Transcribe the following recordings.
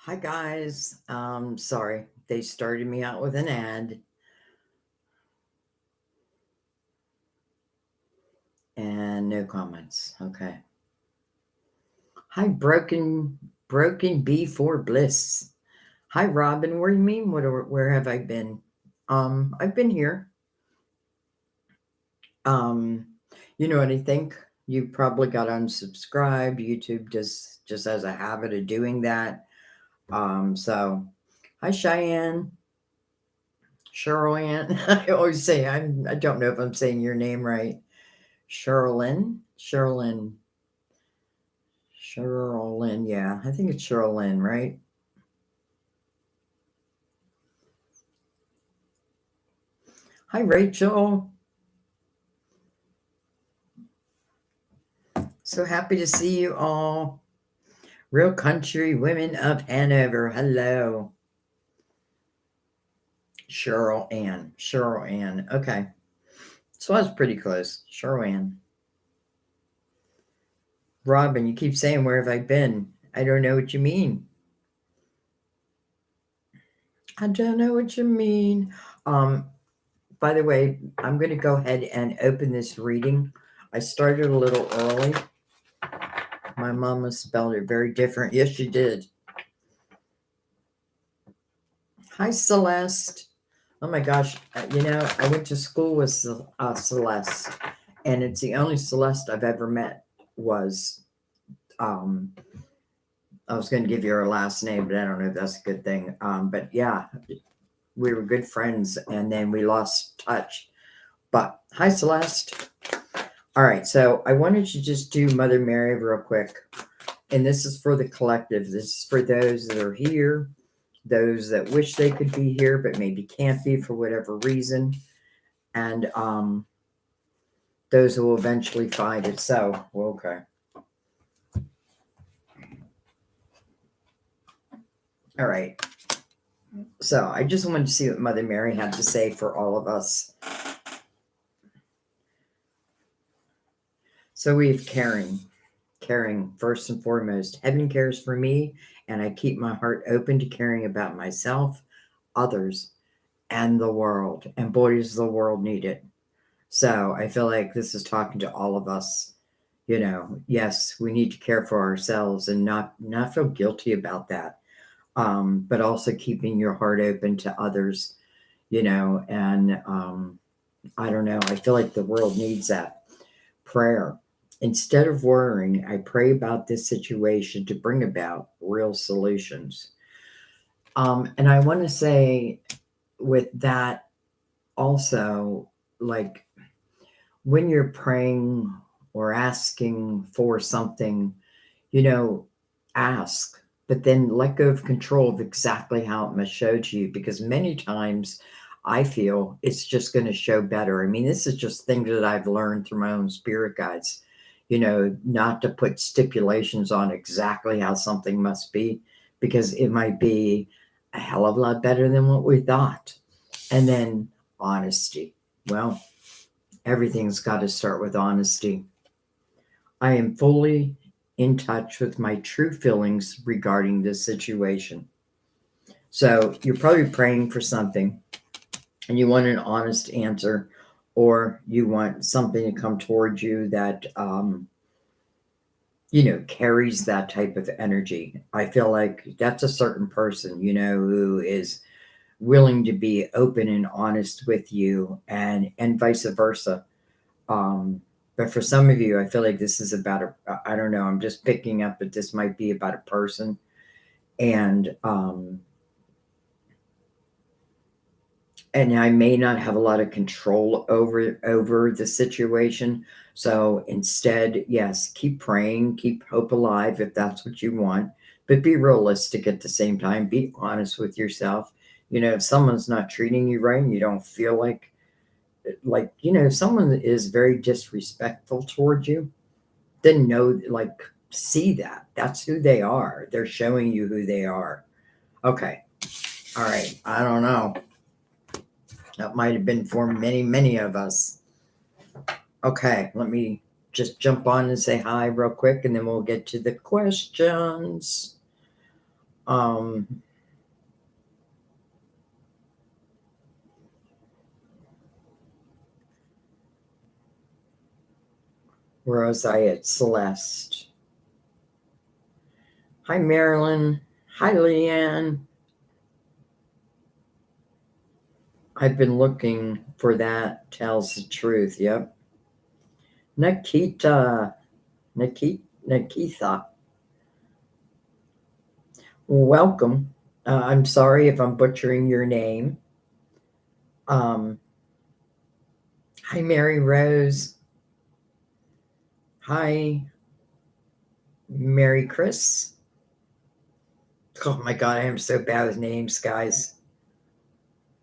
Hi guys. Sorry, they started me out with an ad and no comments. Okay. Hi, broken B4 Bliss. Hi, Robin. Where you mean? Where have I been? I've been here. Um, you know what I think? You probably got unsubscribed. YouTube just has a habit of doing that. So hi, Cheyenne. Cheryl Ann. I always say I don't know if I'm saying your name right. Sherilyn. Yeah, I think it's Sherilyn, right? Hi, Rachel. So happy to see you all. Real country women of Hanover. Hello. Cheryl Ann. Okay. So I was pretty close. Cheryl Ann. Robin, you keep saying, where have I been? I don't know what you mean. I don't know what you mean. Um, by the way, I'm going to go ahead and open this reading. I started a little early. My mama spelled it very different. Yes, she did. Hi, Celeste. Oh my gosh. I went to school with Celeste, and it's the only Celeste I've ever met was, um, I was going to give you her last name, but I don't know if that's a good thing. But yeah, we were good friends, and then we lost touch. But hi, Celeste. All right, so I wanted to just do Mother Mary real quick. And this is for the collective. This is for those that are here, those that wish they could be here, but maybe can't be for whatever reason, and those who will eventually find it. So, well, okay. All right. So I just wanted to see what Mother Mary had to say for all of us. So we have caring first and foremost. Heaven cares for me, and I keep my heart open to caring about myself, others, and the world. And boy, does the world need it. So I feel like this is talking to all of us. Yes, we need to care for ourselves and not feel guilty about that. But also keeping your heart open to others, and I don't know. I feel like the world needs that prayer. Instead of worrying, I pray about this situation to bring about real solutions. And I want to say with that also, like, when you're praying or asking for something, you know, ask, but then let go of control of exactly how it must show to you, because many times I feel it's just going to show better. I mean, this is just things that I've learned through my own spirit guides, not to put stipulations on exactly how something must be, because it might be a hell of a lot better than what we thought. And then honesty. Well, everything's got to start with honesty. I am fully in touch with my true feelings regarding this situation. So you're probably praying for something and you want an honest answer, or you want something to come towards you that, carries that type of energy. I feel like that's a certain person, who is willing to be open and honest with you, and vice versa. Um, but for some of you, I feel like this is about I don't know, I'm just picking up that this might be about a person. And I may not have a lot of control over the situation. So instead, yes, keep praying, keep hope alive if that's what you want, but be realistic at the same time. Be honest with yourself. If someone's not treating you right and you don't feel like if someone is very disrespectful towards you, then know, like, see that's who they are. They're showing you who they are. Okay. All right. I don't know. That might have been for many of us. Okay, let me just jump on and say hi real quick, and then we'll get to the questions. Um, where was I at? Celeste. Hi, Marilyn. Hi, Leanne. I've been looking for that. Tells the truth. Yep. Nikita. Nikita. Welcome. I'm sorry if I'm butchering your name. Um, hi, Mary Rose. Hi, Mary Chris. Oh my God, I am so bad with names, guys.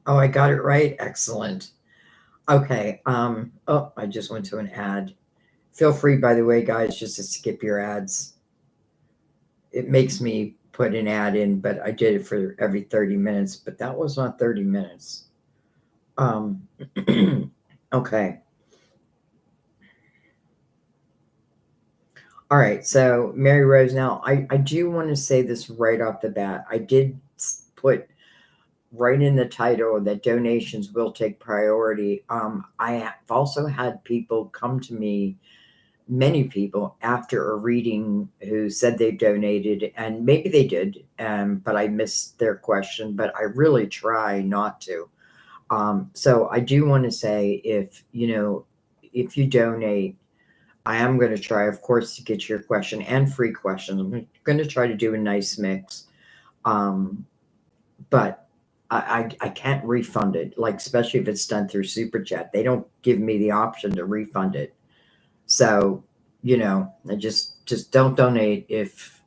Oh, I got it right. Excellent. Okay. Oh, I just went to an ad. Feel free, by the way, guys, just to skip your ads. It makes me put an ad in, but I did it for every 30 minutes, but that was not 30 minutes. Okay. All right. So, Mary Rose, now I do want to say this right off the bat. I did put right in the title that donations will take priority. I have also had people come to me, many people after a reading who said they donated, and maybe they did, but I missed their question. But I really try not to. So I do want to say, if you donate, I am going to try, of course, to get your question and free questions. I'm going to try to do a nice mix. Um, but I can't refund it, like, especially if it's done through Super Chat. They don't give me the option to refund it. So, I just don't donate if,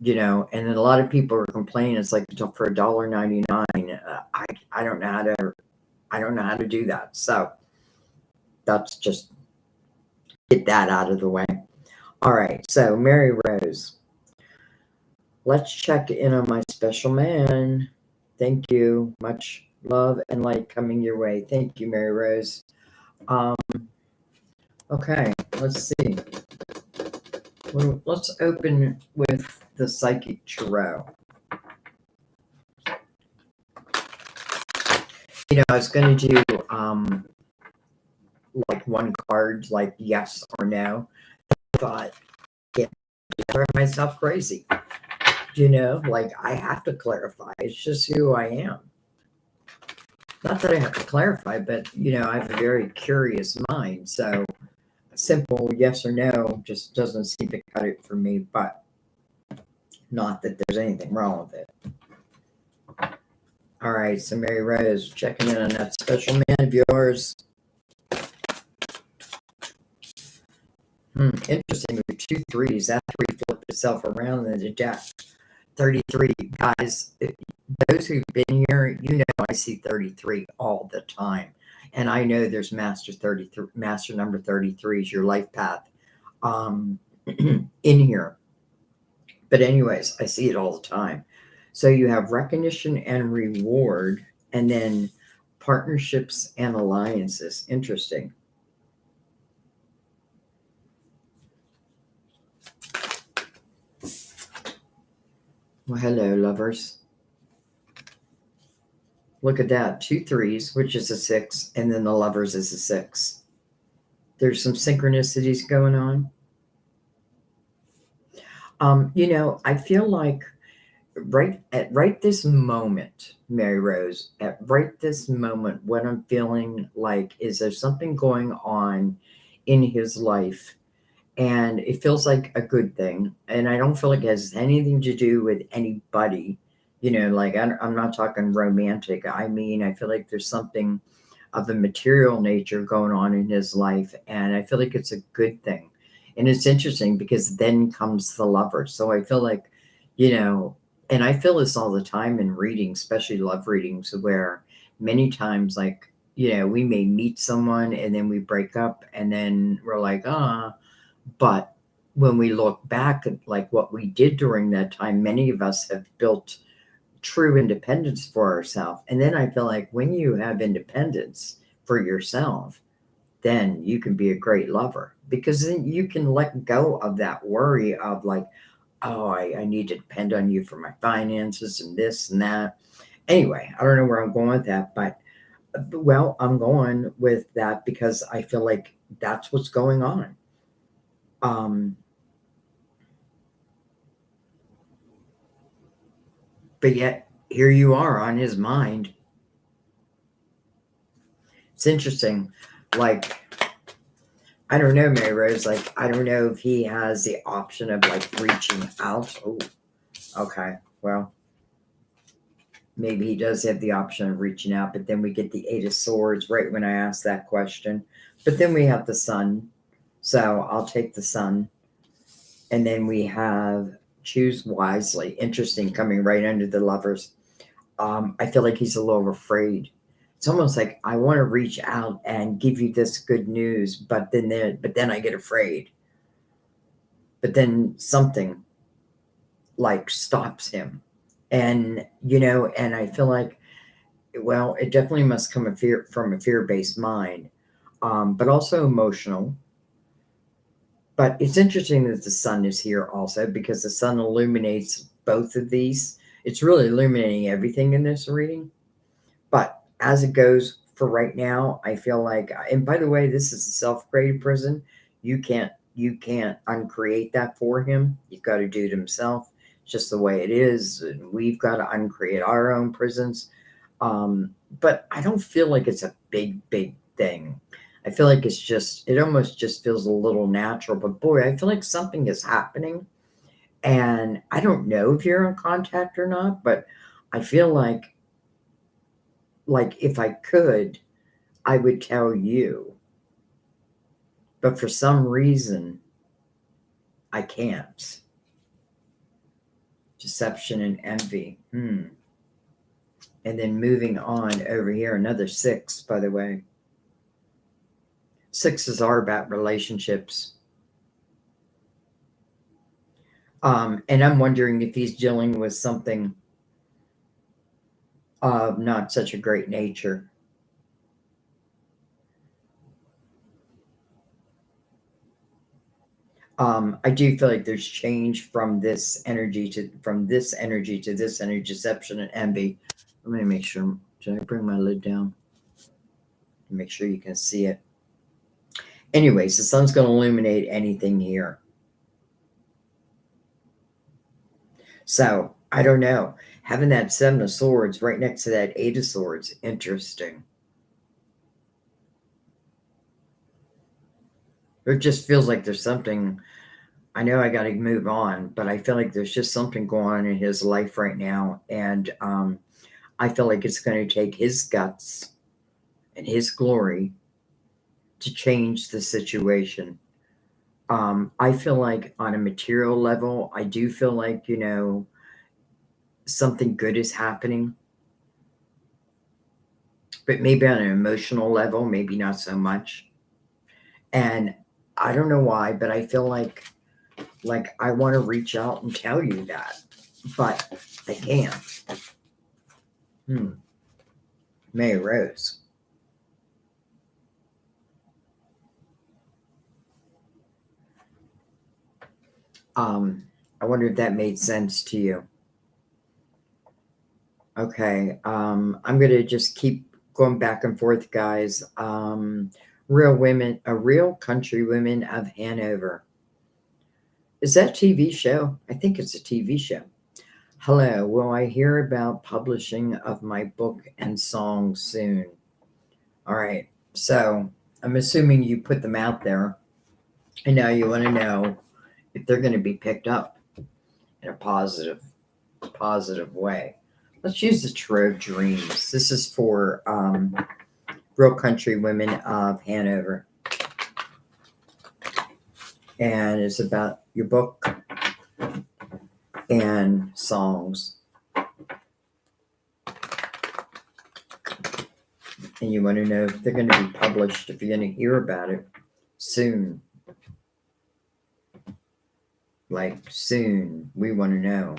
and then a lot of people are complaining it's like for $1.99. I don't know how to do that. So that's just get that out of the way. All right. So Mary Rose, let's check in on my special man. Thank you. Much love and light coming your way. Thank you, Mary Rose. Um, okay, let's see. Well, let's open with the Psychic Tarot. I was going to do like one card, like yes or no. I thought, yeah, I drive myself crazy. Like I have to clarify. It's just who I am. Not that I have to clarify, but I have a very curious mind. So a simple yes or no just doesn't seem to cut it for me. But not that there's anything wrong with it. All right, so Mary Rose, checking in on that special man of yours. Interesting. With 2 3s, that 3 flipped itself around in the deck. 33, guys. Those who've been here, I see 33 all the time, and I know there's master number 33 is your life path, in here. But anyways, I see it all the time. So you have recognition and reward, and then partnerships and alliances. Interesting. Well, hello, lovers. Look at that. 2 3s, which is a 6, and then the lovers is a 6. There's some synchronicities going on. I feel like right this moment, Mary Rose, at right this moment, what I'm feeling like is there's something going on in his life, and it feels like a good thing. And I don't feel like it has anything to do with anybody. Like I'm not talking romantic. I mean, I feel like there's something of a material nature going on in his life, and I feel like it's a good thing. And it's interesting because then comes the lover. So I feel like, and I feel this all the time in readings, especially love readings, where many times, like, we may meet someone and then we break up and then we're like, but when we look back at like what we did during that time, many of us have built true independence for ourselves. And then I feel like when you have independence for yourself, then you can be a great lover, because then you can let go of that worry of like, oh, I need to depend on you for my finances and this and that. Anyway, I don't know where I'm going with that, but well, I'm going with that because I feel like that's what's going on. But yet here you are on his mind. It's interesting. Like, I don't know, Mary Rose. Like, I don't know if he has the option of like reaching out. Oh, okay. Well, maybe he does have the option of reaching out, but then we get the Eight of Swords right when I ask that question. But then we have the Sun. So I'll take the Sun. And then we have choose wisely. Interesting, coming right under the Lovers. I feel like he's a little afraid. It's almost like I want to reach out and give you this good news, but then I get afraid. But then something like stops him. And and I feel like, well, it definitely must come from a fear-based mind, but also emotional. But it's interesting that the Sun is here also because the Sun illuminates both of these. It's really illuminating everything in this reading. But as it goes for right now, I feel like, and by the way, this is a self-created prison. You can't uncreate that for him. You've got to do it himself. It's just the way it is. And we've got to uncreate our own prisons. But I don't feel like it's a big thing. I feel like it almost just feels a little natural. But boy, I feel like something is happening. And I don't know if you're in contact or not, but I feel like if I could, I would tell you. But for some reason, I can't. Deception and envy. And then moving on over here, another 6, by the way. 6s are about relationships. And I'm wondering if he's dealing with something of not such a great nature. I do feel like there's change from this energy to this energy, deception and envy. Let me make sure. Did I bring my lid down? Make sure you can see it. Anyways, the Sun's going to illuminate anything here. So I don't know. Having that 7 of Swords right next to that 8 of Swords, interesting. It just feels like there's something. I know I got to move on, but I feel like there's just something going on in his life right now. And I feel like it's going to take his guts and his glory to change the situation. I feel like on a material level, I do feel like, something good is happening. But maybe on an emotional level, maybe not so much. And I don't know why, but I feel like I want to reach out and tell you that, but I can't. May Rose. I wonder if that made sense to you. Okay. I'm going to just keep going back and forth, guys. Real country women of Hanover. Is that a TV show? I think it's a TV show. Hello, will I hear about publishing of my book and song soon? All right. So I'm assuming you put them out there, and now you want to know if they're going to be picked up in a positive way. Let's use the Tarot of Dreams. This is for Real Country Women of Hanover. And it's about your book and songs. And you want to know if they're going to be published, if you're going to hear about it soon. Like soon. We want to know.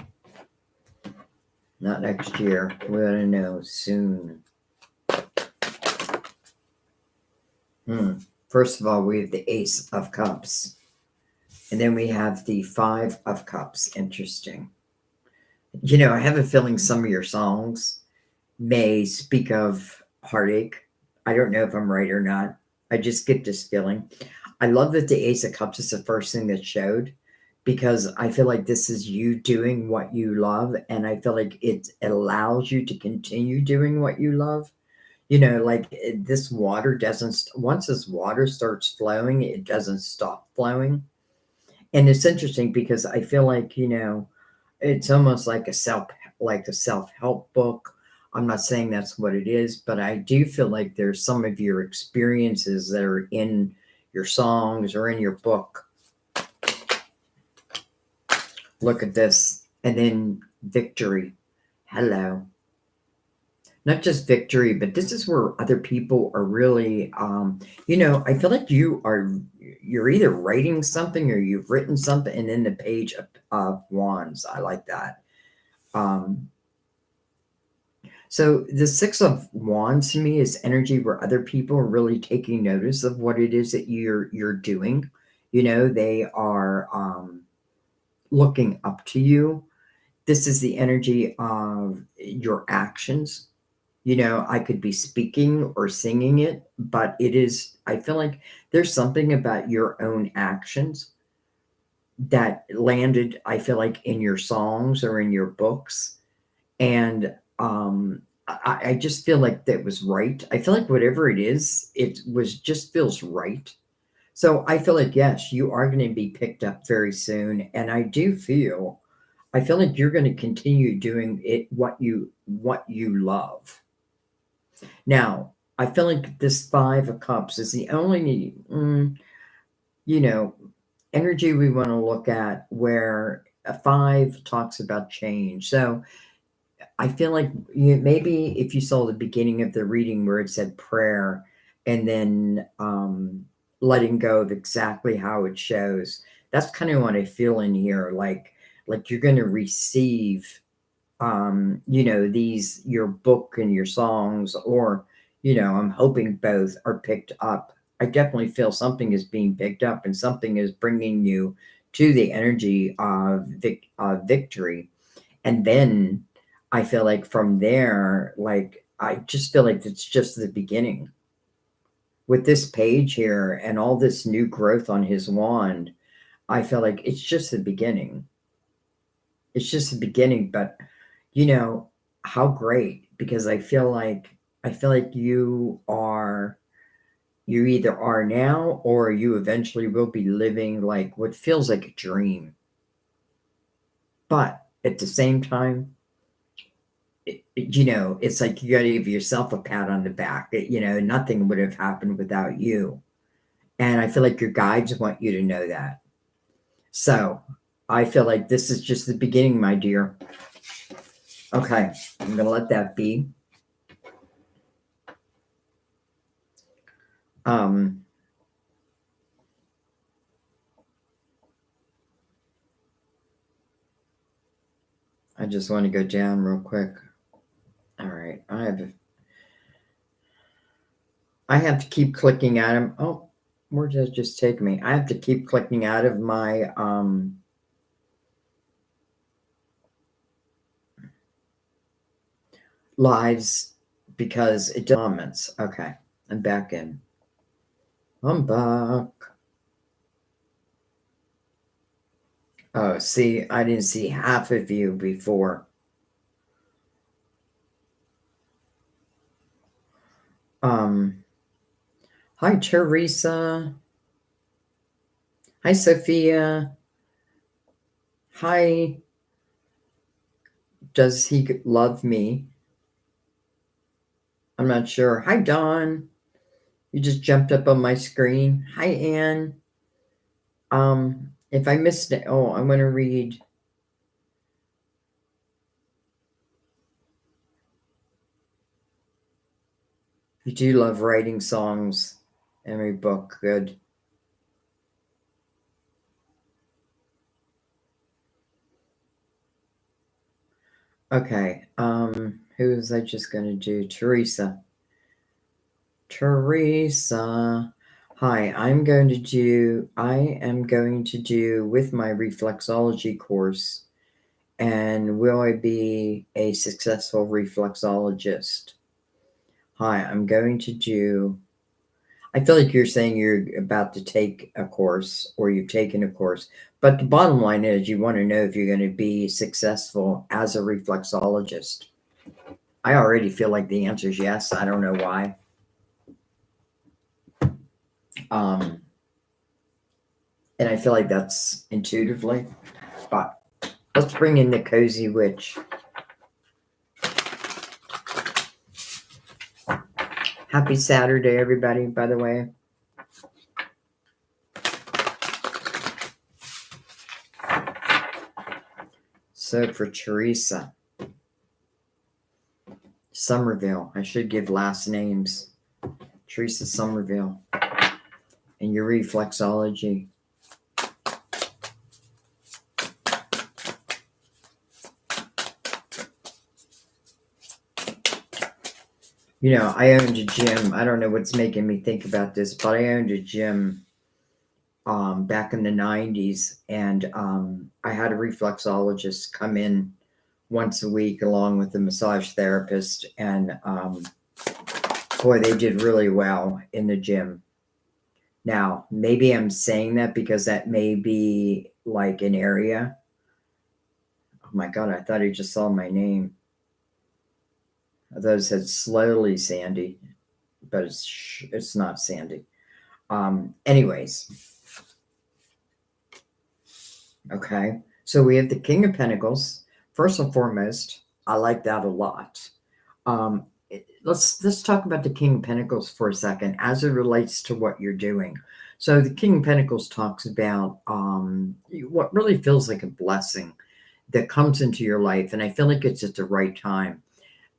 Not next year. We want to know soon. First of all, we have the Ace of Cups And then we have the Five of Cups. Interesting. You know, I have a feeling some of your songs may speak of heartache. I don't know if I'm right or not. I just get this feeling. I love that the Ace of Cups is the first thing that showed, because I feel like this is you doing what you love. And I feel like it allows you to continue doing what you love. You know, like this water doesn't, once this water starts flowing, it doesn't stop flowing. And it's interesting because I feel like, you know, it's almost like a self-help book. I'm not saying that's what it is, but I do feel like there's some of your experiences that are in your songs or in your book. Look at this. And then victory. Hello. Not just victory, but this is where other people are really, you know, I feel like you're either writing something or you've written something, and then the page of wands. I like that. Um, So the Six of Wands to me is energy where other people are really taking notice of what it is that you're doing. You know, they are looking up to you. This is the energy of your actions. You know, I could be speaking or singing it, but it is, I feel like there's something about your own actions that landed, I feel like, in your songs or in your books. And I just feel like that was right. I feel like whatever it is, it was just feels right. So I feel like, yes, you are going to be picked up very soon. And I feel like you're going to continue doing it, what you love. Now, I feel like this Five of Cups is the only, you know, energy we want to look at where a five talks about change. So I feel like maybe if you saw the beginning of the reading where it said prayer and then letting go of exactly how it shows, that's kind of what I feel in here. Like you're going to receive, you know, these your book and your songs, or you know, I'm hoping both are picked up. I definitely feel something is being picked up and something is bringing you to the energy of victory. And then I feel like from there, like I just feel like it's just the beginning. With this page here and all this new growth on his wand, I feel like it's just the beginning. It's just the beginning, but you know, how great, because I feel like you either are now or you eventually will be living like what feels like a dream. But at the same time, you know, it's like you got to give yourself a pat on the back. You know, nothing would have happened without you. And I feel like your guides want you to know that. So I feel like this is just the beginning, my dear. Okay, I'm going to let that be. Um, I just want to go down real quick. All right, I have to keep clicking at him. Oh, where did it just take me? I have to keep clicking out of my lives because it does comments. Okay, I'm back in. I'm back. Oh, see, I didn't see half of you before. Hi, Teresa. Hi, Sophia. Hi, does he love me? I'm not sure. Hi, Dawn. You just jumped up on my screen. Hi, Anne. If I missed it, oh, I'm going to read. You do love writing songs. Every book, good. Okay. Who was I just going to do? Teresa. Teresa. Hi, I am going to do with my reflexology course, and will I be a successful reflexologist? Hi, I feel like you're saying you're about to take a course or you've taken a course, but the bottom line is you want to know if you're going to be successful as a reflexologist. I already feel like the answer is yes. I don't know why. Um, and I feel like that's intuitively, but let's bring in the cozy witch. Happy Saturday, everybody, by the way. So for Teresa, Somerville, I should give last names. Teresa Somerville, and your reflexology. You know, I owned a gym. I don't know what's making me think about this, but I owned a gym back in the 90s, and I had a reflexologist come in once a week along with a massage therapist, and boy, they did really well in the gym. Now, maybe I'm saying that because that may be like an area. Oh my God, I thought he just saw my name. I thought it said slowly Sandy, but it's not Sandy. Anyways, okay. So we have the King of Pentacles. First and foremost, I like that a lot. Let's talk about the King of Pentacles for a second as it relates to what you're doing. So the King of Pentacles talks about what really feels like a blessing that comes into your life, and I feel like it's at the right time.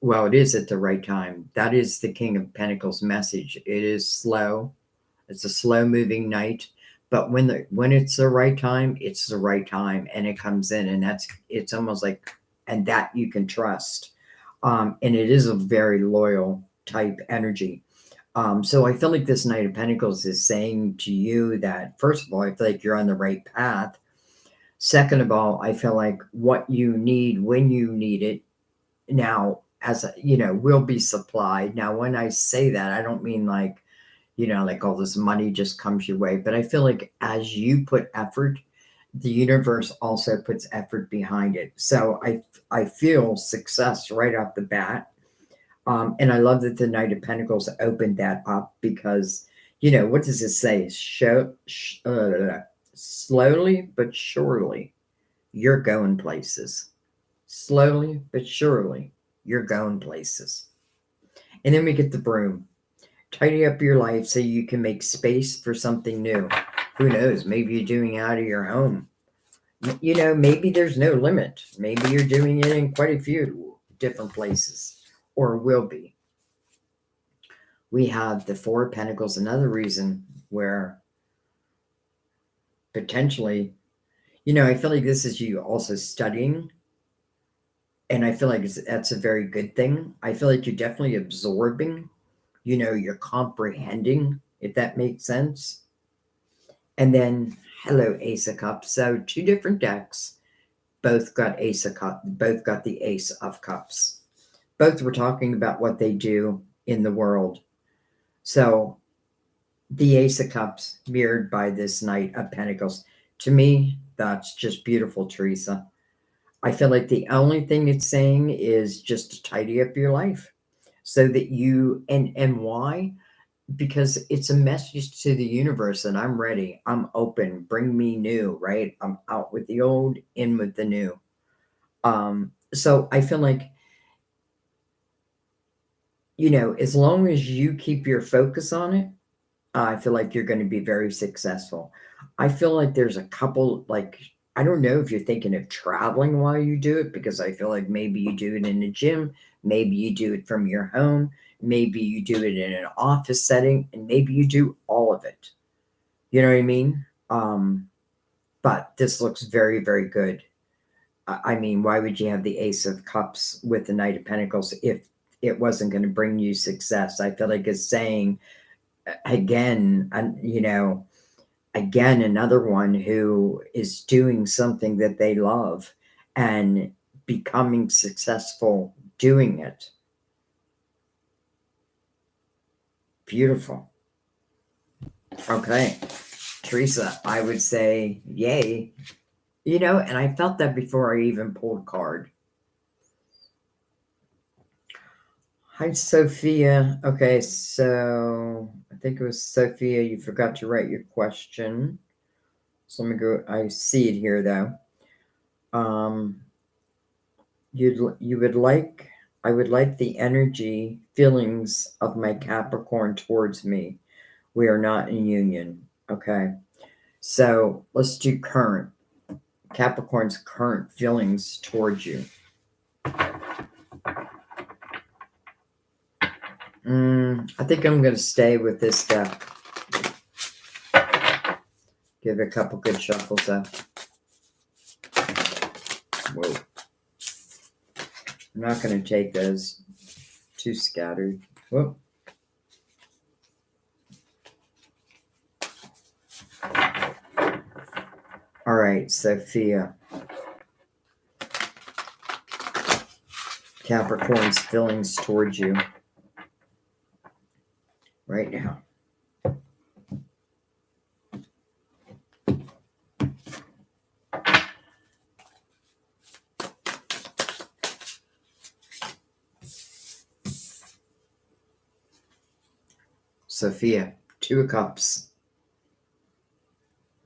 Well, it is at the right time. That is the King of Pentacles message. It is slow. It's a slow moving night, but when it's the right time, it's the right time, and it comes in, and it's almost like, and that you can trust. And it is a very loyal type energy. So I feel like this Knight of Pentacles is saying to you that, first of all, I feel like you're on the right path. Second of all, I feel like what you need when you need it now, will be supplied. Now, when I say that, I don't mean like, like all this money just comes your way, but I feel like as you put effort, the universe also puts effort behind it. So I feel success right off the bat. And I love that the Knight of Pentacles opened that up because, what does it say? Slowly but surely, you're going places. Slowly but surely, you're going places. And then we get the broom. Tidy up your life so you can make space for something new. Who knows? Maybe you're doing it out of your home. Maybe there's no limit. Maybe you're doing it in quite a few different places, or will be. We have the Four of Pentacles, another reason where potentially, I feel like this is you also studying, and I feel like that's a very good thing. I feel like you're definitely absorbing, you're comprehending, if that makes sense. And then, hello, Ace of Cups. So two different decks, both got Ace of Cups, both got the Ace of Cups. Both were talking about what they do in the world. So the Ace of Cups mirrored by this Knight of Pentacles. To me, that's just beautiful, Teresa. I feel like the only thing it's saying is just to tidy up your life so that and why? Because it's a message to the universe that I'm ready. I'm open. Bring me new, right? I'm out with the old, in with the new. So I feel like, as long as you keep your focus on it, I feel like you're going to be very successful. I feel like there's a couple, like, I don't know if you're thinking of traveling while you do it, because I feel like maybe you do it in a gym, maybe you do it from your home, maybe you do it in an office setting, and maybe you do all of it. You know what I mean? But this looks very, very good. I mean, why would you have the Ace of Cups with the Knight of Pentacles if it wasn't going to bring you success? I feel like it's saying again, again, another one who is doing something that they love and becoming successful doing it. Beautiful. Okay. Teresa, I would say yay. And I felt that before I even pulled a card. Hi, Sophia. Okay, so I think it was Sophia. You forgot to write your question. So let me go. I see it here though. You would like. I would like the energy, feelings of my Capricorn towards me. We are not in union. Okay, so let's do current. Capricorn's current feelings towards you. I think I'm going to stay with this deck. Give it a couple good shuffles though. Whoa. I'm not going to take those. Too scattered. Whoop. All right, Sophia. Capricorn's feelings towards you right now. Sophia, 2 of Cups.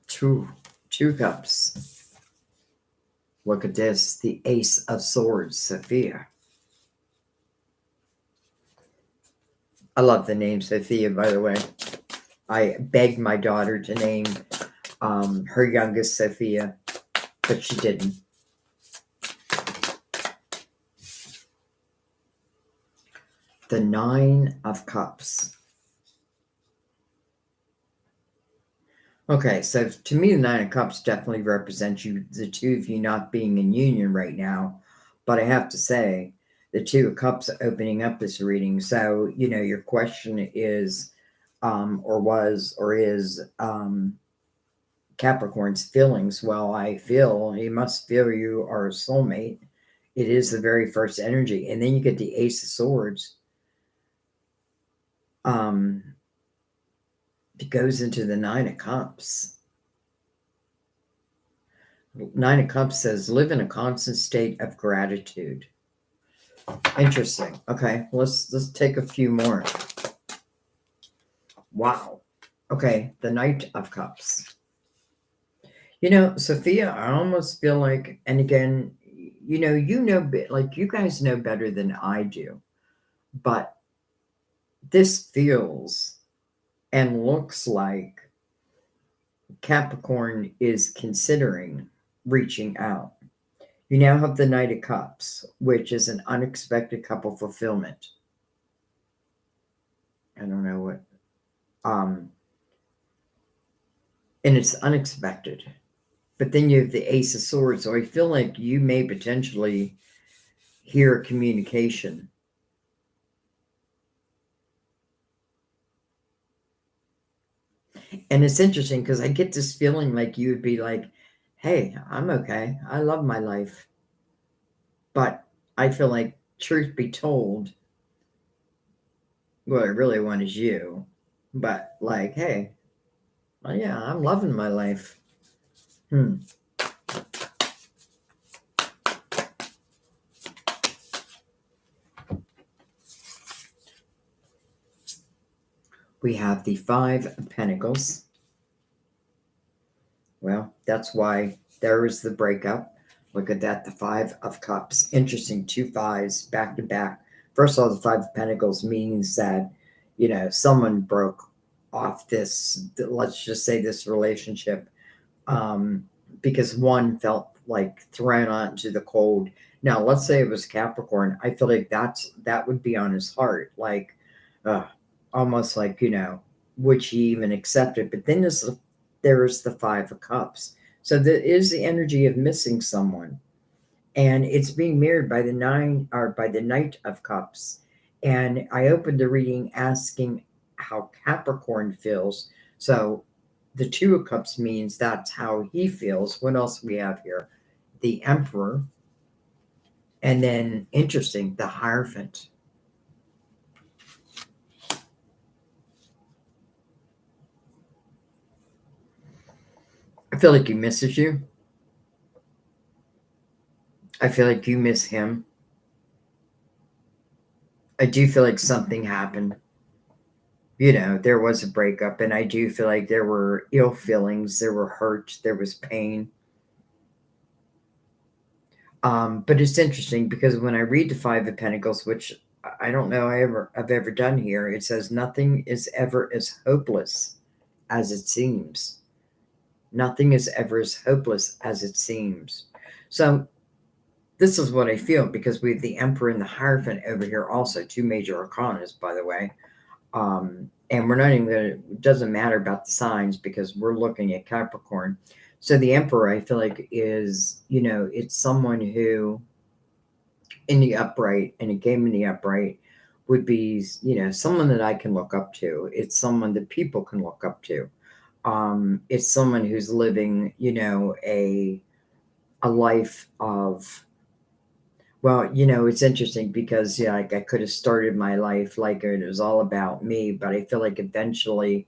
Two Cups. Look at this, the Ace of Swords, Sophia. I love the name Sophia, by the way. I begged my daughter to name her youngest Sophia, but she didn't. The 9 of Cups. Okay, so to me, the 9 of Cups definitely represents you, the two of you not being in union right now. But I have to say, the 2 of Cups opening up this reading. So, your question is, or was, or is Capricorn's feelings. Well, I feel he must feel you are a soulmate. It is the very first energy. And then you get the Ace of Swords. It goes into the 9 of Cups. 9 of Cups says, live in a constant state of gratitude. Interesting. Okay, let's take a few more. Wow. Okay, the Knight of Cups. Sophia, I almost feel like, and again, like you guys know better than I do, but this feels and looks like Capricorn is considering reaching out. You now have the Knight of Cups, which is an unexpected couple fulfillment. I don't know what, and it's unexpected. But then you have the Ace of Swords, so I feel like you may potentially hear communication. And it's interesting because I get this feeling like you would be like, hey, I'm okay. I love my life. But I feel like, truth be told, what I really want is you. But like, hey, well, yeah, I'm loving my life. We have the 5 of Pentacles. Well, that's why there is the breakup. Look at that, the 5 of Cups. Interesting, 2 5s back to back. First of all, the 5 of Pentacles means that, someone broke off this, let's just say this relationship, because one felt like thrown out into the cold. Now, let's say it was Capricorn. I feel like that would be on his heart. Like, almost like, would she even accept it? But then there's the 5 of Cups. So there is the energy of missing someone. And it's being mirrored by the Knight of Cups. And I opened the reading asking, how Capricorn feels. So the Two of Cups means that's how he feels. What else we have here? The Emperor. And then, interesting, the Hierophant. I feel like he misses you. I feel like you miss him. I do feel like something happened. There was a breakup, and I do feel like there were ill feelings, there were hurt, there was pain. But it's interesting because when I read the Five of Pentacles, which I don't know I've ever done here, it says nothing is ever as hopeless as it seems. Nothing is ever as hopeless as it seems. So this is what I feel, because we have the Emperor and the Hierophant over here also, two major arcanas, by the way. And we're not even going to, it doesn't matter about the signs because we're looking at Capricorn. So the Emperor, I feel like, is, it's someone who in the upright, and a game in the upright would be, someone that I can look up to. It's someone that people can look up to. It's someone who's living, a life of, well, it's interesting because, like, I could have started my life like it was all about me, but I feel like eventually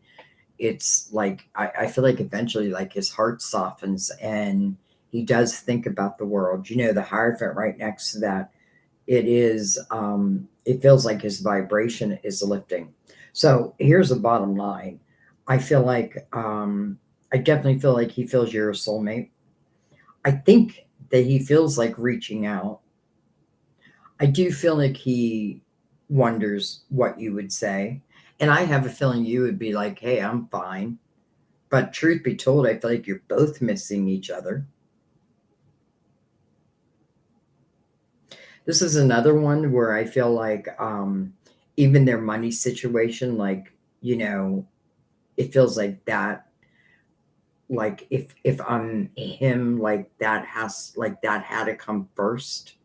it's like, I feel like eventually, like, his heart softens and he does think about the world. The Hierophant right next to that, it feels like his vibration is lifting. So here's the bottom line. I feel like, I definitely feel like he feels you're a soulmate. I think that he feels like reaching out. I do feel like he wonders what you would say. And I have a feeling you would be like, hey, I'm fine. But truth be told, I feel like you're both missing each other. This is another one where I feel like, even their money situation, like, it feels like that. Like, if I'm him, like, that had to come first.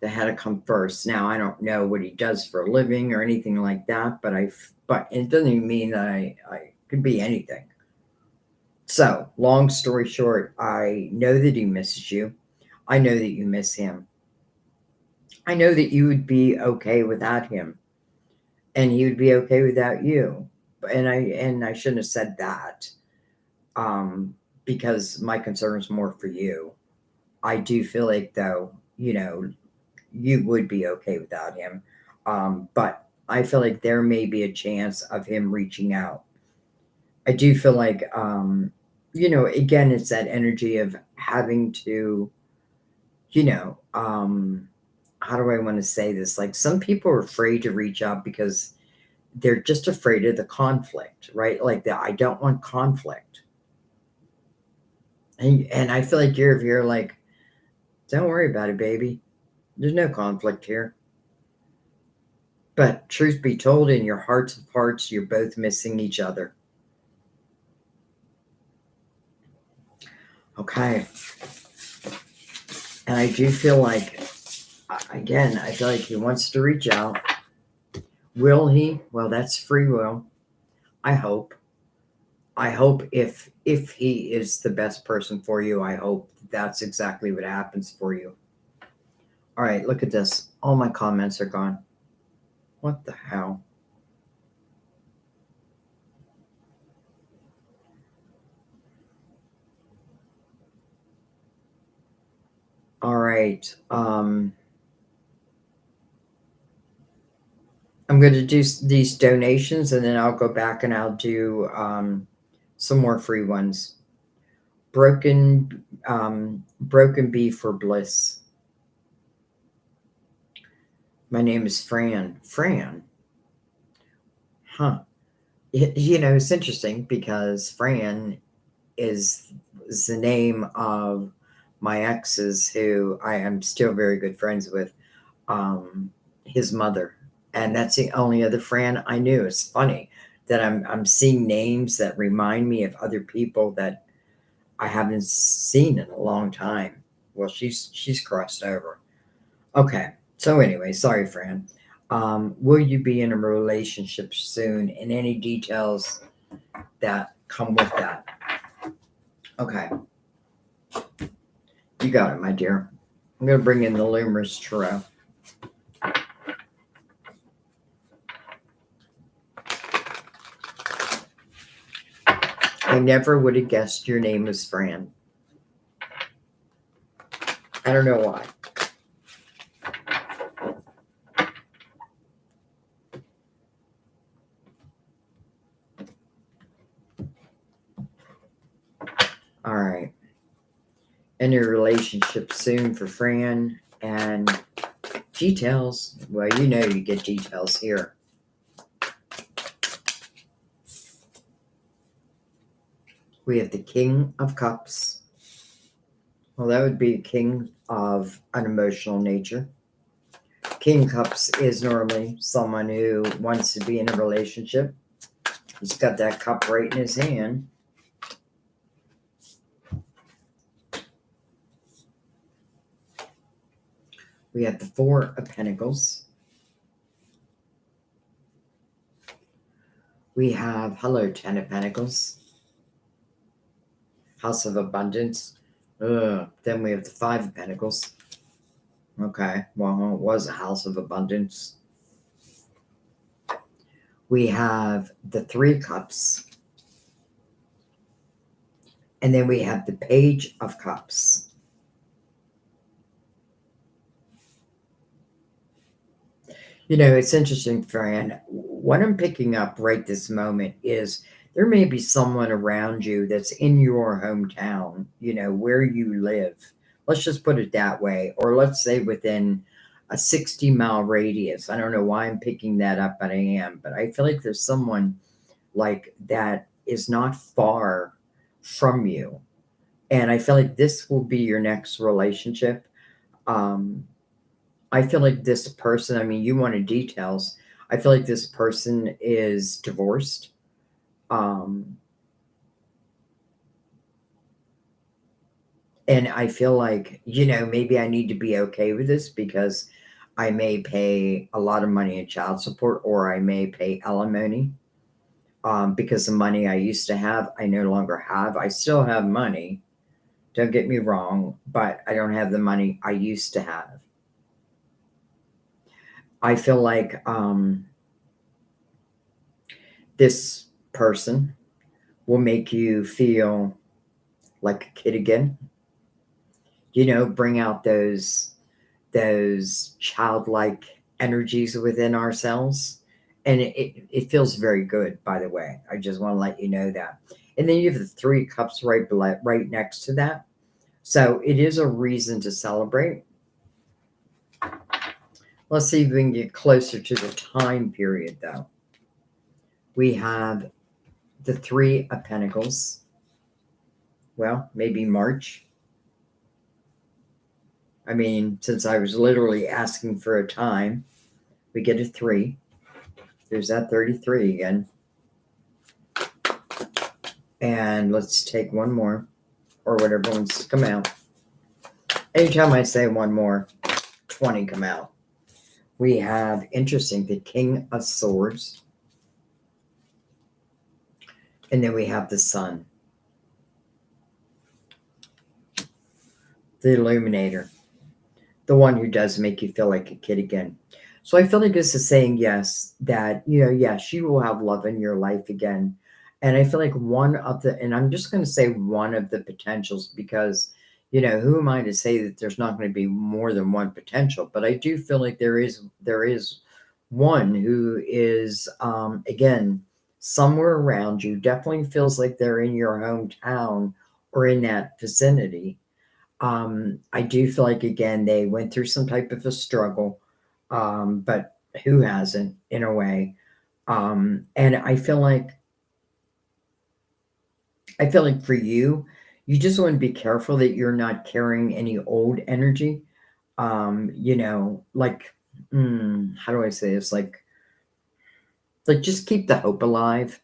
That had to come first. Now I don't know what he does for a living or anything like that, but it doesn't even mean that I could be anything. So, long story short, I know that he misses you. I know that you miss him. I know that you would be okay without him, and he would be okay without you. And I shouldn't have said that, um, because my concern is more for you. I do feel like, though, you would be okay without him, but I feel like there may be a chance of him reaching out. I do feel like, again, it's that energy of having to, how do I want to say this? Like, some people are afraid to reach out because they're just afraid of the conflict, right? Like, I don't want conflict. And I feel like you're like, don't worry about it, baby. There's no conflict here. But truth be told, in your hearts of hearts, you're both missing each other. Okay. And I do feel like, again, I feel like he wants to reach out. Will he? Well, that's free will. I hope. I hope if he is the best person for you, I hope that's exactly what happens for you. All right, look at this. All my comments are gone. What the hell? All right. I'm going to do these donations, and then I'll go back and I'll do, some more free ones. Broken bee for bliss. My name is Fran. Fran. Huh. It's interesting because Fran is the name of my ex's, who I am still very good friends with, his mother. And that's the only other Fran I knew. It's funny that I'm seeing names that remind me of other people that I haven't seen in a long time. Well, she's crossed over. Okay. So anyway, sorry, Fran. Will you be in a relationship soon? And any details that come with that. Okay, you got it, my dear. I'm going to bring in the Luminous Tarot. I never would have guessed your name was Fran. I don't know why. All right. Any relationship soon for Fran, and details. Well, you know you get details here. We have the King of Cups. Well, that would be a king of an emotional nature. King of Cups is normally someone who wants to be in a relationship. He's got that cup right in his hand. We have the Four of Pentacles. We have, hello, Ten of Pentacles. House of Abundance. Then we have the Five of Pentacles. Okay, well, it was a House of Abundance. We have the Three Cups. And then we have the Page of Cups. You know, it's interesting, Fran. What I'm picking up right this moment is there may be someone around you that's in your hometown, you know, where you live. Let's just put it that way. Or let's say within a 60-mile radius. I don't know why I'm picking that up, but I am. But I feel like there's someone like that is not far from you. And I feel like this will be your next relationship. I feel like this person, I mean, you wanted details. I feel like this person is divorced. And I feel like, you know, maybe I need to be okay with this because I may pay a lot of money in child support or I may pay alimony because the money I used to have, I no longer have. I still have money. Don't get me wrong, but I don't have the money I used to have. I feel like this person will make you feel like a kid again. You know, bring out those childlike energies within ourselves. And it feels very good, by the way. I just want to let you know that. And then you have the Three Cups right next to that. So it is a reason to celebrate. Let's see if we can get closer to the time period, though. We have the Three of Pentacles. Well, maybe March. I mean, since I was literally asking for a time, we get a 3. There's that 33 again. And let's take one more, or whatever wants to come out. Anytime I say one more, 20 come out. We have, interesting, the King of Swords. And then we have the Sun. The Illuminator. The one who does make you feel like a kid again. So I feel like this is saying, yes, that, you know, yes, you will have love in your life again. And I feel like and I'm just going to say one of the potentials because, you know, who am I to say that there's not going to be more than one potential? But I do feel like there is one who is, again, somewhere around you, definitely feels like they're in your hometown or in that vicinity. I do feel like, again, they went through some type of a struggle, but who hasn't, in a way? And I feel like for you, you just want to be careful that you're not carrying any old energy. You know, like, how do I say this? Like just keep the hope alive.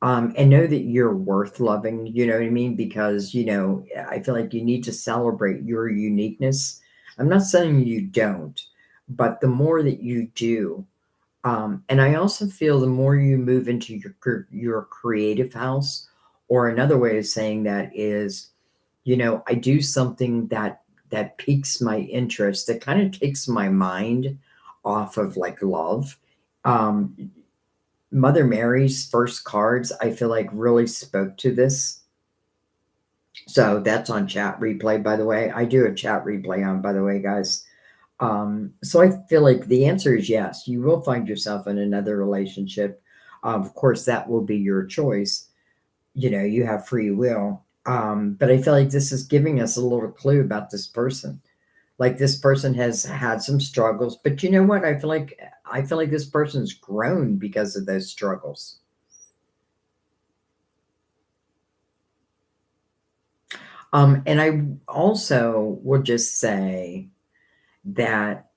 And know that you're worth loving, you know what I mean? Because, you know, I feel like you need to celebrate your uniqueness. I'm not saying you don't, but the more that you do, And I also feel the more you move into your creative house, or another way of saying that is, I do something that piques my interest, that kind of takes my mind off of like love. Um, Mother Mary's first cards, I feel like really spoke to this. So that's on chat replay, by the way. I do a chat replay on, by the way, guys. So I feel like the answer is yes. You will find yourself in another relationship. Of course, that will be your choice. You have free will. But I feel like this is giving us a little clue about this person. Like this person has had some struggles, but you know what? I feel like this person's grown because of those struggles. And I also will just say that,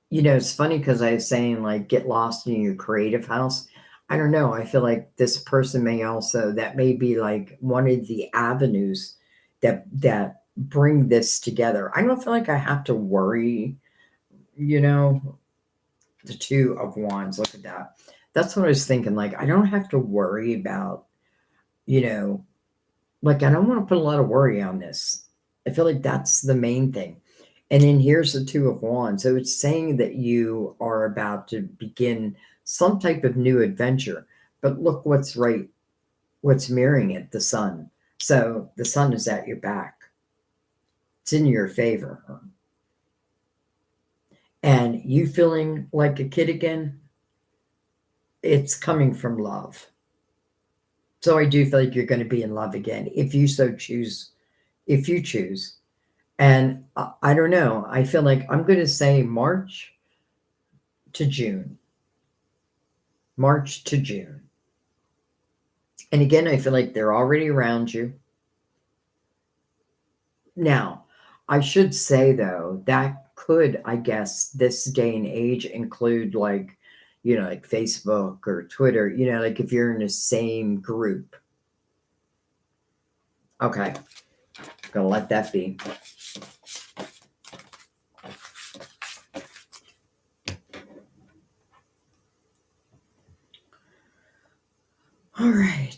it's funny because I was saying like get lost in your creative house. I don't know. I feel like this person that may be like one of the avenues that bring this together. I don't feel like I have to worry, you know, the Two of Wands. Look at that. That's what I was thinking. Like, I don't have to worry about, you know, like, I don't want to put a lot of worry on this. I feel like that's the main thing. And then here's the Two of Wands. So it's saying that you are about to begin some type of new adventure. But look what's mirroring it, the sun. So the sun is at your back. It's in your favor. And you feeling like a kid again, it's coming from love. So I do feel like you're going to be in love again if you so choose, if you choose. And I don't know. I feel like I'm going to say March to June. March to June. And again, I feel like they're already around you. Now, I should say though, that could, I guess, this day and age include like Facebook or Twitter, like if you're in the same group. Okay. Gonna let that be. All right.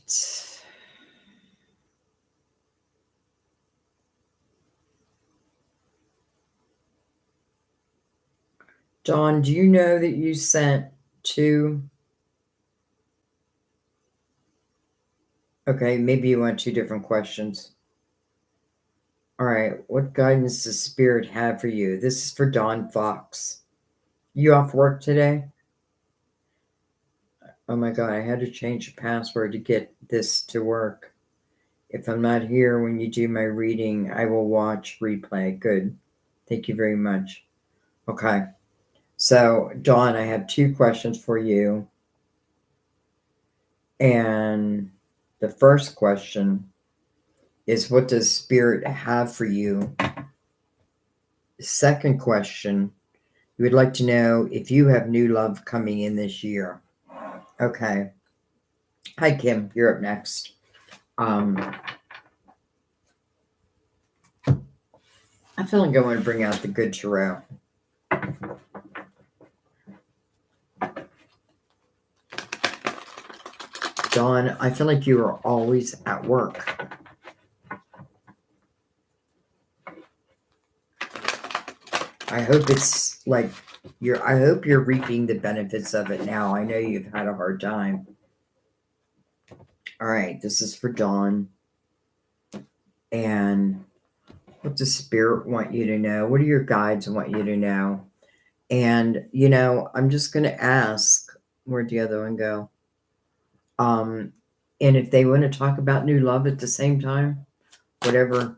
Dawn, do you know that you sent two? Okay, maybe you want two different questions. All right, what guidance does Spirit have for you? This is for Dawn Fox. You off work today? Oh my God, I had to change the password to get this to work. If I'm not here when you do my reading, I will watch replay. Good. Thank you very much. Okay. So, Dawn, I have two questions for you. And the first question is, what does Spirit have for you? The second question, you would like to know if you have new love coming in this year. Okay. Hi, Kim. You're up next. I feel like I want to bring out the good tarot. Dawn, I feel like you are always at work. I hope it's like I hope you're reaping the benefits of it now. I know you've had a hard time. All right, this is for Dawn. And what does Spirit want you to know? What do your guides want you to know? And, I'm just going to ask, where'd the other one go? And if they want to talk about new love at the same time, whatever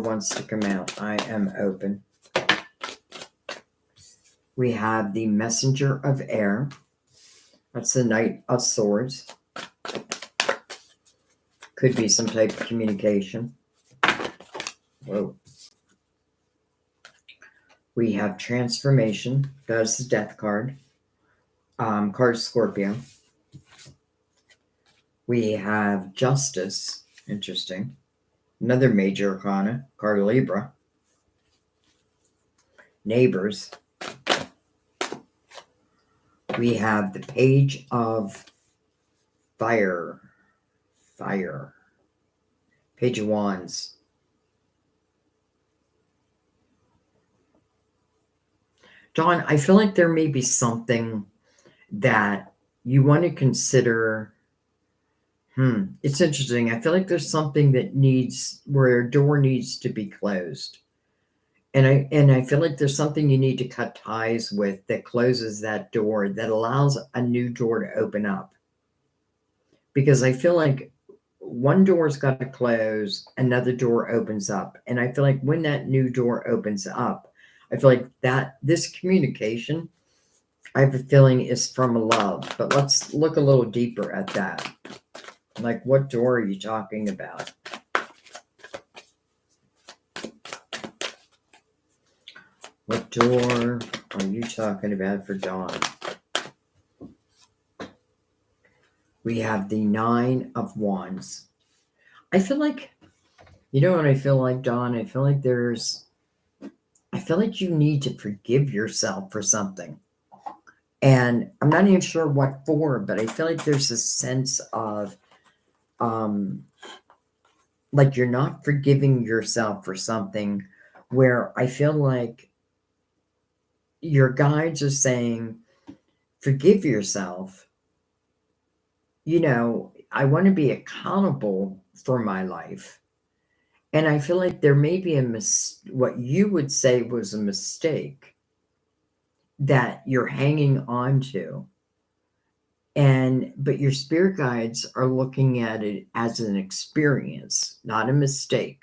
wants to come out, I am open. We have the Messenger of Air. That's the Knight of Swords. Could be some type of communication. Whoa. We have Transformation. That's the Death card. Card Scorpio. We have Justice. Interesting. Another major arcana. Card Libra. Neighbors. We have the Page of Fire. Fire. Page of Wands. Dawn, I feel like there may be something that you want to consider. It's interesting. I feel like there's something that needs, where a door needs to be closed. And I feel like there's something you need to cut ties with that closes that door, that allows a new door to open up. Because I feel like one door's got to close, another door opens up. And I feel like when that new door opens up, I feel like that this communication, I have a feeling, is from love. But let's look a little deeper at that. Like, what door are you talking about? What door are you talking about for Dawn? We have the Nine of Wands. I feel like, you know what I feel like, Dawn? I feel like you need to forgive yourself for something. And I'm not even sure what for, but I feel like there's a sense of, like, you're not forgiving yourself for something, where I feel like your guides are saying, forgive yourself. I want to be accountable for my life. And I feel like there may be what you would say was a mistake that you're hanging on to. But your spirit guides are looking at it as an experience, not a mistake.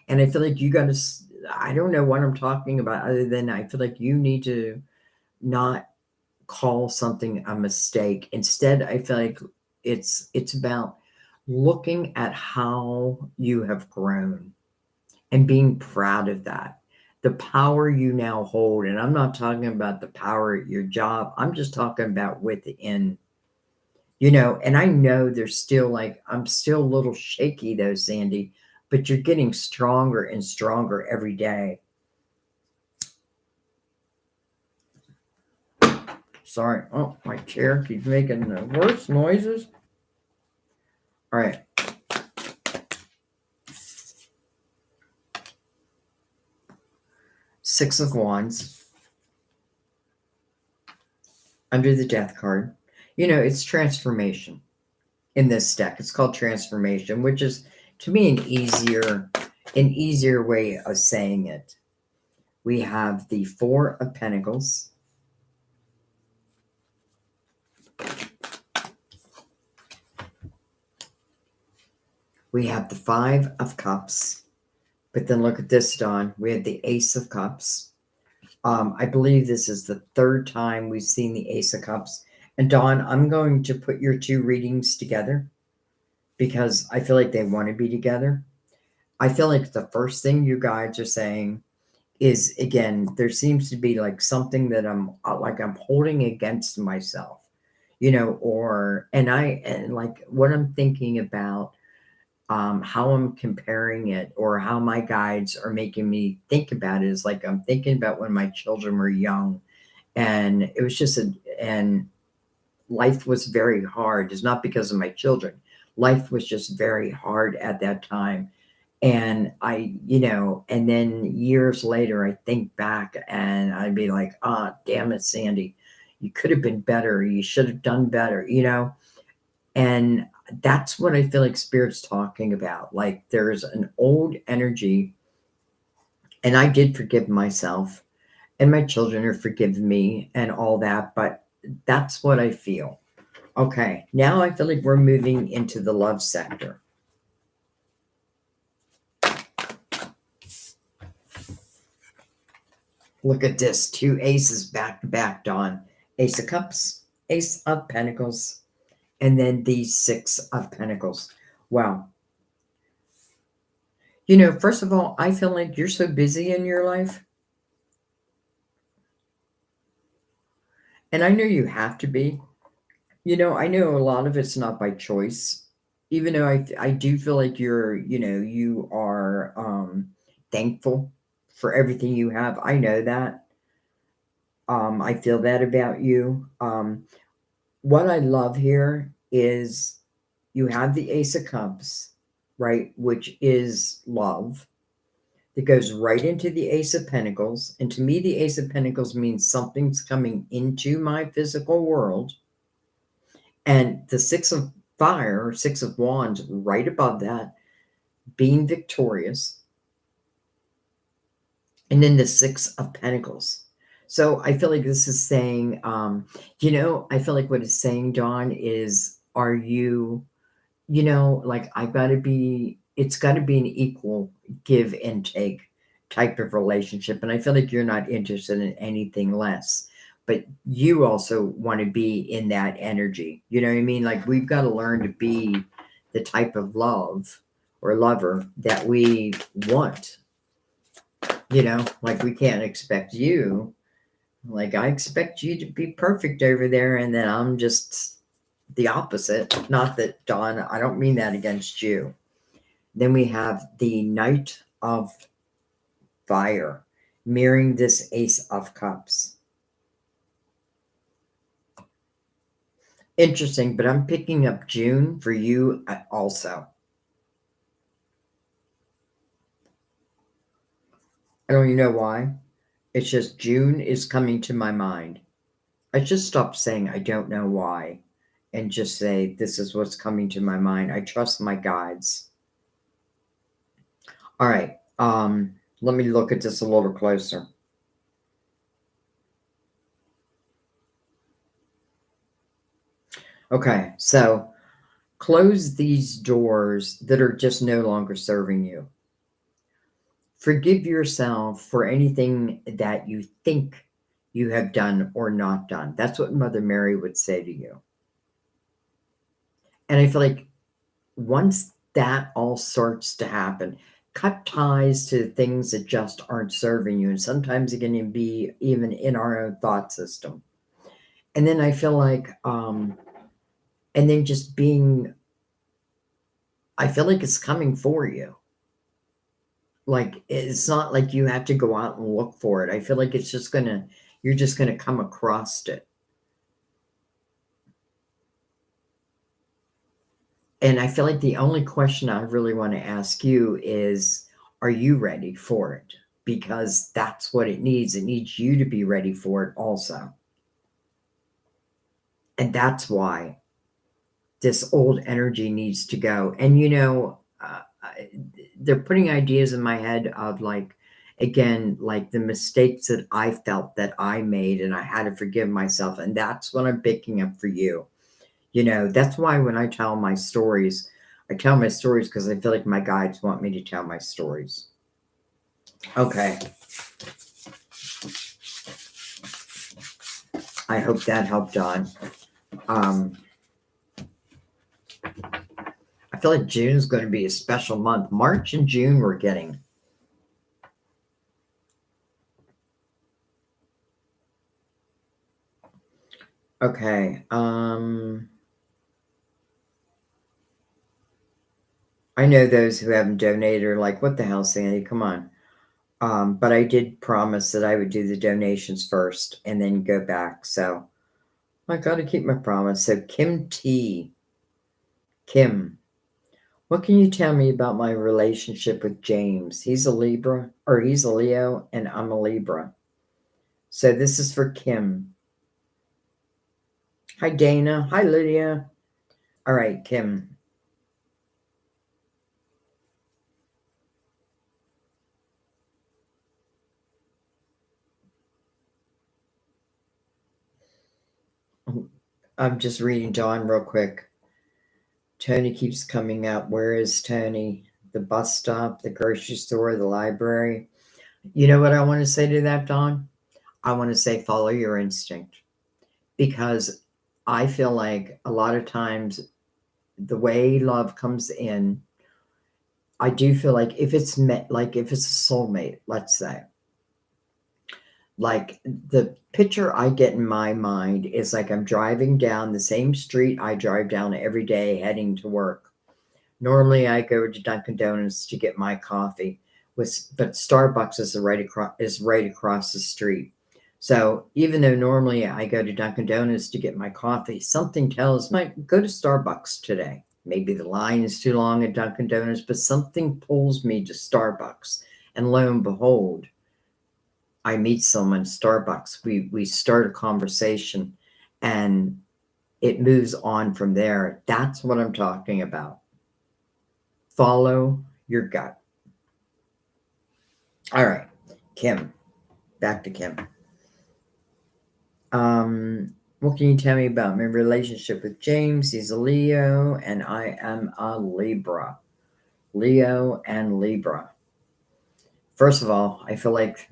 And I feel like you got to, I don't know what I'm talking about, other than I feel like you need to not call something a mistake. Instead, I feel like it's about looking at how you have grown and being proud of that. The power you now hold, and I'm not talking about the power at your job, I'm just talking about within. And I know there's still, like, I'm still a little shaky though, Sandy, but you're getting stronger and stronger every day. Sorry. Oh, my chair keeps making the worst noises. All right. Six of Wands. Under the Death card. It's transformation in this deck. It's called transformation, which is, to me, an easier way of saying it. We have the Four of Pentacles. We have the Five of Cups. But then look at this, Dawn. We have the Ace of Cups. I believe this is the third time we've seen the Ace of Cups. And Dawn, I'm going to put your two readings together because I feel like they want to be together. I feel like the first thing you guys are saying is, again, there seems to be like something that I'm holding against myself, and like what I'm thinking about, how I'm comparing it, or how my guides are making me think about it, is like I'm thinking about when my children were young, and it was just and life was very hard. It's not because of my children. Life was just very hard at that time. And and then years later, I think back and I'd be like, damn it, Sandy, you could have been better. You should have done better, And that's what I feel like Spirit's talking about. Like, there's an old energy, and I did forgive myself, and my children are forgiving me and all that, but that's what I feel. Okay, now I feel like we're moving into the love sector. Look at this, two aces back to back, Dawn. Ace of Cups, Ace of Pentacles, and then the Six of Pentacles. Wow. First of all, I feel like you're so busy in your life. And I know you have to be. I know a lot of it's not by choice. Even though I do feel like you are thankful for everything you have. I know that. I feel that about you. What I love here is you have the Ace of Cups, right, which is love. That goes right into the Ace of Pentacles. And to me, the Ace of Pentacles means something's coming into my physical world. And the Six of Fire, or Six of Wands, right above that, being victorious. And then the Six of Pentacles. So I feel like this is saying, I feel like what it's saying, Dawn, is, are you, like, it's got to be an equal give and take type of relationship. And I feel like you're not interested in anything less, but you also want to be in that energy. You know what I mean? Like, we've got to learn to be the type of love or lover that we want. Like, we can't expect you, like, I expect you to be perfect over there, and then I'm just the opposite. Not that, Dawn, I don't mean that against you. Then we have the Knight of Fire, mirroring this Ace of Cups. Interesting, but I'm picking up June for you also. I don't even know why. It's just June is coming to my mind. I just stopped saying I don't know why and just say this is what's coming to my mind. I trust my guides. All right. Let me look at this a little closer. Okay, so close these doors that are just no longer serving you. Forgive yourself for anything that you think you have done or not done. That's what Mother Mary would say to you. And I feel like once that all starts to happen, cut ties to things that just aren't serving you. And sometimes it can be even in our own thought system. And then I feel like, and then just being, I feel like it's coming for you. Like, it's not like you have to go out and look for it. I feel like it's just you're just gonna come across it. And I feel like the only question I really want to ask you is, are you ready for it? Because that's what it needs. It needs you to be ready for it also. And that's why this old energy needs to go. And, they're putting ideas in my head of, like, again, like the mistakes that I felt that I made and I had to forgive myself. And that's what I'm picking up for you. That's why when I tell my stories, because I feel like my guides want me to tell my stories. Okay. I hope that helped, Dawn. I feel like June's going to be a special month. March and June we're getting. Okay. I know those who haven't donated are like, what the hell, Sandy? Come on. But I did promise that I would do the donations first and then go back. So I got to keep my promise. So Kim T. Kim, what can you tell me about my relationship with James? He's a Libra, or he's a Leo, and I'm a Libra. So this is for Kim. Hi, Dana. Hi, Lydia. All right, Kim. I'm just reading Dawn real quick. Tony keeps coming up. Where is Tony? The bus stop, the grocery store, the library. You know what I want to say to that, Dawn? I want to say follow your instinct, because I feel like a lot of times the way love comes in, I do feel like if it's met, like if it's a soulmate, let's say, like the picture I get in my mind is like I'm driving down the same street I drive down every day heading to work. Normally I go to Dunkin' Donuts to get my coffee, but Starbucks is right across the street. So even though normally I go to Dunkin' Donuts to get my coffee, something tells me go to Starbucks today. Maybe the line is too long at Dunkin' Donuts, but something pulls me to Starbucks. And lo and behold, I meet someone at Starbucks. We start a conversation and it moves on from there. That's what I'm talking about. Follow your gut. All right, Kim. Back to Kim. What can you tell me about my relationship with James? He's a Leo, and I am a Libra. Leo and Libra. First of all, I feel like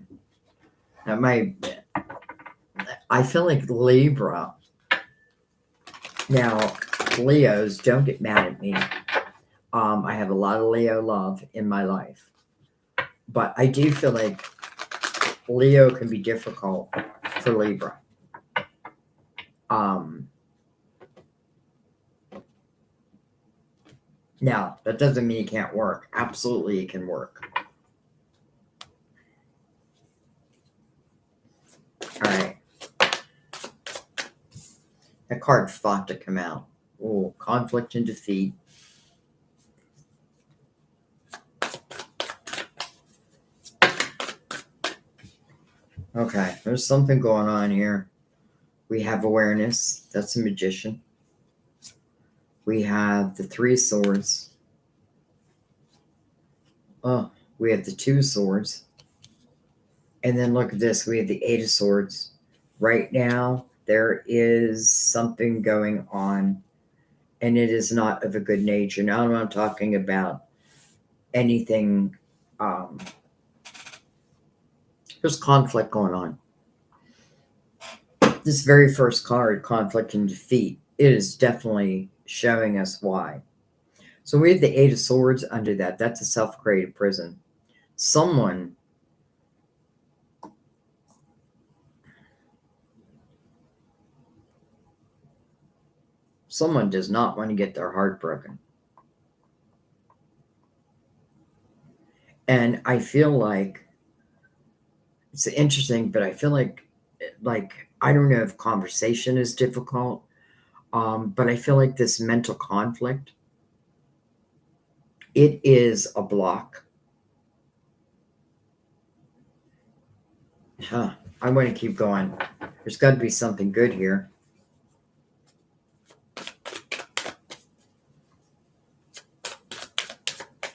Libra. Now, Leos, don't get mad at me. I have a lot of Leo love in my life, but I do feel like Leo can be difficult for Libra. Now, that doesn't mean it can't work. Absolutely, it can work. All right. That card fought to come out. Oh, conflict and defeat. Okay, there's something going on here. We have awareness. That's a magician. We have the 3 swords. Oh, we have the 2 swords. And then look at this. We have the 8 of swords. Right now, there is something going on, and it is not of a good nature. Now I'm not talking about anything. There's conflict going on. This very first card, conflict and defeat, it is definitely showing us why. So we have the 8 of swords under that. That's a self-created prison. Someone does not want to get their heart broken. And I feel like it's interesting, but I feel like I don't know if conversation is difficult, but I feel like this mental conflict, it is a block. I want to keep going. There's got to be something good here.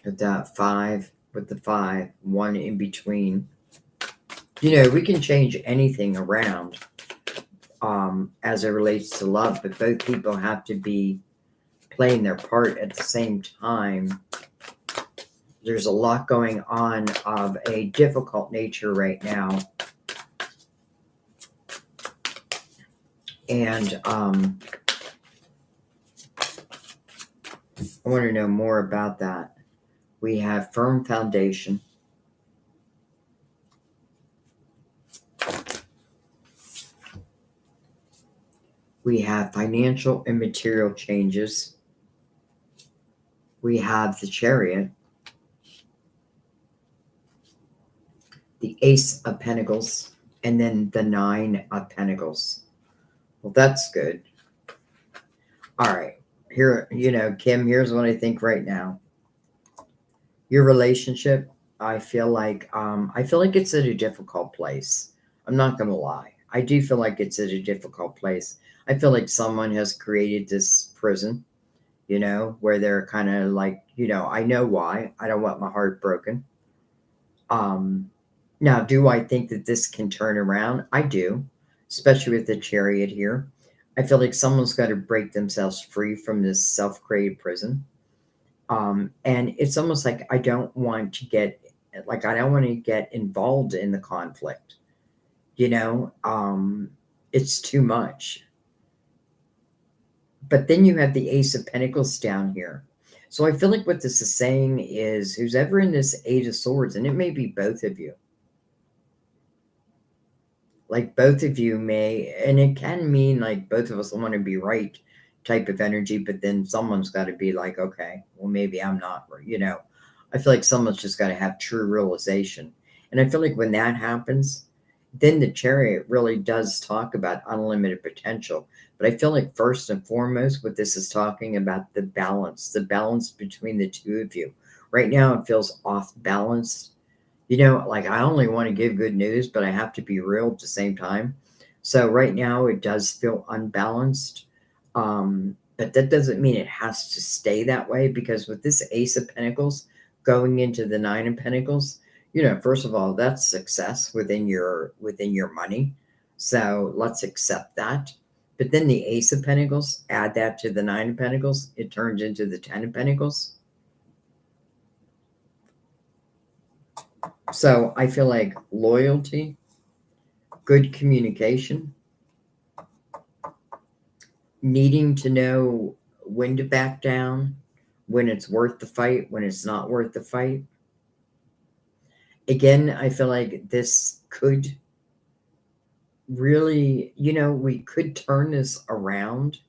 With that 5, with the 5, 1 in between. We can change anything around as it relates to love, but both people have to be playing their part at the same time. There's a lot going on of a difficult nature right now. And I want to know more about that. We have firm foundation. We have financial and material changes. We have the Chariot. The Ace of Pentacles. And then the 9 of Pentacles. Well, that's good. All right. Here, Kim, here's what I think right now. Your relationship, I feel like it's at a difficult place. I'm not going to lie. I do feel like it's at a difficult place. I feel like someone has created this prison, where they're kind of like, I know why. I don't want my heart broken. Now, do I think that this can turn around? I do, especially with the Chariot here. I feel like someone's got to break themselves free from this self-created prison. And it's almost like I don't want to get involved in the conflict. It's too much. But then you have the Ace of Pentacles down here. So I feel like what this is saying is who's ever in this 8 of Swords, and it may be both of you. Like both of you may, and it can mean like both of us want to be right type of energy, but then someone's got to be like, okay, well, maybe I'm not, I feel like someone's just got to have true realization. And I feel like when that happens, Then the Chariot really does talk about unlimited potential. But I feel like first and foremost, what this is talking about, the balance between the two of you. Right now, it feels off balance. Like I only want to give good news, but I have to be real at the same time. So right now, it does feel unbalanced. But that doesn't mean it has to stay that way, because with this Ace of Pentacles going into the Nine of Pentacles, first of all, that's success within your money. So let's accept that. But then the Ace of Pentacles, add that to the Nine of Pentacles, it turns into the Ten of Pentacles. So I feel like loyalty, good communication, needing to know when to back down, when it's worth the fight, when it's not worth the fight. Again, I feel like this could really, we could turn this around,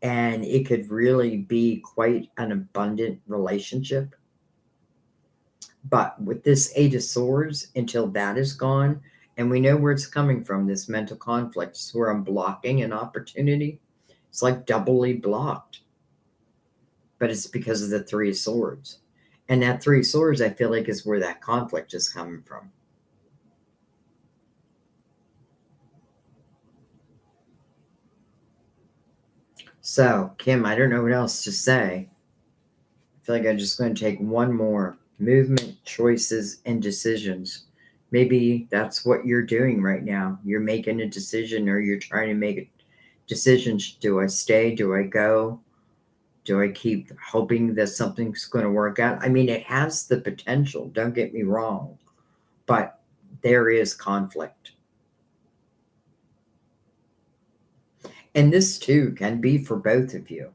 and it could really be quite an abundant relationship. But with this Eight of Swords, until that is gone, and we know where it's coming from, this mental conflict, is where I'm blocking an opportunity. It's like doubly blocked. But it's because of the Three of Swords. And that Three of Swords, I feel like, is where that conflict is coming from. So, Kim, I don't know what else to say. I feel like I'm just going to take one more. Movement, choices, and decisions. Maybe that's what you're doing right now. You're making a decision, or you're trying to make a decision. Do I stay? Do I go? Do I keep hoping that something's going to work out? I mean, it has the potential, don't get me wrong, but there is conflict. And this too can be for both of you.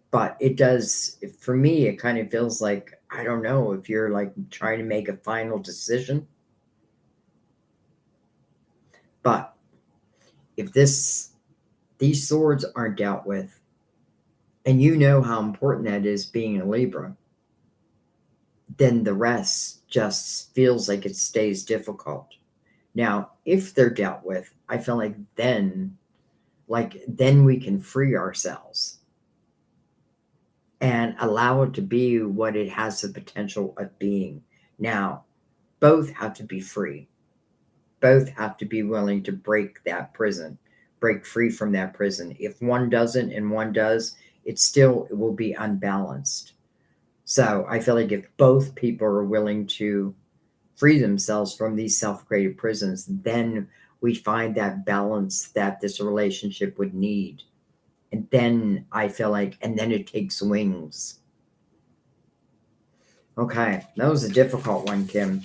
But it does, for me, it kind of feels like, I don't know, if you're like trying to make a final decision. But if these swords aren't dealt with, and you know how important that is being a Libra, then the rest just feels like it stays difficult. Now, if they're dealt with, I feel like then we can free ourselves and allow it to be what it has the potential of being. Now, both have to be free. Both have to be willing to break that prison, break free from that prison. If one doesn't and one does, it will be unbalanced. So I feel like if both people are willing to free themselves from these self-created prisons, then we find that balance that this relationship would need. And then I feel like, and then it takes wings. Okay, that was a difficult one, Kim.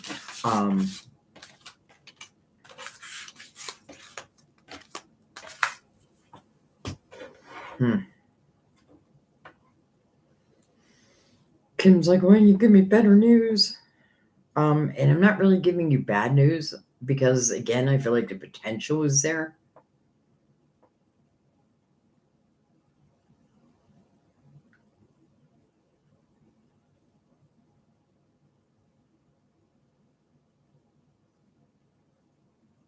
Kim's like, well, you give me better news. And I'm not really giving you bad news, because again, I feel like the potential is there.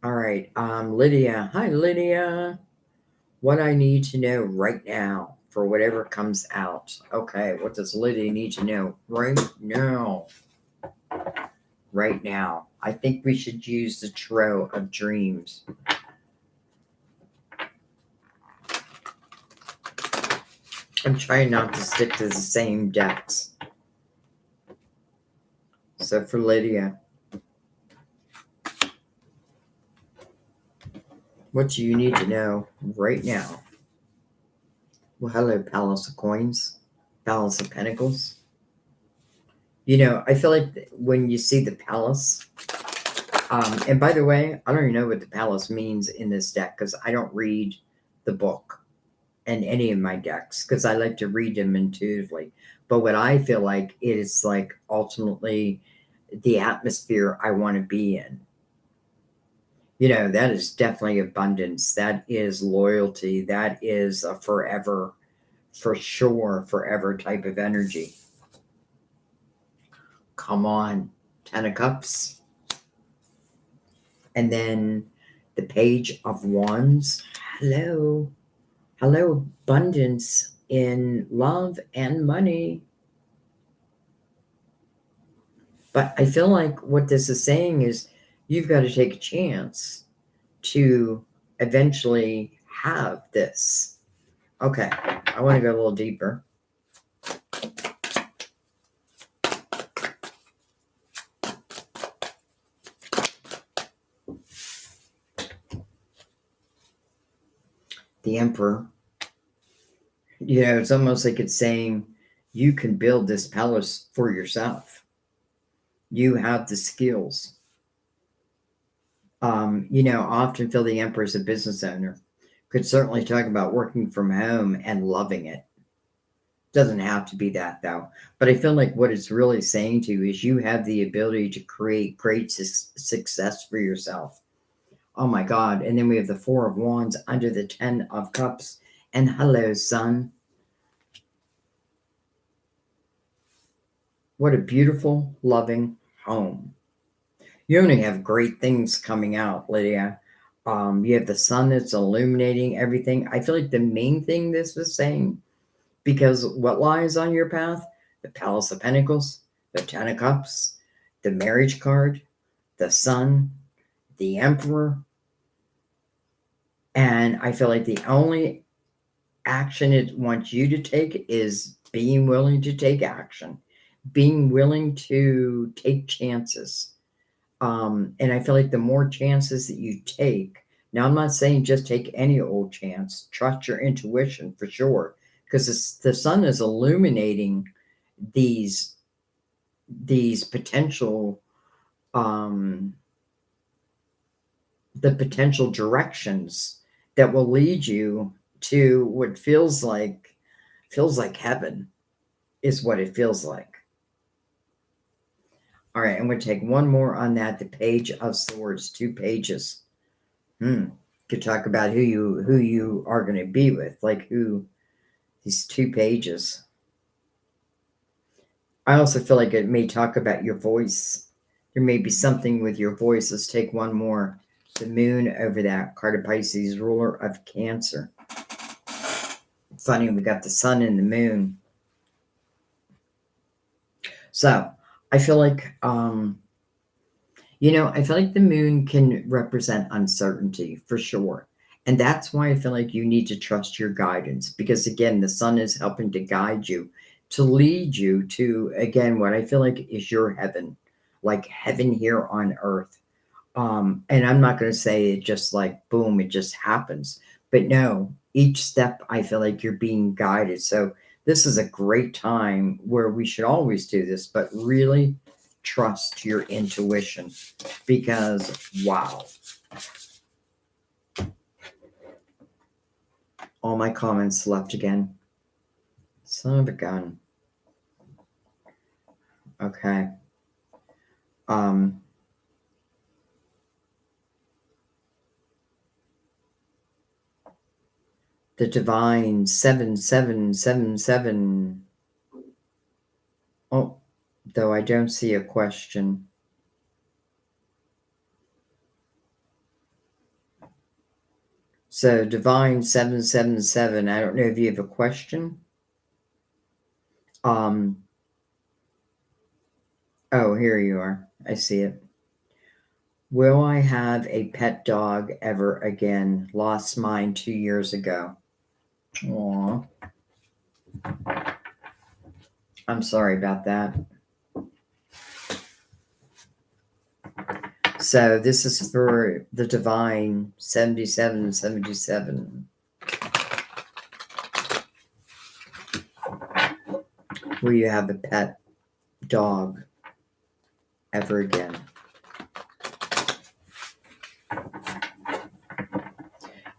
All right, Lydia. Hi, Lydia. What I need to know right now for whatever comes out. Okay, what does Lydia need to know right now? Right now. I think we should use the Tarot of Dreams. I'm trying not to stick to the same decks. So for Lydia, what do you need to know right now? Well, hello, Palace of Coins, Palace of Pentacles. I feel like when you see the Palace, and by the way, I don't even know what the Palace means in this deck, because I don't read the book in any of my decks, because I like to read them intuitively. But what I feel like is like ultimately the atmosphere I want to be in. That is definitely abundance. That is loyalty. That is a forever, for sure, forever type of energy. Come on, 10 of Cups. And then the Page of Wands. Hello. Hello, abundance in love and money. But I feel like what this is saying is you've got to take a chance to eventually have this. Okay, I want to go a little deeper. The Emperor. It's almost like it's saying you can build this palace for yourself. You have the skills. I often feel the Emperor as a business owner. Could certainly talk about working from home and loving it. Doesn't have to be that though. But I feel like what it's really saying to you is you have the ability to create great success for yourself. Oh my God. And then we have the Four of Wands under the Ten of Cups. And hello, son. What a beautiful, loving home. You only have great things coming out, Lydia. You have the sun that's illuminating everything. I feel like the main thing this was saying, because what lies on your path? The Palace of Pentacles, the Ten of Cups, the marriage card, the sun, the Emperor. And I feel like the only action it wants you to take is being willing to take action, being willing to take chances. And I feel like the more chances that you take, now I'm not saying just take any old chance, trust your intuition for sure, because the sun is illuminating these potential, the potential directions that will lead you to what feels like heaven is what it feels like. All right, I'm going to take one more on that. The Page of Swords, 2 pages. Could talk about who you are going to be with, like who these 2 pages. I also feel like it may talk about your voice. There may be something with your voice. Let's take one more. The Moon over that card of Pisces, ruler of Cancer. Funny, we got the sun and the moon. So I feel like I feel like the moon can represent uncertainty for sure. And that's why I feel like you need to trust your guidance, because again, the sun is helping to guide you, to lead you to, again, what I feel like is your heaven, like heaven here on earth. And I'm not going to say it just like, boom, it just happens. But no, each step I feel like you're being guided. So this is a great time where we should always do this, but really trust your intuition, because wow. All my comments left again. Son of a gun. Okay. The divine 7777. Oh, though I don't see a question. So divine 777. I don't know if you have a question. Oh, here you are. I see it. Will I have a pet dog ever again? Lost mine 2 years ago. Aw. I'm sorry about that. So this is for the divine 7777. Will you have a pet dog ever again?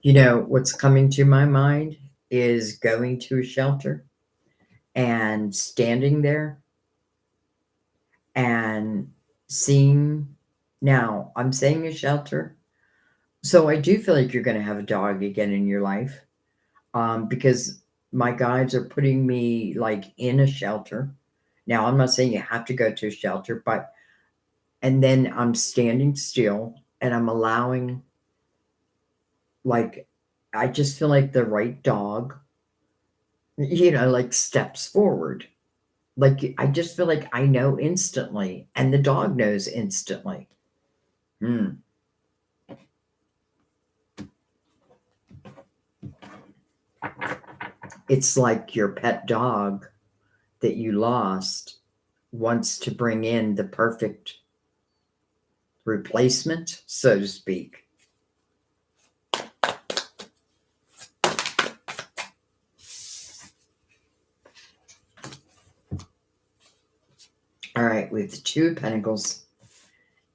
What's coming to my mind is going to a shelter and standing there and seeing. Now, I'm saying a shelter. So I do feel like you're going to have a dog again in your life, because my guides are putting me like in a shelter. Now, I'm not saying you have to go to a shelter, and then I'm standing still and I'm allowing, like, I just feel like the right dog, like steps forward. Like, I just feel like I know instantly, and the dog knows instantly. It's like your pet dog that you lost wants to bring in the perfect replacement, so to speak. All right, we have the Two of Pentacles,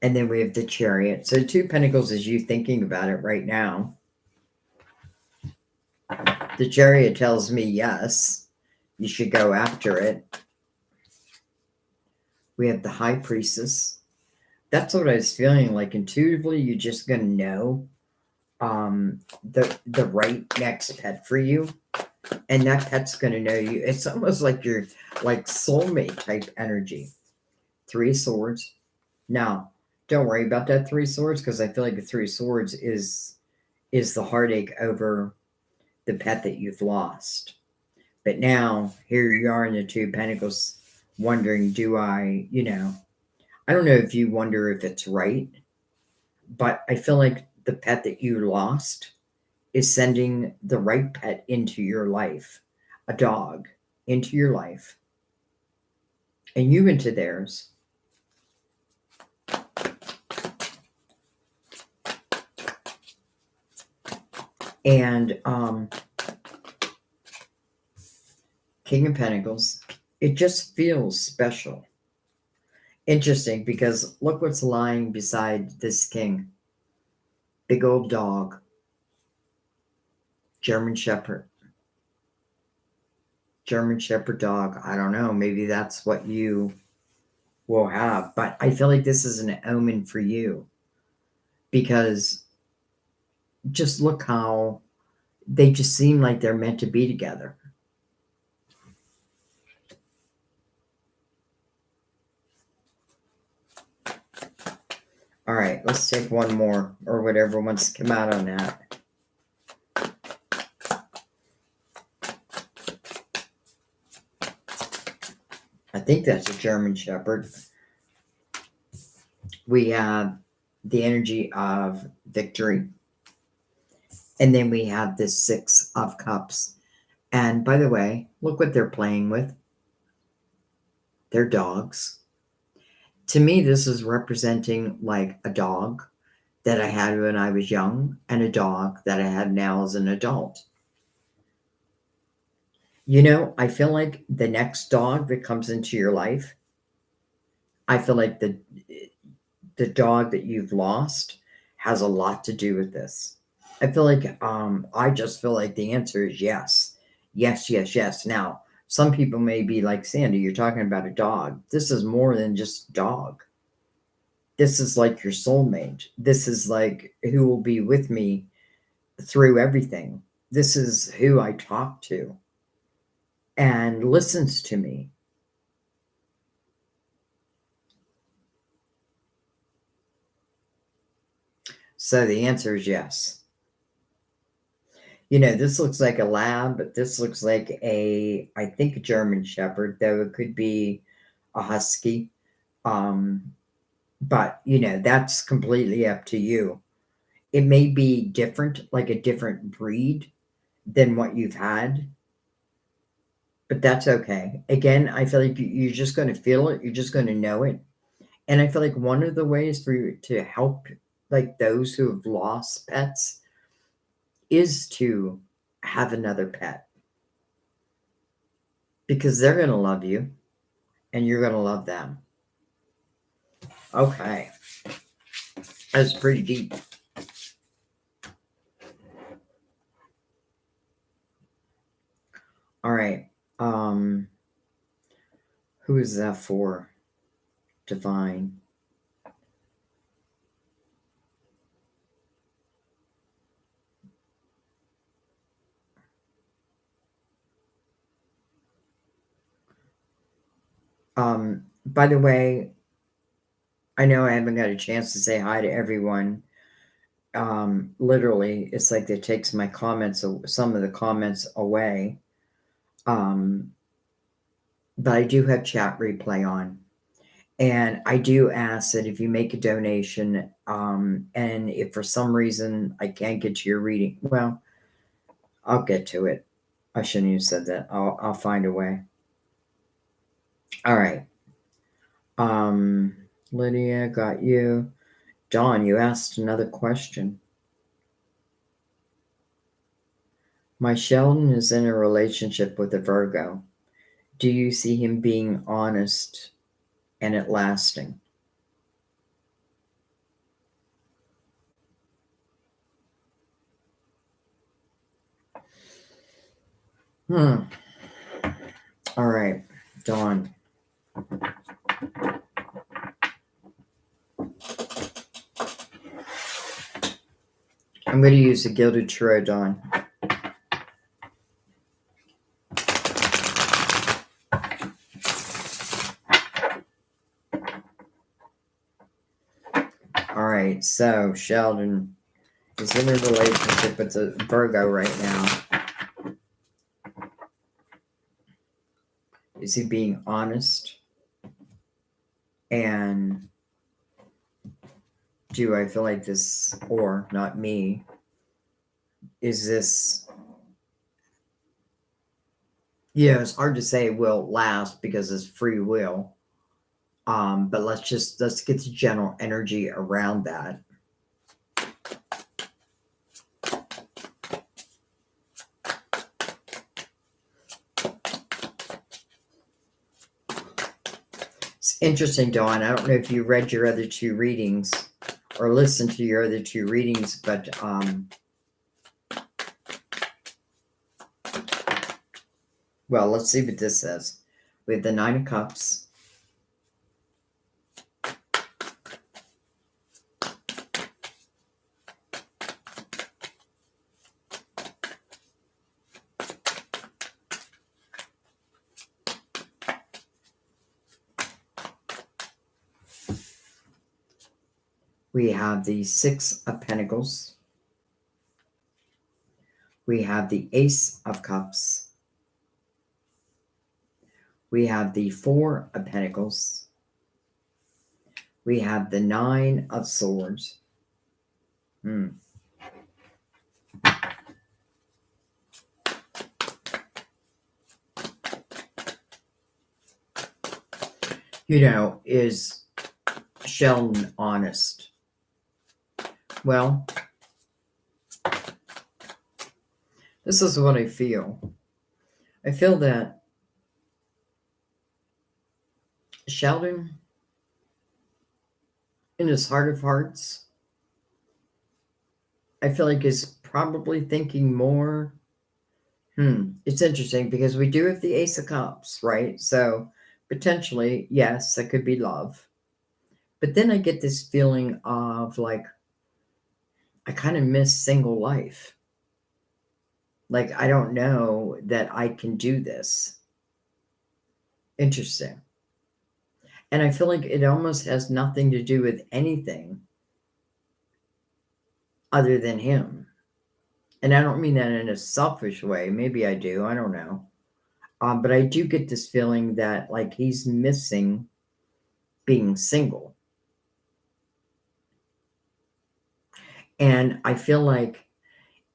and then we have the Chariot. So, Two of Pentacles is you thinking about it right now. The Chariot tells me, yes, you should go after it. We have the High Priestess. That's what I was feeling like. Intuitively, you're just going to know the right next pet for you. And that pet's going to know you. It's almost like you're like soulmate type energy. Three of Swords. Now, don't worry about that Three of Swords, because I feel like the Three of Swords is the heartache over the pet that you've lost. But now, here you are in the Two of Pentacles, wondering, do I don't know if you wonder if it's right, but I feel like the pet that you lost is sending the right pet into your life, a dog into your life, and you into theirs. And King of Pentacles, it just feels special. Interesting, because look what's lying beside this king. Big old dog. German Shepherd. German Shepherd dog. I don't know. Maybe that's what you will have. But I feel like this is an omen for you. Because just look how they just seem like they're meant to be together. All right, let's take one more, or whatever wants to come out on that. I think that's a German Shepherd. We have the energy of victory. And then we have this Six of Cups. And by the way, look what they're playing with. They're dogs. To me, this is representing like a dog that I had when I was young and a dog that I have now as an adult. I feel like the next dog that comes into your life, I feel like the dog that you've lost has a lot to do with this. I feel like I just feel like the answer is yes. Yes, yes, yes. Now, some people may be like, Sandy, you're talking about a dog. This is more than just a dog. This is like your soulmate. This is like who will be with me through everything. This is who I talk to and listens to me. So the answer is yes. This looks like a lab, but this looks like I think a German Shepherd, though it could be a Husky. But, that's completely up to you. It may be different, like a different breed than what you've had, but that's okay. Again, I feel like you're just going to feel it. You're just going to know it. And I feel like one of the ways for you to help, like those who have lost pets, is to have another pet, because they're going to love you and you're going to love them. Okay. That's pretty deep. All right. Who is that for? Divine. By the way, I know I haven't got a chance to say hi to everyone. literally, it's like it takes my comments, some of the comments away. But I do have chat replay on. And I do ask that if you make a donation, and if for some reason I can't get to your reading, well, I'll get to it. I shouldn't have said that. I'll find a way. All right. Lydia, got you. Dawn, you asked another question. My Sheldon is in a relationship with a Virgo. Do you see him being honest and it lasting? All right, Dawn. I'm going to use the Gilded Tarot, Dawn. All right, so Sheldon is in a relationship with a Virgo right now. Is he being honest? And do I feel like this, or not me, is this, it's hard to say will last because it's free will. But let's get the general energy around that. It's interesting, Dawn. I don't know if you read your other two readings or listened to your other two readings, but well, let's see what this says. We have the Nine of Cups. We have the Six of Pentacles. We have the Ace of Cups. We have the Four of Pentacles. We have the Nine of Swords. Is Sheldon honest? Well, this is what I feel. I feel that Sheldon, in his heart of hearts, I feel like is probably thinking more. It's interesting because we do have the Ace of Cups, right? So potentially, yes, that could be love. But then I get this feeling of like, I kind of miss single life. Like, I don't know that I can do this. Interesting. And I feel like it almost has nothing to do with anything other than him. And I don't mean that in a selfish way. Maybe I do. I don't know. But I do get this feeling that like he's missing being single. And I feel like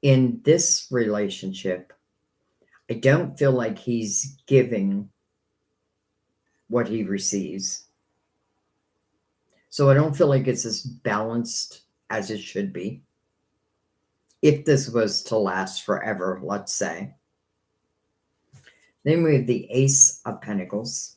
in this relationship, I don't feel like he's giving what he receives. So I don't feel like it's as balanced as it should be. If this was to last forever, let's say. Then we have the Ace of Pentacles.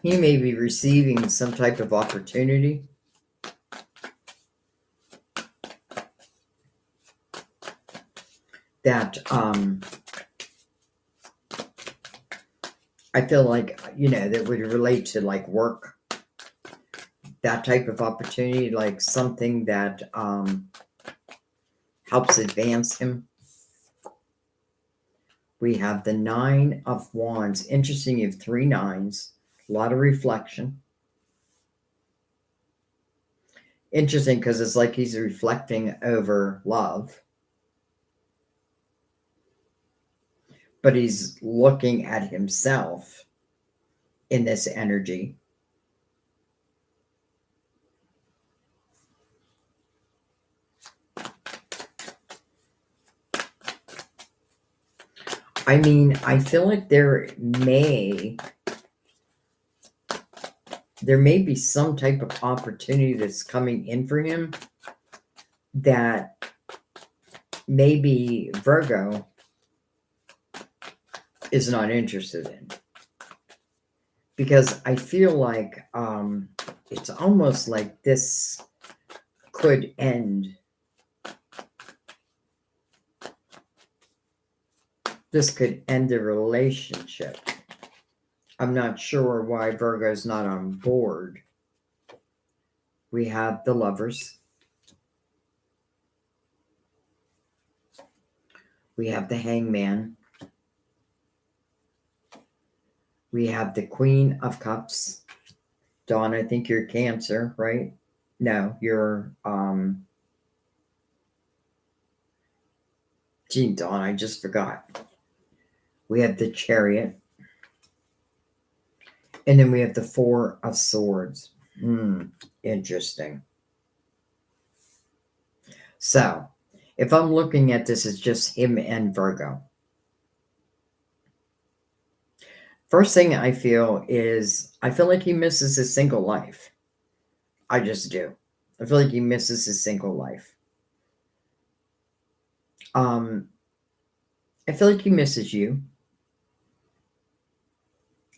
He may be receiving some type of opportunity. That I feel like, that would relate to like work. that type of opportunity, like something that helps advance him. We have the Nine of Wands. Interesting, you have 3 nines. A lot of reflection. Interesting, because it's like he's reflecting over love. But he's looking at himself in this energy. I mean, I feel like there may be some type of opportunity that's coming in for him that maybe Virgo is not interested in. Because I feel like it's almost like this could end. This could end a relationship. I'm not sure why Virgo's not on board. We have the Lovers. We have the Hangman. We have the Queen of Cups. Dawn, I think you're Cancer, right? No, you're gee, Dawn, I just forgot. We have the Chariot. And then we have the Four of Swords. Interesting. So, if I'm looking at this as just him and Virgo, first thing I feel like he misses his single life. I just do. I feel like he misses his single life. I feel like he misses you.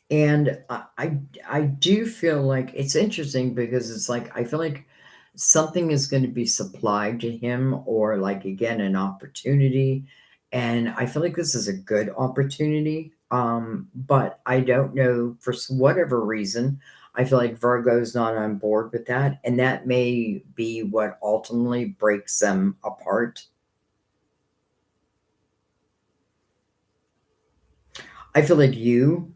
And I do feel like it's interesting because it's like, I feel like something is going to be supplied to him, or like, again, an opportunity. And I feel like this is a good opportunity. But I don't know, for whatever reason, I feel like Virgo's not on board with that. And that may be what ultimately breaks them apart. I feel like you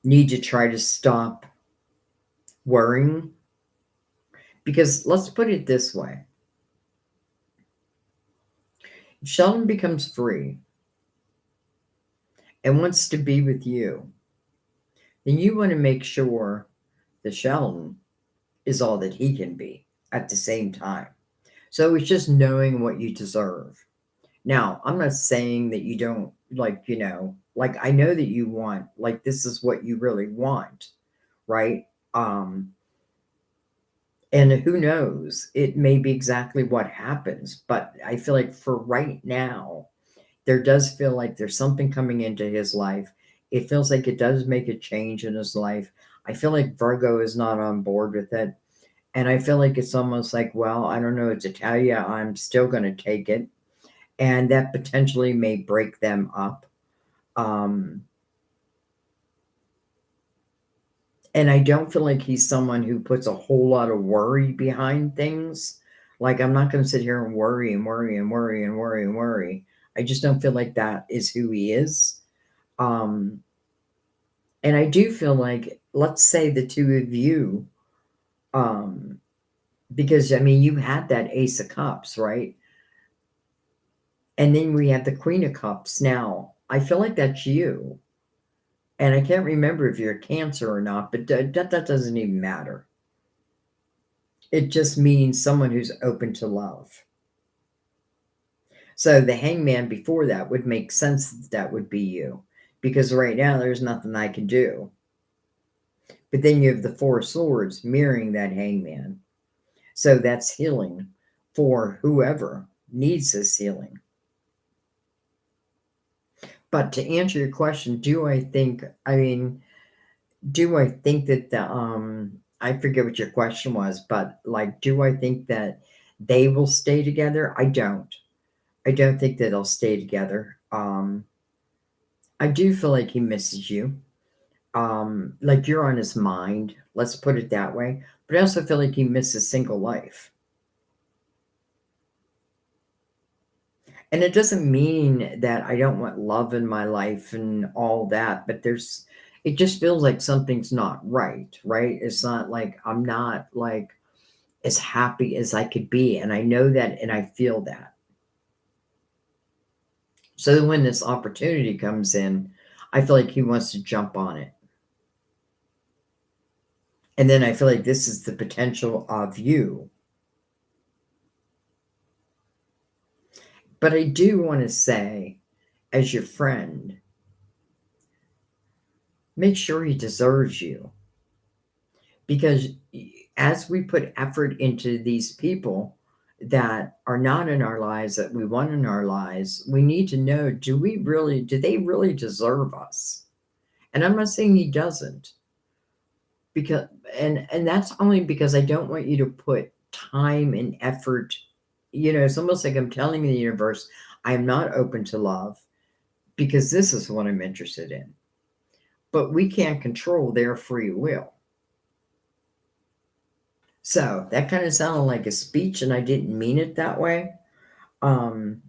need to try to stop worrying, because let's put it this way. If Sheldon becomes free and wants to be with you, then you want to make sure that Sheldon is all that he can be at the same time. So it's just knowing what you deserve. Now, I'm not saying that you don't, like, like, I know that you want, like, this is what you really want, right? And who knows, it may be exactly what happens. But I feel like for right now, there does feel like there's something coming into his life. It feels like it does make a change in his life. I feel like Virgo is not on board with it. And I feel like it's almost like, well, I don't know what to tell you. I'm still going to take it. And that potentially may break them up. And I don't feel like he's someone who puts a whole lot of worry behind things. Like, I'm not going to sit here and worry and worry and worry and worry and worry. I just don't feel like that is who he is. And I do feel like, let's say the two of you, because I mean, you had that Ace of Cups, right? And then we have the Queen of Cups. Now, I feel like that's you. And I can't remember if you're a Cancer or not, but that doesn't even matter. It just means someone who's open to love. So the Hangman before that would make sense that would be you, because right now there's nothing I can do. But then you have the Four of Swords mirroring that Hangman. So that's healing for whoever needs this healing. But to answer your question, do I think that the I forget what your question was, but like, do I think that they will stay together? I don't think that they'll stay together. I do feel like he misses you. Like, you're on his mind. Let's put it that way. But I also feel like he misses single life. And it doesn't mean that I don't want love in my life and all that, but it just feels like something's not right, right? It's not like I'm not like as happy as I could be. And I know that and I feel that. So when this opportunity comes in, I feel like he wants to jump on it. And then I feel like this is the potential of you. But I do want to say, as your friend, make sure he deserves you. Because as we put effort into these people that are not in our lives, that we want in our lives, we need to know, do they really deserve us? And I'm not saying he doesn't, because and that's only because I don't want you to put time and effort. It's almost like I'm telling the universe I am not open to love because this is what I'm interested in. But we can't control their free will. So that kind of sounded like a speech, and I didn't mean it that way. Um,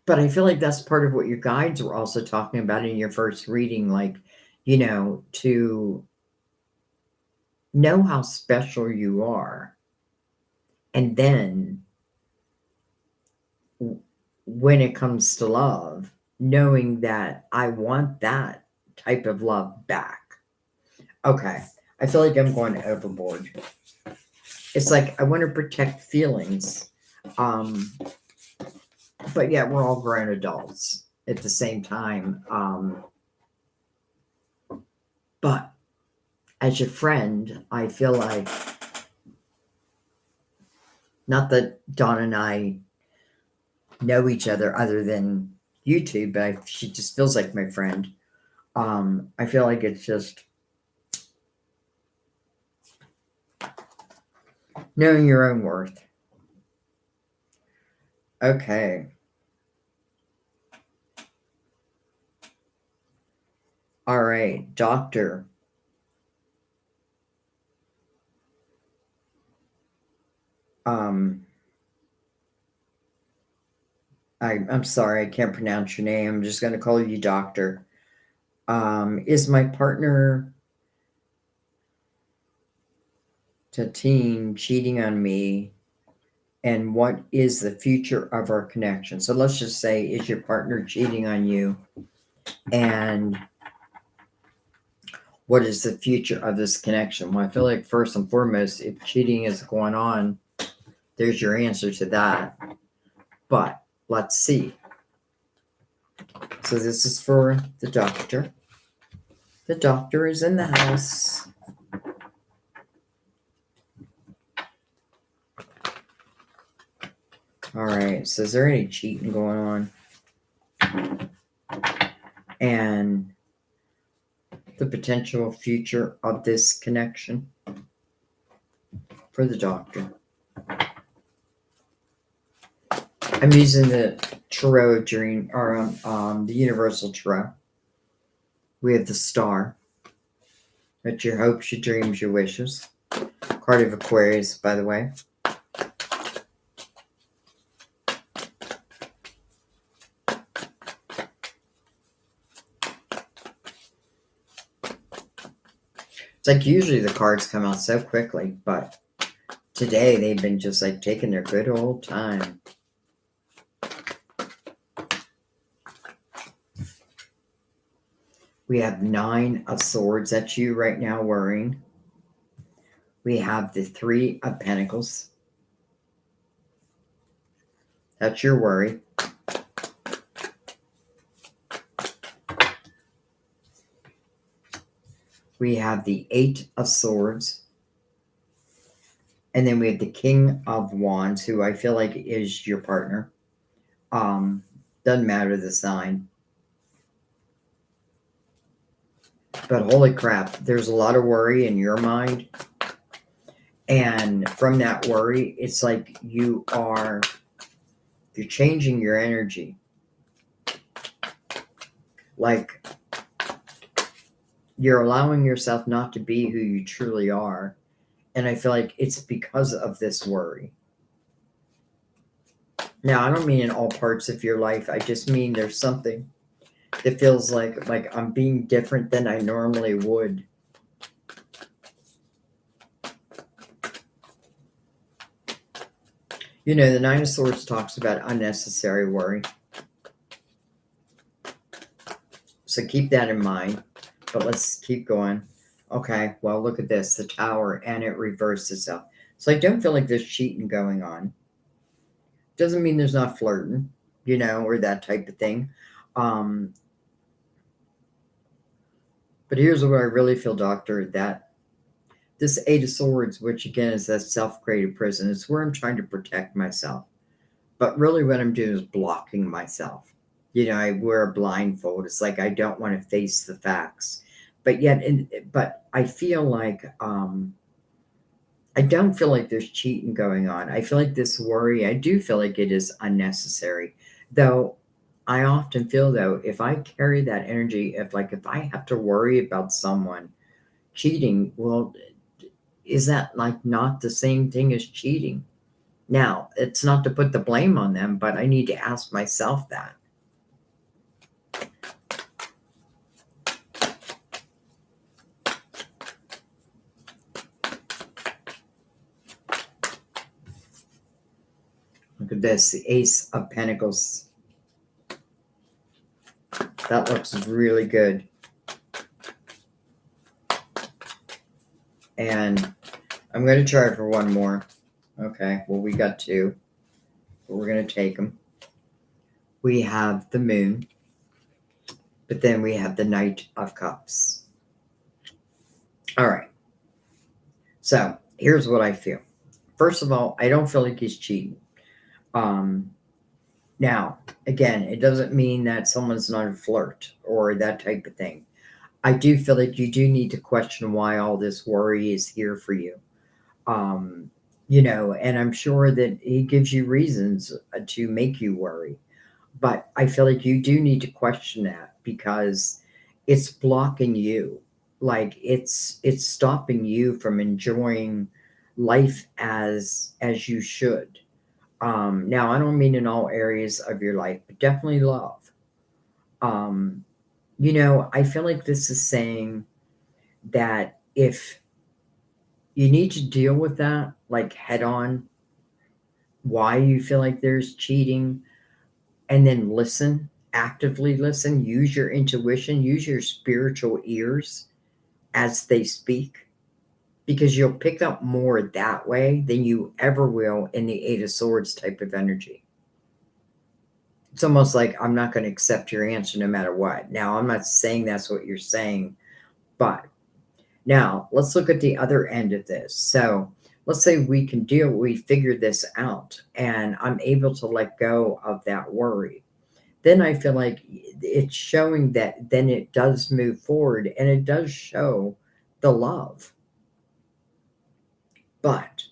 but I feel like that's part of what your guides were also talking about in your first reading, like, to know how special you are. And then when it comes to love, knowing that I want that type of love back. Okay. I feel like I'm going overboard. It's like I want to protect feelings. But yet we're all grown adults at the same time. But as your friend, I feel like, not that Dawn and I know each other other than YouTube, but she just feels like my friend. I feel like it's just knowing your own worth. Okay. All right, doctor. I'm sorry, I can't pronounce your name. I'm just going to call you doctor. Is my partner Tatine cheating on me? And what is the future of our connection? So let's just say, is your partner cheating on you? And what is the future of this connection? Well, I feel like first and foremost, if cheating is going on, there's your answer to that. But let's see. So this is for the doctor. The doctor is in the house. All right. So is there any cheating going on? And the potential future of this connection for the doctor. I'm using the Tarot Dream, or the Universal Tarot. We have the Star. That's your hopes, your dreams, your wishes. Card of Aquarius, by the way. It's like usually the cards come out so quickly, but today they've been just like taking their good old time. We have 9 of Swords. That's you right now worrying. We have the 3 of Pentacles. That's your worry. We have the 8 of Swords. And then we have the King of Wands, who I feel like is your partner. Doesn't matter the sign. But holy crap, there's a lot of worry in your mind. And from that worry, it's like you're changing your energy. Like You're allowing yourself not to be who you truly are. And I feel like it's because of this worry. Now, I don't mean in all parts of your life. I just mean there's something that feels like I'm being different than I normally would. You know, the Nine of Swords talks about unnecessary worry. So keep that in mind. But let's keep going. Okay, well, look at this, the Tower, and it reversed itself. So I don't feel like there's cheating going on. Doesn't mean there's not flirting, or that type of thing. Um, but here's what I really feel, Doctor, that this Eight of Swords, which again is that self-created prison, it's where I'm trying to protect myself. But really what I'm doing is blocking myself. I wear a blindfold. It's like I don't want to face the facts. But I feel like I don't feel like there's cheating going on. I feel like this worry, I do feel like it is unnecessary. Though I often feel though, if I carry that energy, if I have to worry about someone cheating, well, is that like not the same thing as cheating? Now, it's not to put the blame on them, but I need to ask myself that. Look at this, the Ace of Pentacles. That looks really good. And I'm going to try for one more. Okay, well, we got two, but we're going to take them. We have the Moon, but then we have the Knight of Cups. All right. So here's what I feel. First of all, I don't feel like he's cheating. Now, again, it doesn't mean that someone's not a flirt or that type of thing. I do feel like you do need to question why all this worry is here for you. Um, and I'm sure that he gives you reasons to make you worry. But I feel like you do need to question that because it's blocking you. Like it's stopping you from enjoying life as you should. Now I don't mean in all areas of your life, but definitely love. Um, I feel like this is saying that if you need to deal with that, like head on, why you feel like there's cheating, and then listen, actively listen, use your intuition, use your spiritual ears as they speak, because you'll pick up more that way than you ever will in the Eight of Swords type of energy. It's almost like I'm not going to accept your answer no matter what. Now, I'm not saying that's what you're saying, but now let's look at the other end of this. So let's say we figure this out, and I'm able to let go of that worry. Then I feel like it's showing that then it does move forward and it does show the love. But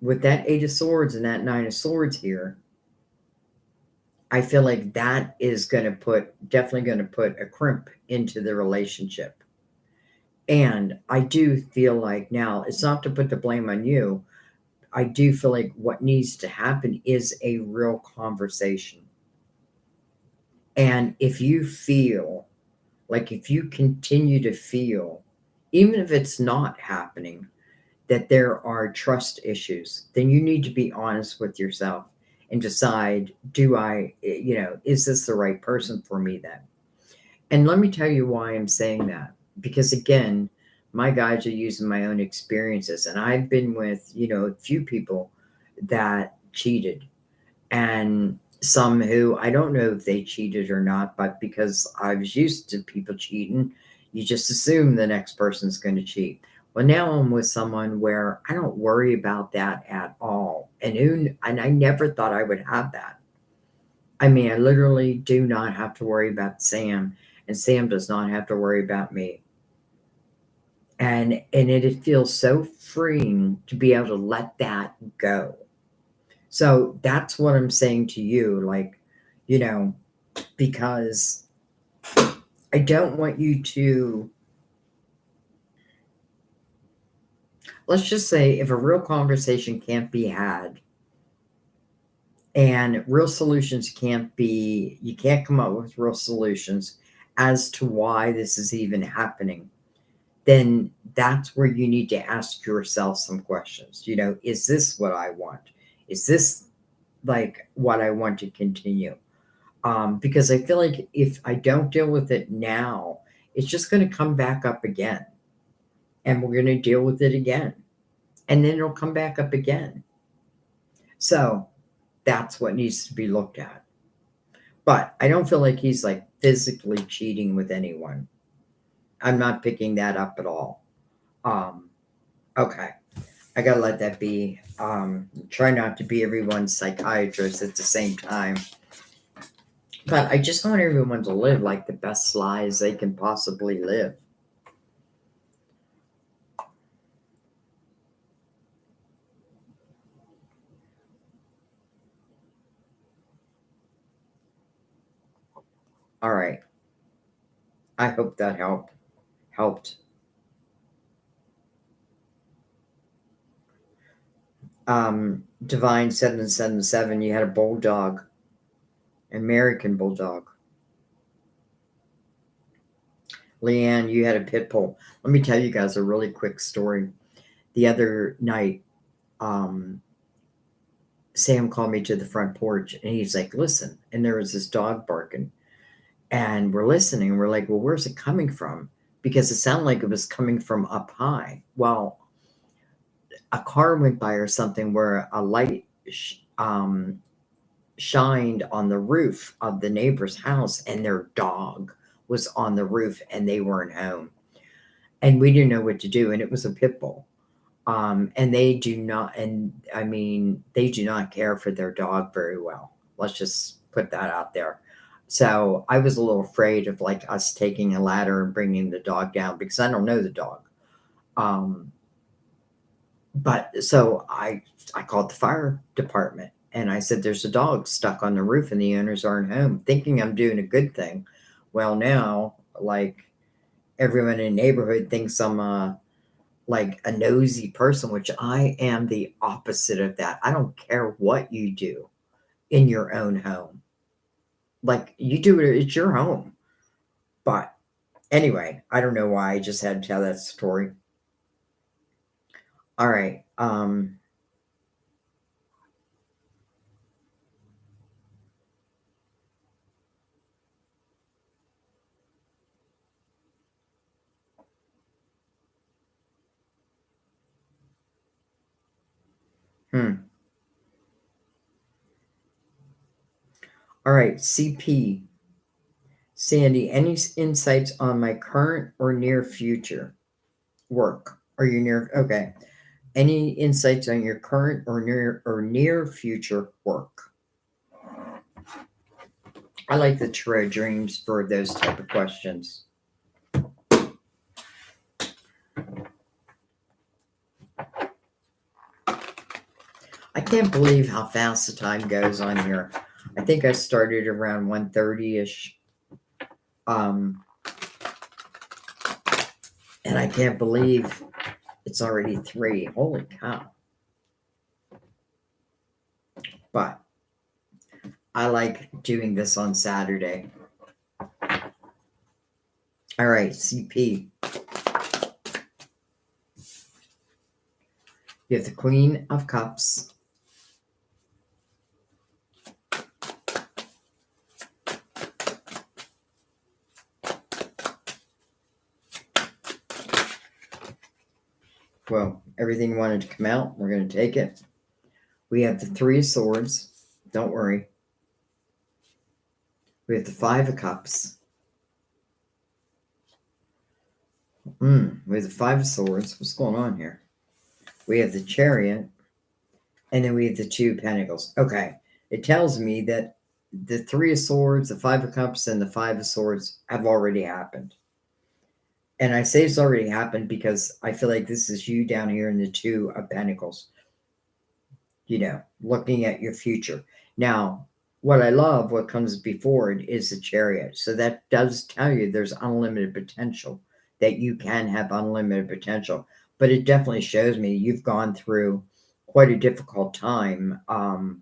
with that Eight of Swords and that Nine of Swords here, I feel like that is definitely going to put a crimp into the relationship. And I do feel like now it's not to put the blame on you. I do feel like what needs to happen is a real conversation. And if you continue to feel, even if it's not happening, that there are trust issues, then you need to be honest with yourself and decide, is this the right person for me then? And let me tell you why I'm saying that. Because again, my guides are using my own experiences. And I've been with, a few people that cheated, and some who I don't know if they cheated or not, but because I was used to people cheating, you just assume the next person's going to cheat. Well, now I'm with someone where I don't worry about that at all. And I never thought I would have that. I mean, I literally do not have to worry about Sam, and Sam does not have to worry about me. And it feels so freeing to be able to let that go. So that's what I'm saying to you, like, because I don't want you to, let's just say, if a real conversation can't be had and real solutions can't be, you can't come up with real solutions as to why this is even happening, then that's where you need to ask yourself some questions. Is this what I want? Is this like what I want to continue? Because I feel like if I don't deal with it now, it's just going to come back up again, and we're going to deal with it again, and then it'll come back up again. So that's what needs to be looked at. But I don't feel like he's like physically cheating with anyone. I'm not picking that up at all. Okay. I gotta let that be. Try not to be everyone's psychiatrist at the same time. But I just want everyone to live like the best lives they can possibly live. All right. I hope that helped. Divine 777, you had a bulldog, American bulldog. Leanne, you had a pit bull. Let me tell you guys a really quick story. The other night, Sam called me to the front porch and he's like, listen. And there was this dog barking. And we're listening. And we're like, well, where's it coming from? Because it sounded like it was coming from up high. Well, a car went by or something where a light shined on the roof of the neighbor's house, and their dog was on the roof and they weren't home. And we didn't know what to do. And it was a pit bull. And they do not, and I mean, they do not care for their dog very well. Let's just put that out there. So I was a little afraid of like us taking a ladder and bringing the dog down because I don't know the dog. But so I called the fire department and I said, there's a dog stuck on the roof and the owners aren't home, thinking I'm doing a good thing. Well, now, like, everyone in the neighborhood thinks I'm like a nosy person, which I am the opposite of that. I don't care what you do in your own home. Like, you do it, it's your home. But anyway, I don't know why I just had to tell that story. All right. All right, CP. Sandy, any insights on my current or near future work? Are you near? Okay. Any insights on your current or near future work? I like the tarot dreams for those type of questions. I can't believe how fast the time goes on here. I think I started around 1:30ish. And I can't believe it's already 3. Holy cow. But I like doing this on Saturday. All right, CP. You have the Queen of Cups. Well, everything wanted to come out. We're going to take it. We have the 3 of Swords. Don't worry. We have the 5 of Cups. We have the 5 of Swords. What's going on here? We have the Chariot. And then we have the 2 of Pentacles. Okay. It tells me that the 3 of Swords, the 5 of Cups, and the 5 of Swords have already happened. And I say it's already happened because I feel like this is you down here in the 2 of Pentacles. Looking at your future. Now, what I love, what comes before it is the Chariot. So that does tell you there's unlimited potential, that you can have unlimited potential. But it definitely shows me you've gone through quite a difficult time. I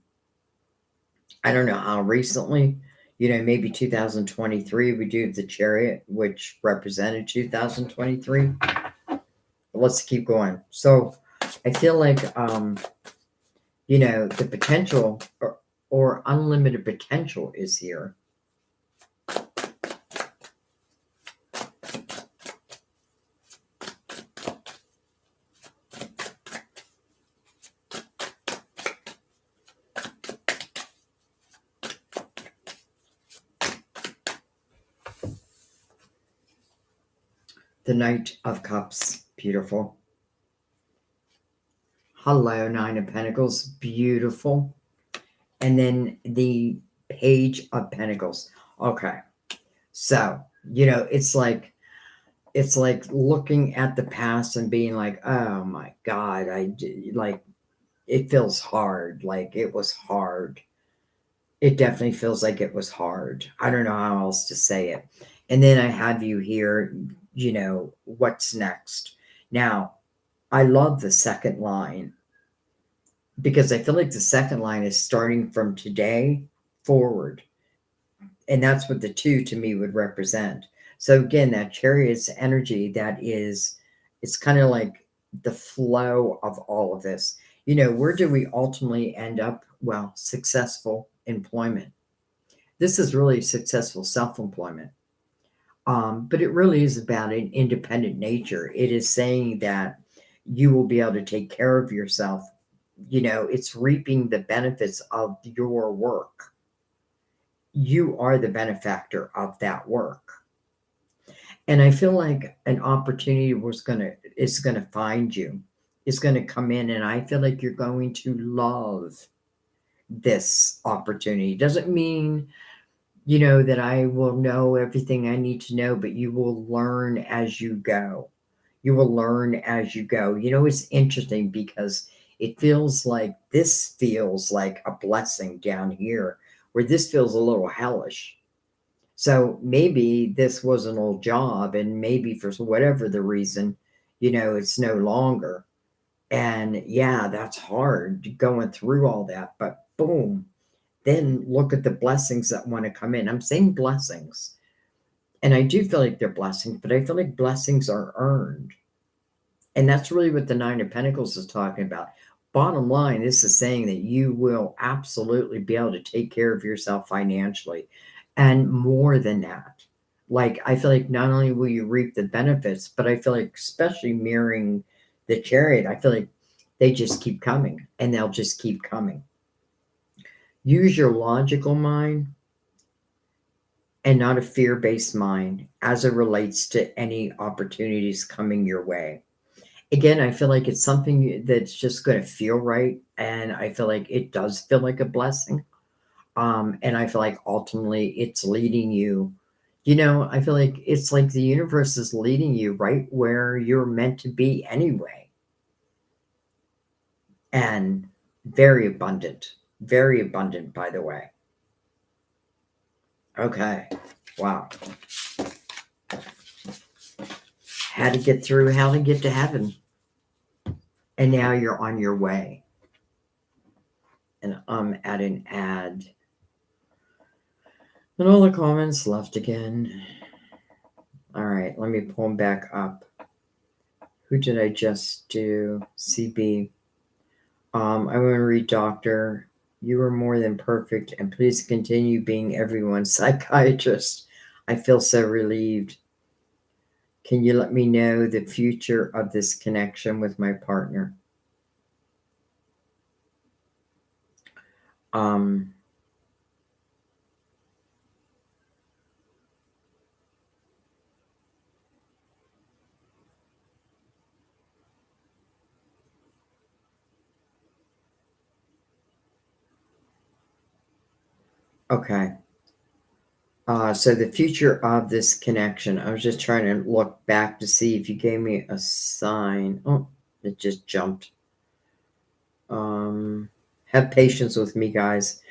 don't know how recently, maybe 2023, we do the Chariot, which represented 2023. Let's keep going. So I feel like, the potential or unlimited potential is here. The Knight of Cups, beautiful. Hello, Nine of Pentacles, beautiful. And then the Page of Pentacles. Okay. So, it's like looking at the past and being like, oh my God, it feels hard. Like it was hard. It definitely feels like it was hard. I don't know how else to say it. And then I have you here, what's next? Now, I love the second line because I feel like the second line is starting from today forward. And that's what the two to me would represent. So again, that Chariot's energy, it's kind of like the flow of all of this. Where do we ultimately end up? Well, successful employment. This is really successful self-employment. But it really is about an independent nature. It is saying that you will be able to take care of yourself. It's reaping the benefits of your work. You are the benefactor of that work. And I feel like an opportunity is gonna find you. It's gonna come in, and I feel like you're going to love this opportunity. Doesn't mean that I will know everything I need to know, but you will learn as you go. You will learn as you go. It's interesting because this feels like a blessing down here, where this feels a little hellish. So maybe this was an old job, and maybe for whatever the reason, it's no longer. And yeah, that's hard going through all that, but boom, then look at the blessings that want to come in. I'm saying blessings. And I do feel like they're blessings, but I feel like blessings are earned. And that's really what the Nine of Pentacles is talking about. Bottom line, this is saying that you will absolutely be able to take care of yourself financially. And more than that, like, I feel like not only will you reap the benefits, but I feel like, especially mirroring the Chariot, I feel like they just keep coming, and they'll just keep coming. Use your logical mind and not a fear-based mind as it relates to any opportunities coming your way. Again, I feel like it's something that's just going to feel right, and I feel like it does feel like a blessing. And I feel like ultimately it's leading you. I feel like it's like the universe is leading you right where you're meant to be anyway. And very abundant, by the way. Okay. Wow. How to get through, how to get to heaven. And now you're on your way. And I'm at an ad. And all the comments left again. All right, let me pull them back up. Who did I just do? CB. I'm going to read Doctor. You are more than perfect, and please continue being everyone's psychiatrist. I feel so relieved. Can you let me know the future of this connection with my partner? Okay. So the future of this connection, I was just trying to look back to see if you gave me a sign. Oh, it just jumped. Have patience with me, guys.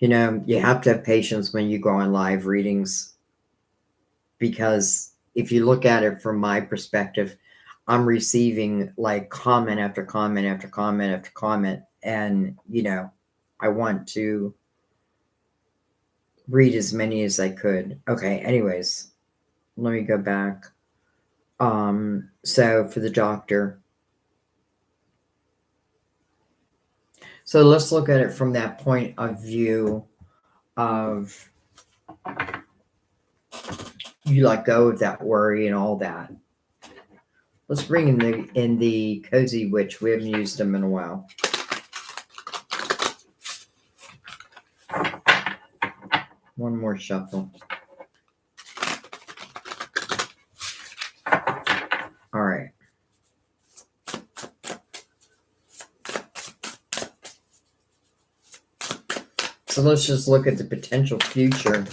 You have to have patience when you go on live readings, because if you look at it from my perspective, I'm receiving like comment after comment after comment after comment. And, I want to read as many as I could. Okay, anyways, let me go back. So for the doctor, so let's look at it from that point of view of you let go of that worry and all that. Let's bring in the cozy witch. We haven't used them in a while. One more shuffle. All right. So let's just look at the potential future,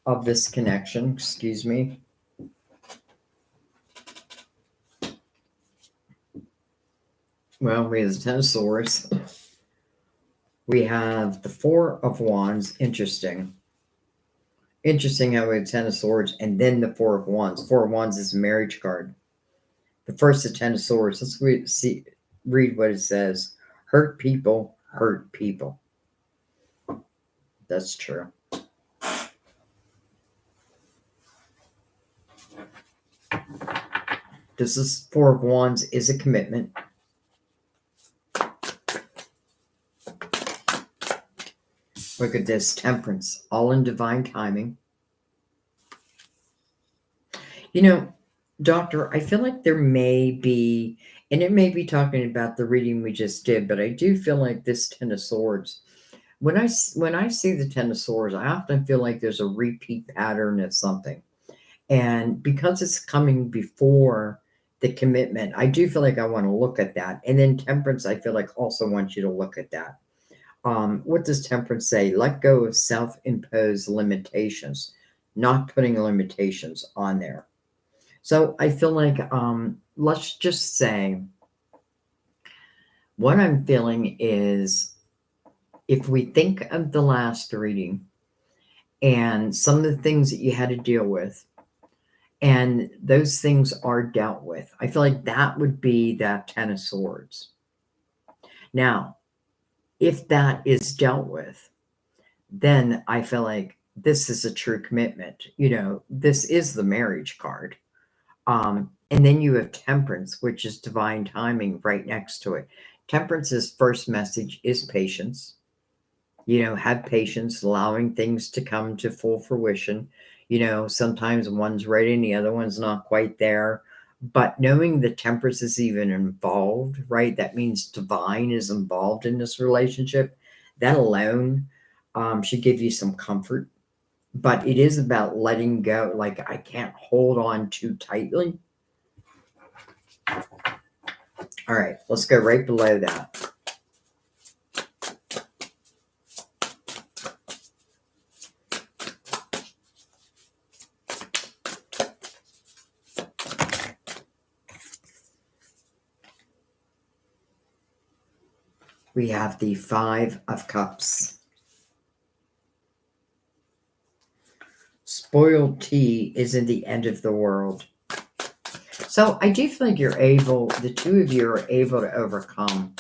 of this connection. Excuse me. Well, we have the Ten of Swords. We have the Four of Wands. Interesting. Interesting how we have Ten of Swords and then the Four of Wands. Four of Wands is a marriage card. The first is Ten of Swords. Let's read what it says. Hurt people hurt people. That's true. This is Four of Wands is a commitment. Look at this, Temperance, all in divine timing. Doctor, I feel like there may be, and it may be talking about the reading we just did, but I do feel like this Ten of Swords, when I see the Ten of Swords, I often feel like there's a repeat pattern of something. And because it's coming before the commitment, I do feel like I want to look at that. And then Temperance, I feel like also wants you to look at that. What does Temperance say? Let go of self-imposed limitations, not putting limitations on there. So I feel like, let's just say, what I'm feeling is, if we think of the last reading and some of the things that you had to deal with, and those things are dealt with, I feel like that would be that Ten of Swords. Now, if that is dealt with, then I feel like this is a true commitment. This is the marriage card. And then you have Temperance, which is divine timing right next to it. Temperance's first message is patience. Have patience, allowing things to come to full fruition. Sometimes one's ready and the other one's not quite there. But knowing that Temperance is even involved, right? That means divine is involved in this relationship. That alone should give you some comfort. But it is about letting go. Like, I can't hold on too tightly. All right, let's go right below that. We have the Five of Cups. Spoiled tea isn't the end of the world. So I do feel like the two of you are able to overcome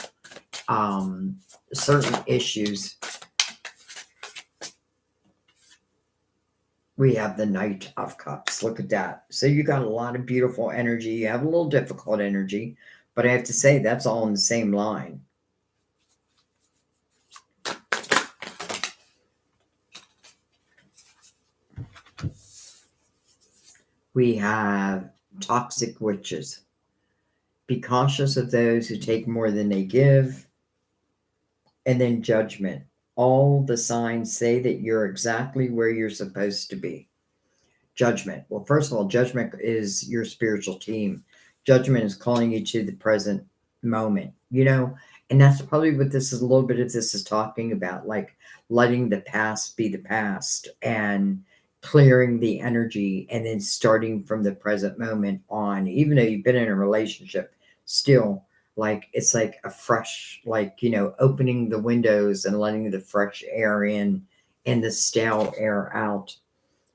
certain issues. We have the Knight of Cups. Look at that. So you got a lot of beautiful energy. You have a little difficult energy, but I have to say that's all in the same line. We have toxic witches. Be cautious of those who take more than they give. And then Judgment. All the signs say that you're exactly where you're supposed to be. Judgment. Well, first of all, Judgment is your spiritual team. Judgment is calling you to the present moment, and that's probably what this is, a little bit of this is talking about, like letting the past be the past and clearing the energy and then starting from the present moment on. Even though you've been in a relationship, still Like it's like a fresh, like, opening the windows and letting the fresh air in and the stale air out.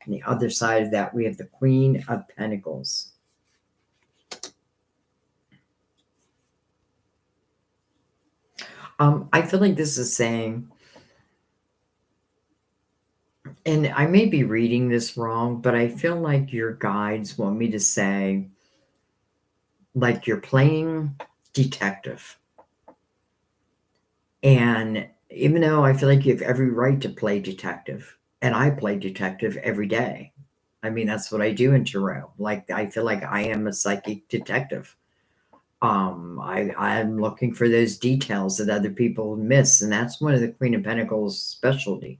On the other side of that, we have the Queen of Pentacles. I feel like this is saying, and I may be reading this wrong, but I feel like your guides want me to say, like you're playing detective. And even though I feel like you have every right to play detective, and I play detective every day. I mean, that's what I do in tarot. Like, I feel like I am a psychic detective. I'm looking for those details that other people miss, and that's one of the Queen of Pentacles' specialty.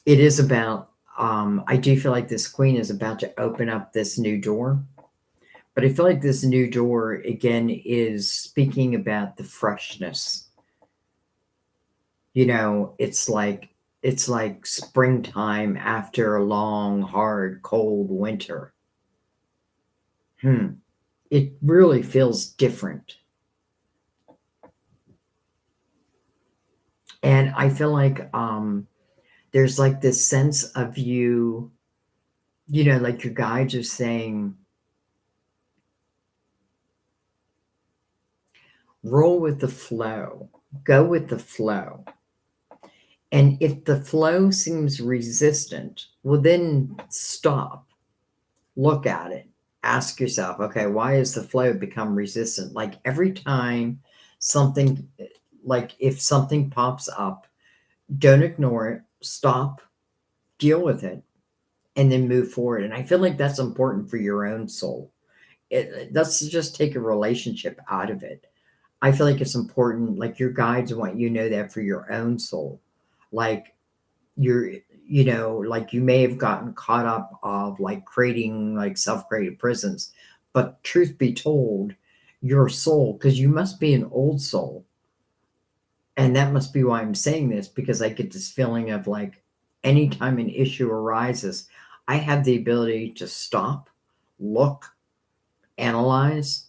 It is about, I do feel like this queen is about to open up this new door, but I feel like this new door again is speaking about the freshness. It's like springtime after a long, hard, cold winter. It really feels different. And I feel like there's like this sense of you, like your guides are saying, roll with the flow, go with the flow. And if the flow seems resistant, well, then stop, look at it, ask yourself, okay, why has the flow become resistant? Like every time something, like if something pops up, don't ignore it, stop, deal with it, and then move forward. And I feel like that's important for your own soul. Let's just take a relationship out of it. I feel like it's important, like your guides want you to know that for your own soul. Like you're, like you may have gotten caught up of like creating like self-created prisons. But truth be told, your soul, because you must be an old soul. And that must be why I'm saying this, because I get this feeling of like anytime an issue arises, I have the ability to stop, look, analyze,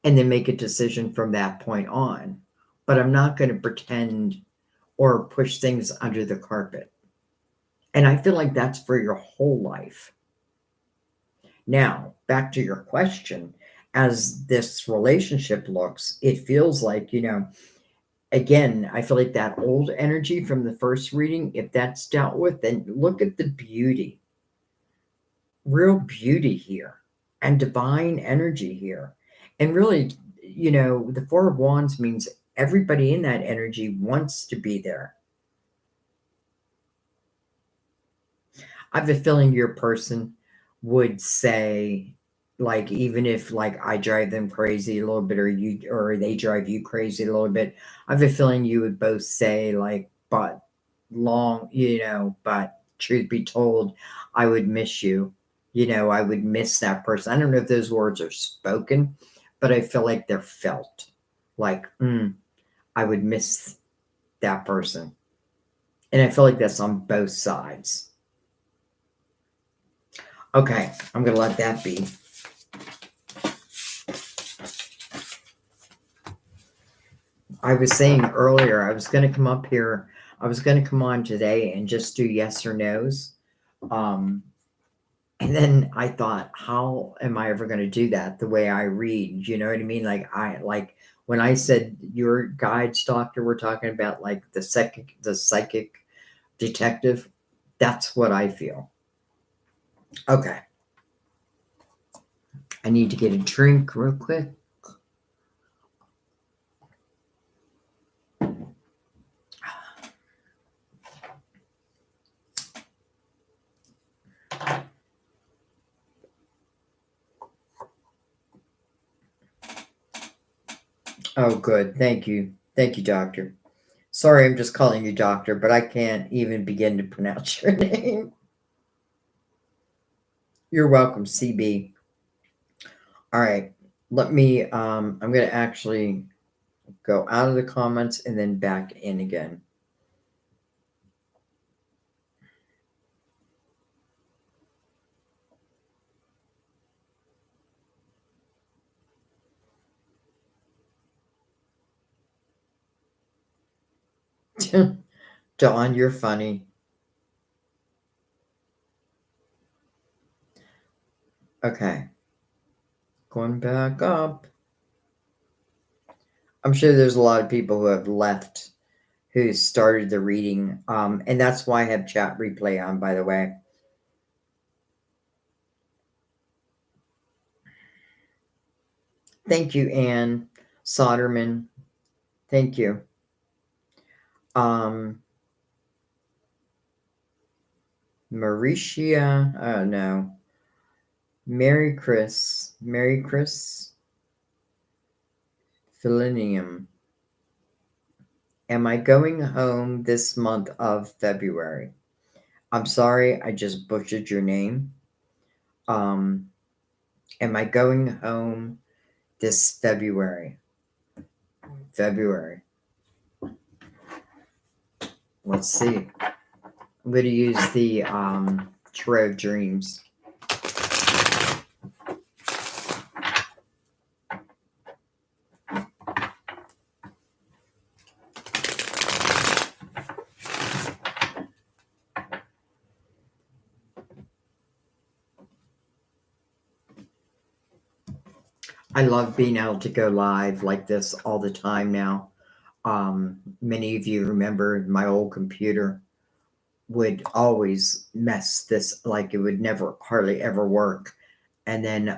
and then make a decision from that point on. But I'm not going to pretend or push things under the carpet. And I feel like that's for your whole life. Now, back to your question, as this relationship looks, it feels like, again, I feel like that old energy from the first reading, if that's dealt with, then look at the beauty, real beauty here, and divine energy here. And really, the Four of Wands means everybody in that energy wants to be there. I have a feeling your person would say, like, even if like I drive them crazy a little bit, or they drive you crazy a little bit, I have a feeling you would both say, like, but truth be told, I would miss you. I would miss that person. I don't know if those words are spoken, but I feel like they're felt. Like, I would miss that person. And I feel like that's on both sides. Okay, I'm going to let that be. I was saying earlier, I was going to come up here. I was going to come on today and just do yes or no's. And then I thought, how am I ever going to do that the way I read? You know what I mean? Like when I said your guides doctor, we're talking about like the psychic detective. That's what I feel. Okay. I need to get a drink real quick. Oh, good. Thank you. Thank you, doctor. Sorry, I'm just calling you doctor, but I can't even begin to pronounce your name. You're welcome, CB. All right. I'm going to actually go out of the comments and then back in again. Dawn, you're funny. Okay, going back up. I'm sure there's a lot of people who have left who started the reading. And that's why I have chat replay on, by the way. Thank you, Anne Soderman. Thank you. Mauricia, oh no. Merry Chris, Philinium. Am I going home this month of February? I'm sorry, I just butchered your name. Am I going home this February? February. Let's see. I'm going to use the Tarot Dreams. I love being able to go live like this all the time now. Many of you remember my old computer would always mess this, like it would never hardly ever work. And then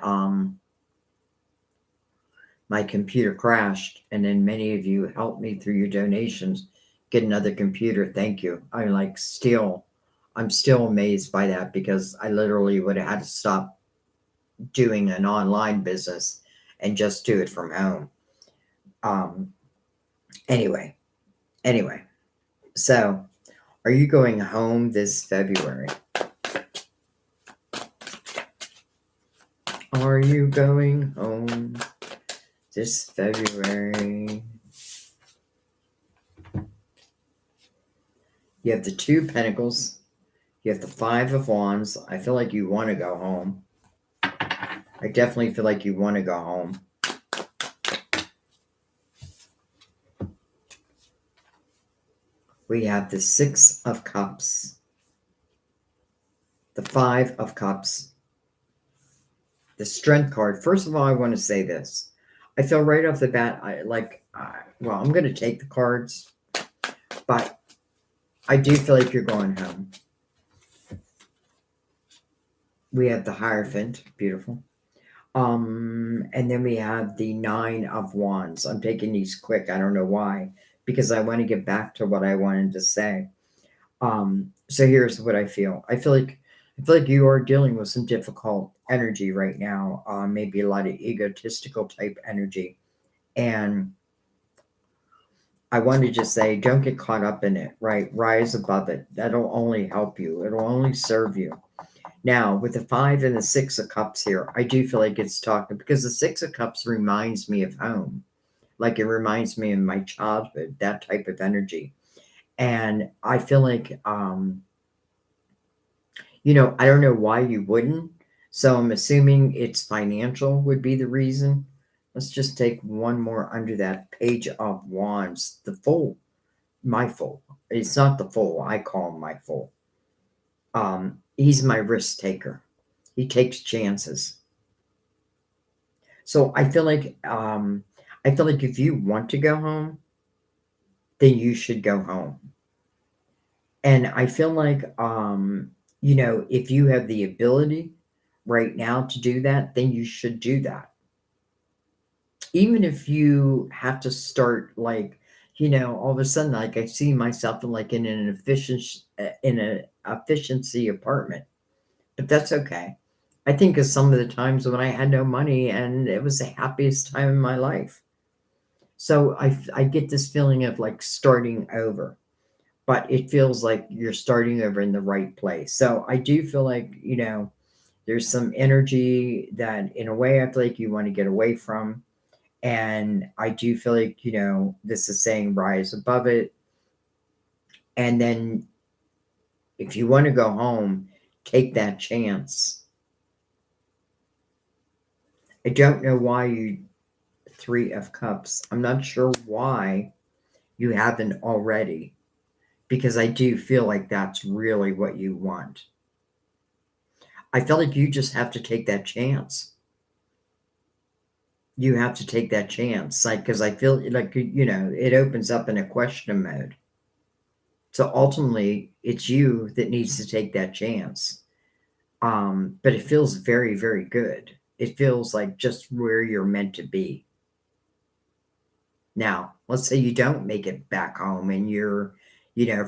my computer crashed, and then many of you helped me through your donations get another computer. Thank you. I'm still amazed by that, because I literally would have had to stop doing an online business and just do it from home. Anyway, so are you going home this February? Are you going home this February? You have the Two of Pentacles. You have the Five of Wands. I feel like you want to go home. I definitely feel like you want to go home. We have the Six of Cups, the Five of Cups, the Strength card. First of all, I want to say this. I feel right off the bat, I'm going to take the cards, but I do feel like you're going home. We have the Hierophant, beautiful. And then we have the Nine of Wands. I'm taking these quick. I don't know why, because I want to get back to what I wanted to say. So here's what I feel. I feel like you are dealing with some difficult energy right now. Maybe a lot of egotistical type energy. And I want to just say, don't get caught up in it, right? Rise above it. That'll only help you. It'll only serve you. Now, with the Five and the Six of Cups here, I do feel like it's talking, because the Six of Cups reminds me of home. Like it reminds me of my childhood, that type of energy. And I feel like, I don't know why you wouldn't. So I'm assuming it's financial would be the reason. Let's just take one more under that Page of Wands. The Fool, my Fool. It's not the Fool. I call him my Fool. He's my risk taker. He takes chances. So I feel like if you want to go home, then you should go home. And I feel like if you have the ability right now to do that, then you should do that. Even if you have to start all of a sudden, like I see myself in an efficiency apartment. But that's okay. I think of some of the times when I had no money, and it was the happiest time in my life. So I get this feeling of like starting over, but it feels like you're starting over in the right place. So I do feel like, there's some energy that in a way I feel like you want to get away from. And I do feel like, this is saying rise above it. And then if you want to go home, take that chance. I don't know why you Three of Cups. I'm not sure why you haven't already. because I do feel like that's really what you want. I feel like you just have to take that chance. You have to take that chance, like, because I feel like, it opens up in a question mode. So ultimately, it's you that needs to take that chance. But it feels very, very good. It feels like just where you're meant to be. Now, let's say you don't make it back home and you're,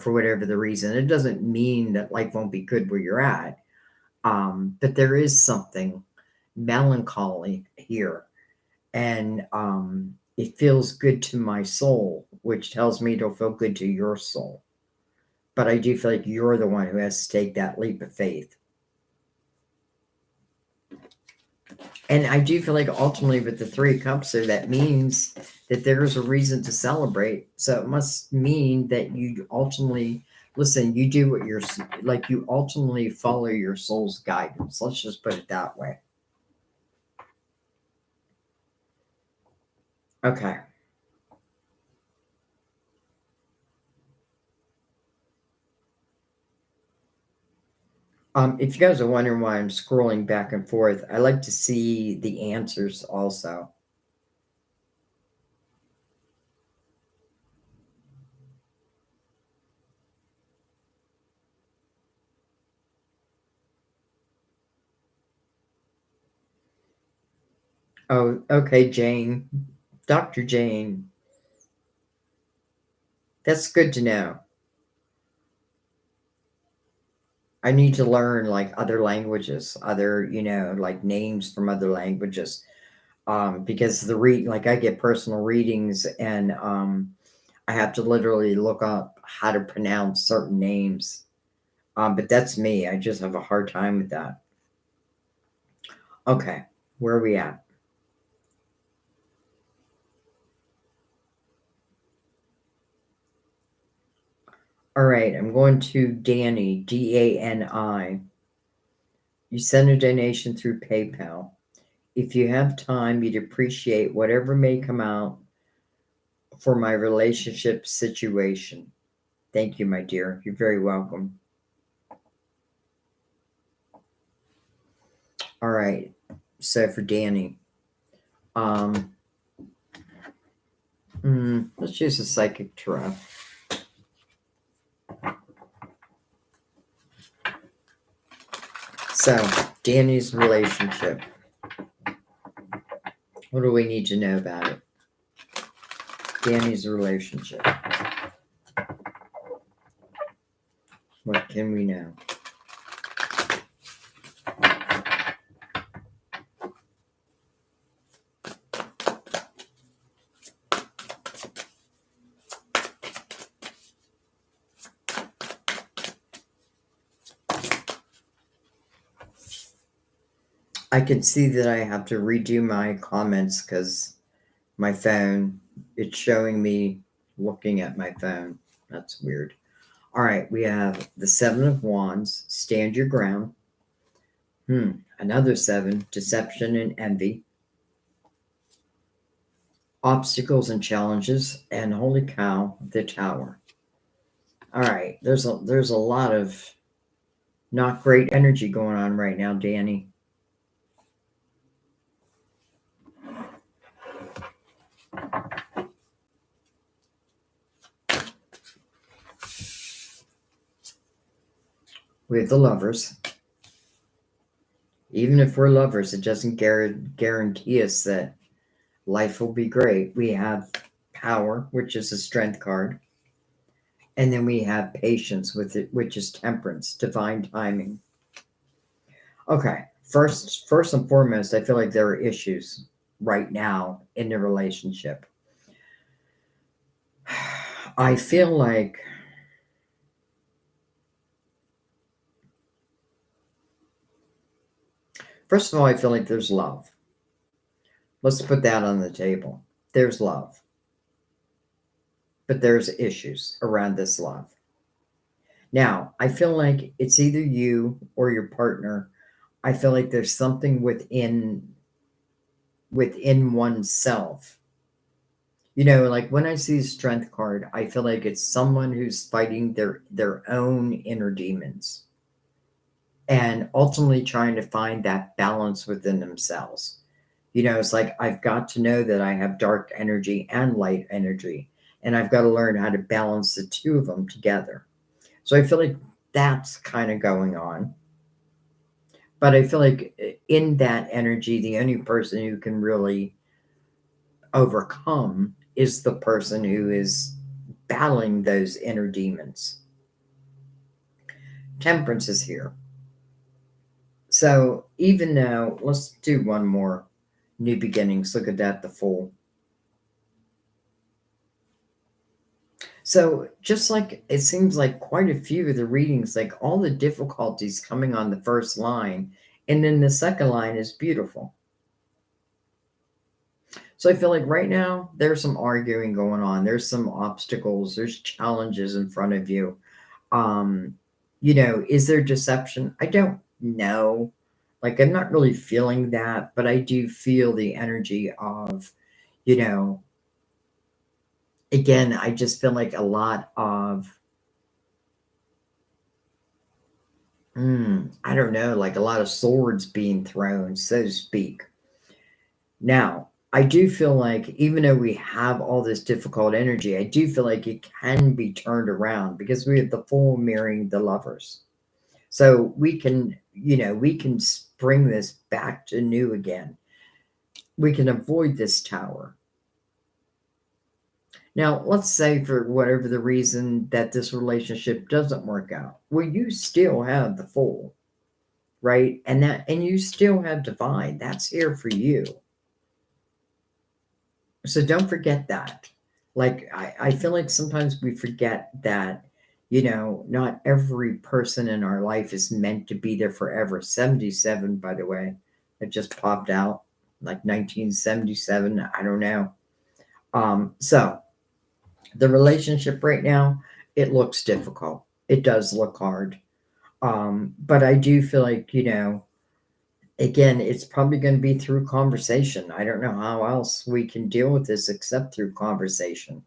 for whatever the reason, it doesn't mean that life won't be good where you're at. But there is something melancholy here. And it feels good to my soul, which tells me it'll feel good to your soul. But I do feel like you're the one who has to take that leap of faith. And I do feel like ultimately with the Three of Cups there, that means that there is a reason to celebrate. So it must mean that you ultimately, listen, you do what you're, like, you ultimately follow your soul's guidance. Let's just put it that way. Okay. If you guys are wondering why I'm scrolling back and forth, I like to see the answers also. Oh, okay, Jane. Dr. Jane. That's good to know. I need to learn like other languages, other, like names from other languages. Because like I get personal readings and I have to literally look up how to pronounce certain names. But that's me. I just have a hard time with that. Okay, where are we at? All right, I'm going to Danny, Dani. You send a donation through PayPal. If you have time, you'd appreciate whatever may come out for my relationship situation. Thank you, my dear. You're very welcome. All right. So for Danny, um, let's use a psychic tarot. So Danny's relationship. What do we need to know about it? Danny's relationship. What can we know? I can see that I have to redo my comments because my phone, it's showing me looking at my phone. That's weird. All right, we have the Seven of Wands, stand your ground. Another seven, deception and envy. Obstacles and challenges, and holy cow, the Tower. All right, there's a lot of not great energy going on right now, Danny. We have the Lovers. Even if we're lovers, it doesn't guarantee us that life will be great. We have Power, which is a strength card. And then we have Patience with it, which is Temperance, divine timing. Okay. First and foremost, I feel like there are issues right now in the relationship. I feel like first of all, I feel like there's love. Let's put that on the table. There's love. But there's issues around this love. Now, I feel like it's either you or your partner. I feel like there's something within oneself Like when I see the strength card, I feel like it's someone who's fighting their own inner demons and ultimately trying to find that balance within themselves. It's like I've got to know that I have dark energy and light energy, and I've got to learn how to balance the two of them together. So I feel like that's kind of going on. But I feel like in that energy, the only person who can really overcome is the person who is battling those inner demons. Temperance is here. So even though, let's do one more new beginnings. Look at that, the Fool. So just like it seems like quite a few of the readings, like all the difficulties coming on the first line, and then the second line is beautiful. So I feel like right now there's some arguing going on. There's some obstacles. There's challenges in front of you. Um, is there deception? I don't know. Like I'm not really feeling that, but I do feel the energy of, you know, again, I just feel like a lot of, I don't know, like a lot of swords being thrown, so to speak. Now, I do feel like even though we have all this difficult energy, I do feel like it can be turned around because we have the Fool mirroring the Lovers. So we can bring this back to new again. We can avoid this tower. Now, let's say for whatever the reason that this relationship doesn't work out. Well, you still have the Fool, right? And you still have divine. That's here for you. So don't forget that. Like I feel like sometimes we forget that, not every person in our life is meant to be there forever. 77, by the way, it just popped out like 1977. I don't know. So the relationship right now, it looks difficult. It does look hard. But I do feel like, again, it's probably going to be through conversation. I don't know how else we can deal with this except through conversation.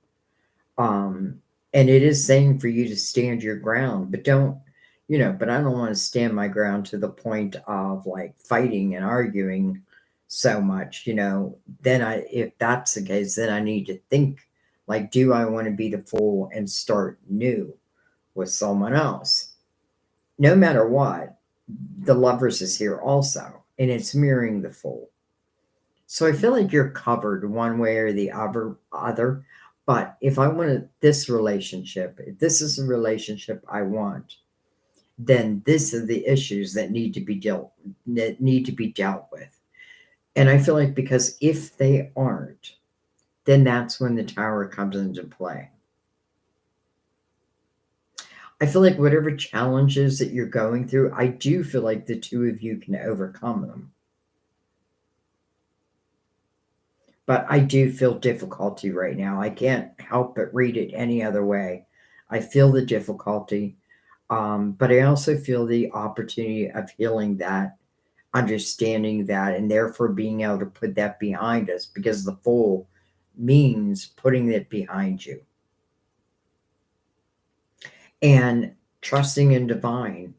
Um, and it is saying for you to stand your ground, but but I don't want to stand my ground to the point of like fighting and arguing so much, then if that's the case, then I need to think like, do I want to be the Fool and start new with someone else? No matter what, the Lovers is here also, and it's mirroring the Fool. So I feel like you're covered one way or the other. But if I want this relationship, if this is a relationship I want, then this are the issues that need to be dealt with. And I feel like because if they aren't, then that's when the tower comes into play. I feel like whatever challenges that you're going through, I do feel like the two of you can overcome them. But I do feel difficulty right now. I can't help but read it any other way. I feel the difficulty, but I also feel the opportunity of healing that, understanding that, and therefore being able to put that behind us because the Fool means putting it behind you and trusting in divine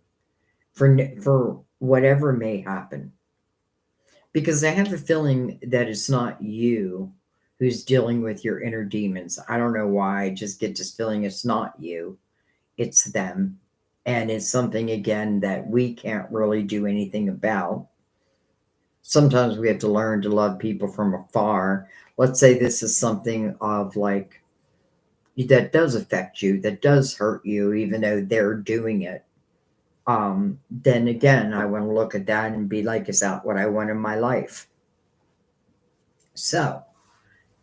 for whatever may happen. Because I have a feeling that it's not you who's dealing with your inner demons. I don't know why. I just get this feeling it's not you, it's them. And it's something, again, that we can't really do anything about. Sometimes we have to learn to love people from afar. Let's say this is something of like that does affect you, that does hurt you, even though they're doing it. Then again, I want to look at that and be like, is that what I want in my life? So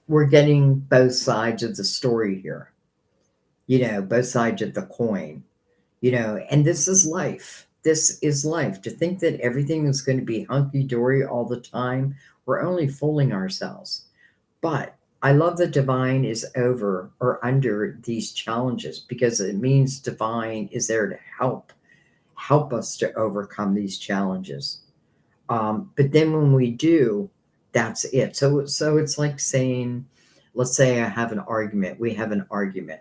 we're getting both sides of the story here, both sides of the coin, and this is life. This is life. To think that everything is going to be hunky dory all the time, we're only fooling ourselves. But I love that divine is over or under these challenges because it means divine is there to help us to overcome these challenges. But then when we do, that's it. So it's like saying, let's say I have an argument. We have an argument.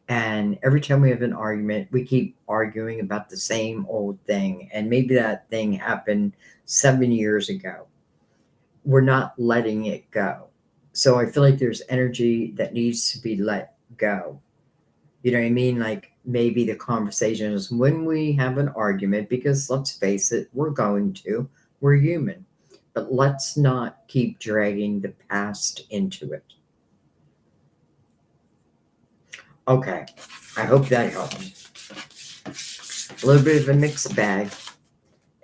And every time we have an argument, we keep arguing about the same old thing. And maybe that thing happened 7 years ago. We're not letting it go. So I feel like there's energy that needs to be let go. You know what I mean? Like maybe the conversation is when we have an argument, because let's face it, we're human. But let's not keep dragging the past into it. Okay, I hope that helped. A little bit of a mixed bag.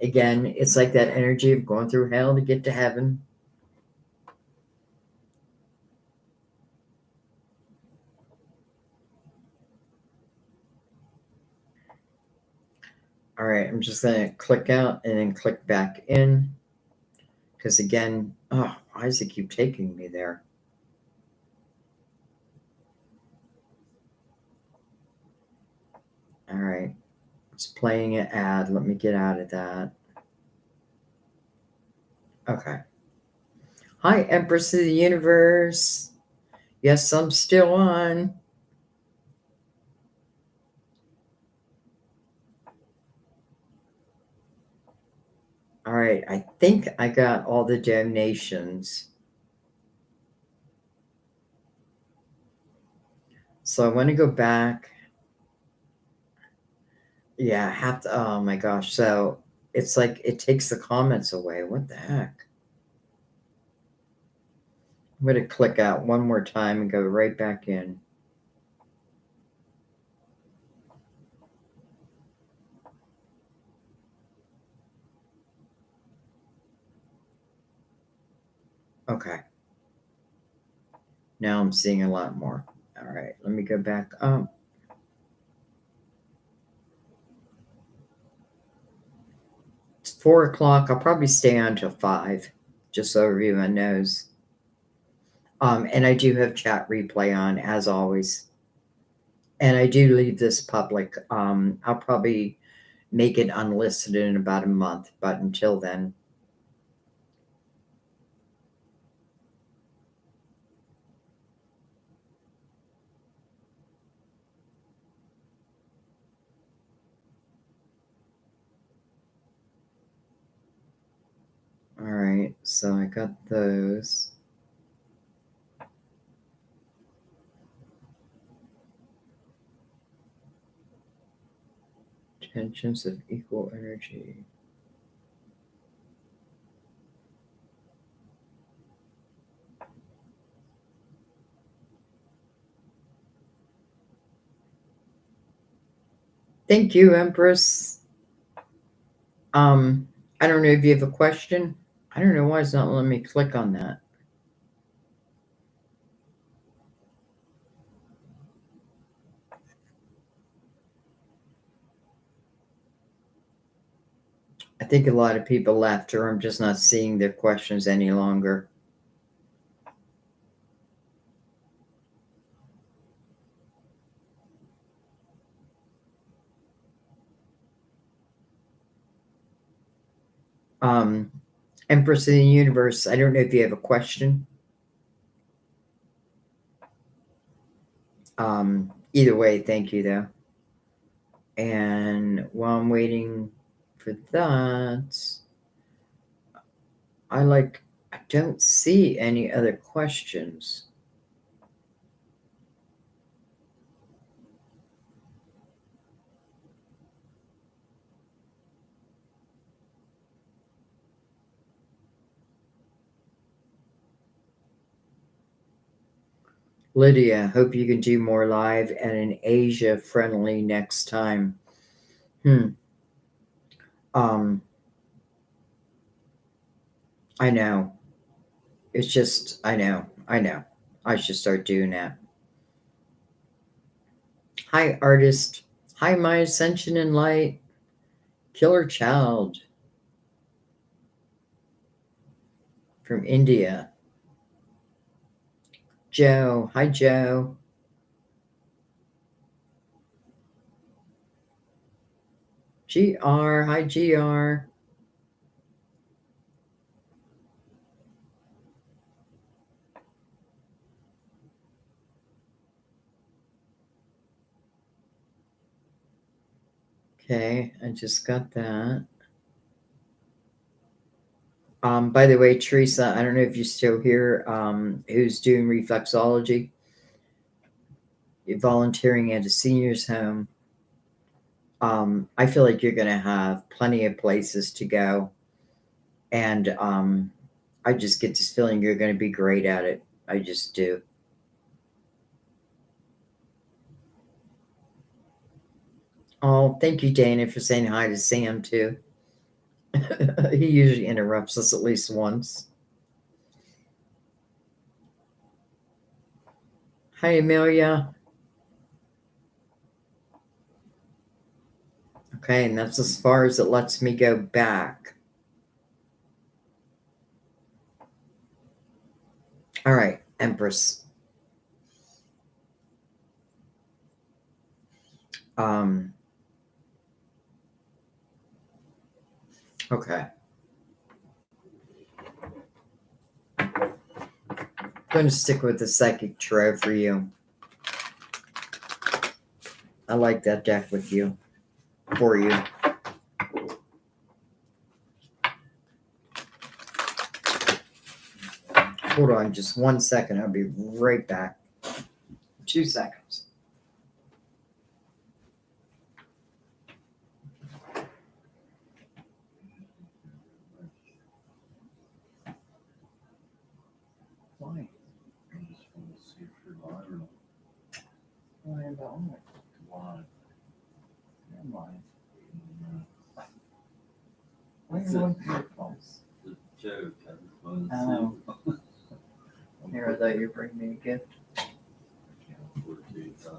Again, it's like that energy of going through hell to get to heaven. All right, I'm just going to click out and then click back in. Because again, oh, why does it keep taking me there? All right, it's playing an ad. Let me get out of that. Okay. Hi, Empress of the Universe. Yes, I'm still on. All right, I think I got all the donations. So I want to go back. Yeah, I have to. Oh my gosh. So it's like it takes the comments away. What the heck? I'm going to click out one more time and go right back in. Okay. Now I'm seeing a lot more. All right, let me go back up. It's 4 o'clock. I'll probably stay on till 5, just so everyone knows. And I do have chat replay on as always. And I do leave this public. I'll probably make it unlisted in about a month, but until then. All right, so I got those. Tensions of equal energy. Thank you, Empress. I don't know if you have a question. I don't know why it's not letting me click on that. I think a lot of people left, or I'm just not seeing their questions any longer. Empress of the Universe, I don't know if you have a question. Either way, thank you though. And while I'm waiting for that, I don't see any other questions. Lydia, hope you can do more live and an Asia friendly next time. I know. It's just, I know. I should start doing that. Hi, artist. Hi, my ascension in light. Killer child from India. Joe. Hi, Joe. GR. Hi, GR. Okay, I just got that. By the way, Teresa, I don't know if you're still here, who's doing reflexology, volunteering at a senior's home. I feel like you're going to have plenty of places to go. And I just get this feeling you're going to be great at it. I just do. Oh, thank you, Dana, for saying hi to Sam, too. He usually interrupts us at least once. Hi, Amelia. Okay, and that's as far as it lets me go back. All right, Empress. Um, okay. I'm going to stick with the psychic tarot for you. I like that deck with you, for you. Hold on just 1 second. I'll be right back. 2 seconds. Why? I just want to see if you're live or not. Why about what? Live. You're lying. Why are That's you it. looking for your phones? The joke. I just wanted to Oh. see. Here, I thought you were bringing me a gift. I can't afford to eat that.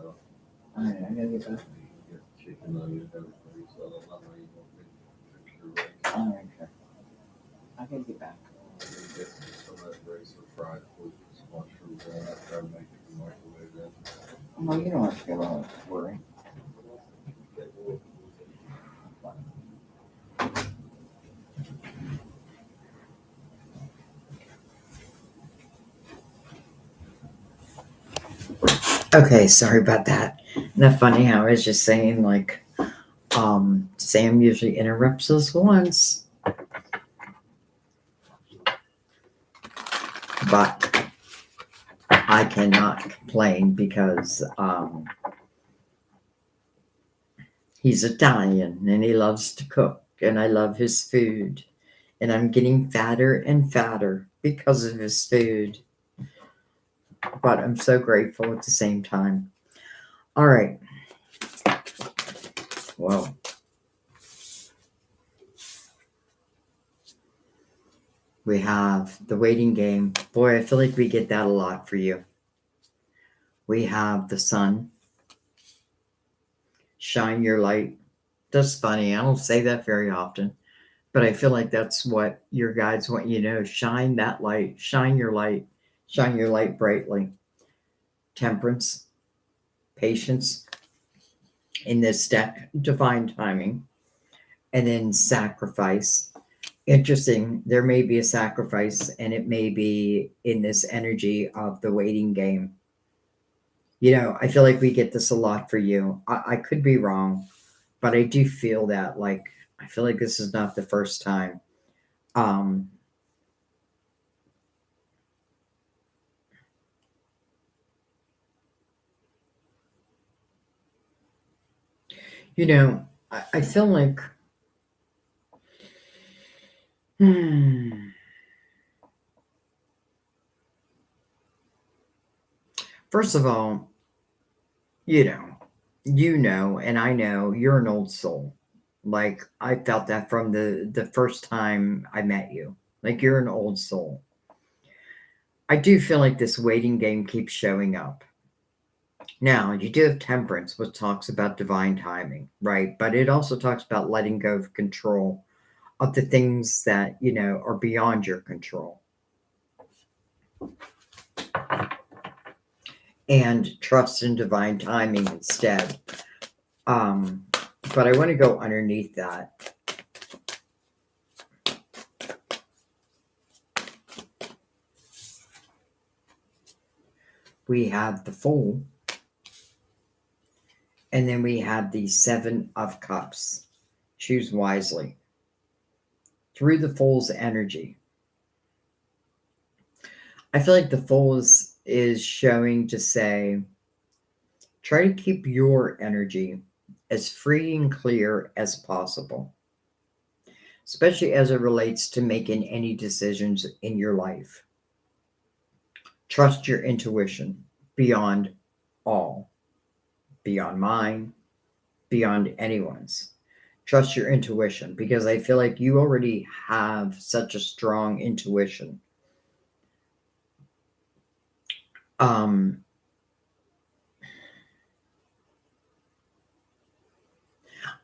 Alright, I gotta get back. You get chicken nugget, everything, so I don't know how you want me to fix your rice. Alright, okay. I gotta get back. Get some of that rice or fried food, just mushrooms in it, try to make it the microwave then. Well, you don't have to go on worry. Okay, sorry about that. Isn't that funny how I was just saying, like, Sam usually interrupts us once. But I cannot complain because he's Italian and he loves to cook, and I love his food. And I'm getting fatter and fatter because of his food. But I'm so grateful at the same time. All right. Whoa. We have the waiting game. Boy, I feel like we get that a lot for you. We have the sun. Shine your light. That's funny. I don't say that very often, but I feel like that's what your guides want you to know. Shine that light. Shine your light. Shine your light brightly. Temperance. Patience. In this deck, divine timing. And then sacrifice. Interesting. There may be a sacrifice, and it may be in this energy of the waiting game. You know, I feel like we get this a lot for you. I could be wrong, but I do feel that, like, I feel like this is not the first time. Um, you know, I feel like, hmm, first of all, and I know you're an old soul. Like, I felt that from the first time I met you. Like, you're an old soul. I do feel like this waiting game keeps showing up. Now, you do have temperance, which talks about divine timing, right? But it also talks about letting go of control of the things that, are beyond your control, and trust in divine timing instead. But I want to go underneath that. We have the Fool, And then we have the Seven of Cups. Choose wisely. Through the Fool's energy. I feel like the Fool is showing to say, try to keep your energy as free and clear as possible, especially as it relates to making any decisions in your life. Trust your intuition beyond all, beyond mine, beyond anyone's. Trust your intuition because I feel like you already have such a strong intuition. Um,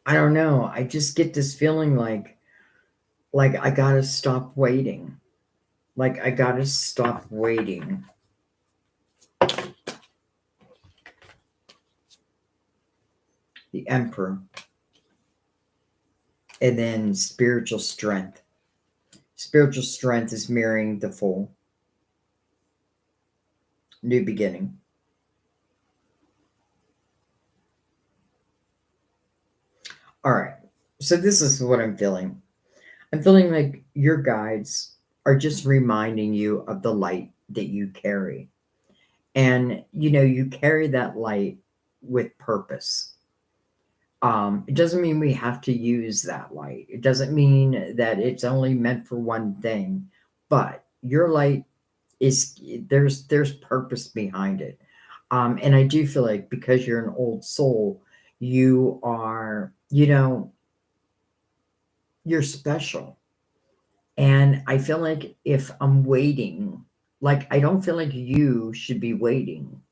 I don't know. I just get this feeling like I gotta stop waiting. Like I gotta stop waiting. The Emperor. And then spiritual strength. Spiritual strength is mirroring the Fool. New beginning. All right. So this is what I'm feeling. I'm feeling like your guides are just reminding you of the light that you carry. And you carry that light with purpose. It doesn't mean we have to use that light. It doesn't mean that it's only meant for one thing, but your light is there's purpose behind it. And I do feel like because you're an old soul, you are, you're special. And I feel like if I'm waiting, like I don't feel like you should be waiting.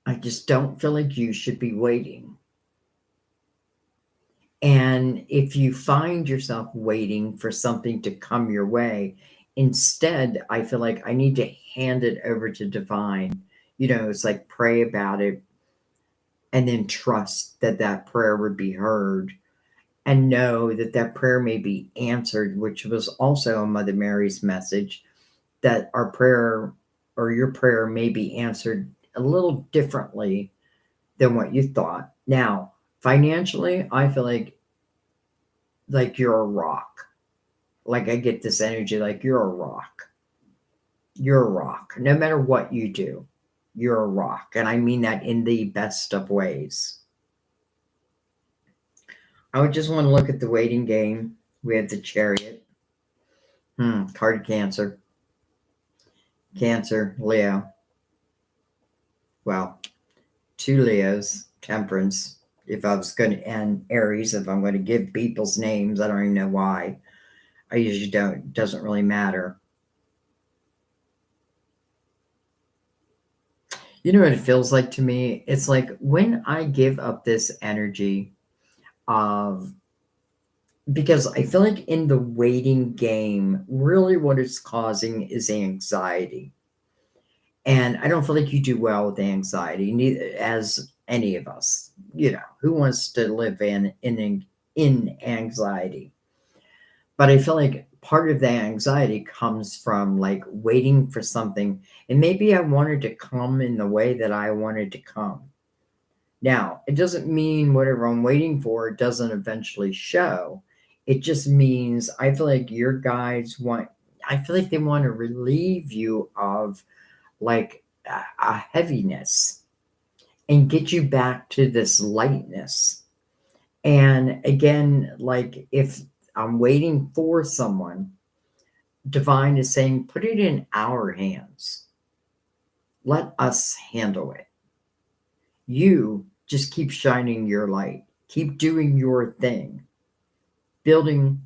I just don't feel like you should be waiting. And if you find yourself waiting for something to come your way, instead, I feel like I need to hand it over to divine. It's like pray about it and then trust that that prayer would be heard and know that that prayer may be answered, which was also a Mother Mary's message that our prayer or your prayer may be answered a little differently than what you thought. Now, financially, I feel like you're a rock. Like I get this energy like you're a rock. You're a rock. No matter what you do, you're a rock. And I mean that in the best of ways. I would just want to look at the waiting game. We have the Chariot. Card of Cancer. Cancer, Leo. Well, two Leos, Temperance. If I was going to, and Aries, if I'm going to give people's names, I don't even know why. I usually don't. It doesn't really matter. You know what it feels like to me? It's like when I give up this energy of, because I feel like in the waiting game, really what it's causing is anxiety. And I don't feel like you do well with anxiety, neither as any of us. Who wants to live in anxiety? But I feel like part of the anxiety comes from like waiting for something, and maybe I wanted to come in the way that I wanted to come. Now, it doesn't mean whatever I'm waiting for doesn't eventually show. It just means I feel like your guides I feel like they want to relieve you of like a heaviness and get you back to this lightness. And again, like if I'm waiting for someone, divine is saying, put it in our hands. Let us handle it. You just keep shining your light, keep doing your thing, building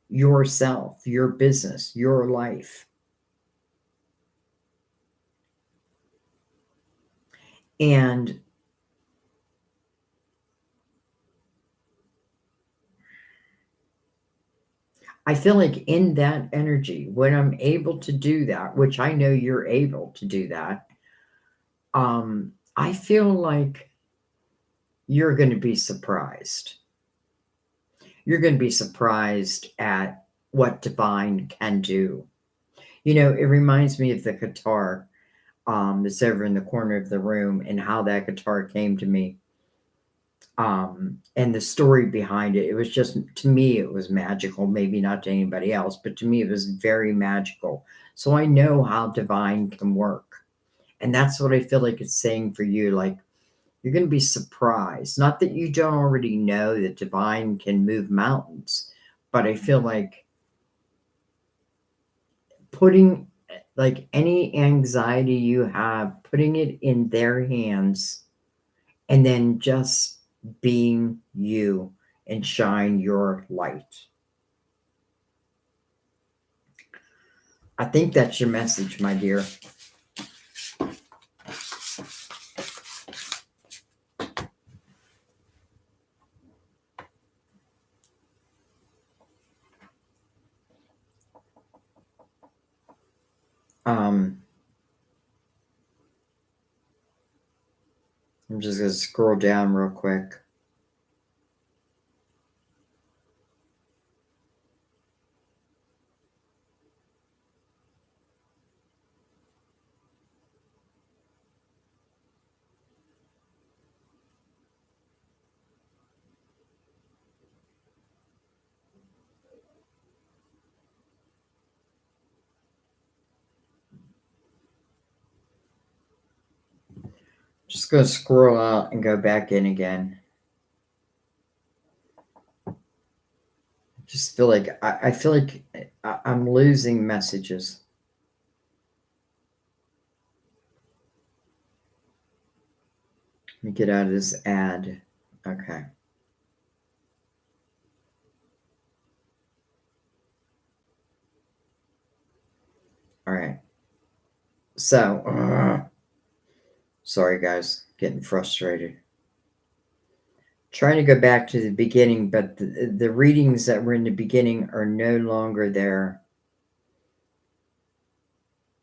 yourself, your business, your life. And I feel like in that energy, when I'm able to do that, which I know you're able to do that, I feel like you're going to be surprised. You're going to be surprised at what divine can do. It reminds me of the guitar. that's over in the corner of the room, and how that guitar came to me. And the story behind it. It was just, to me, it was magical. Maybe not to anybody else, but to me, it was very magical. So I know how divine can work. And that's what I feel like it's saying for you. Like, you're going to be surprised. Not that you don't already know that divine can move mountains, but I feel like putting, like, any anxiety you have, putting it in their hands, and then just being you and shine your light. I think that's your message, my dear. I'm just going to scroll down real quick. Just going to scroll out and go back in again. Just feel like I feel like I'm losing messages. Let me get out of this ad. Okay. All right. So, sorry guys, getting frustrated. Trying to go back to the beginning, but the readings that were in the beginning are no longer there.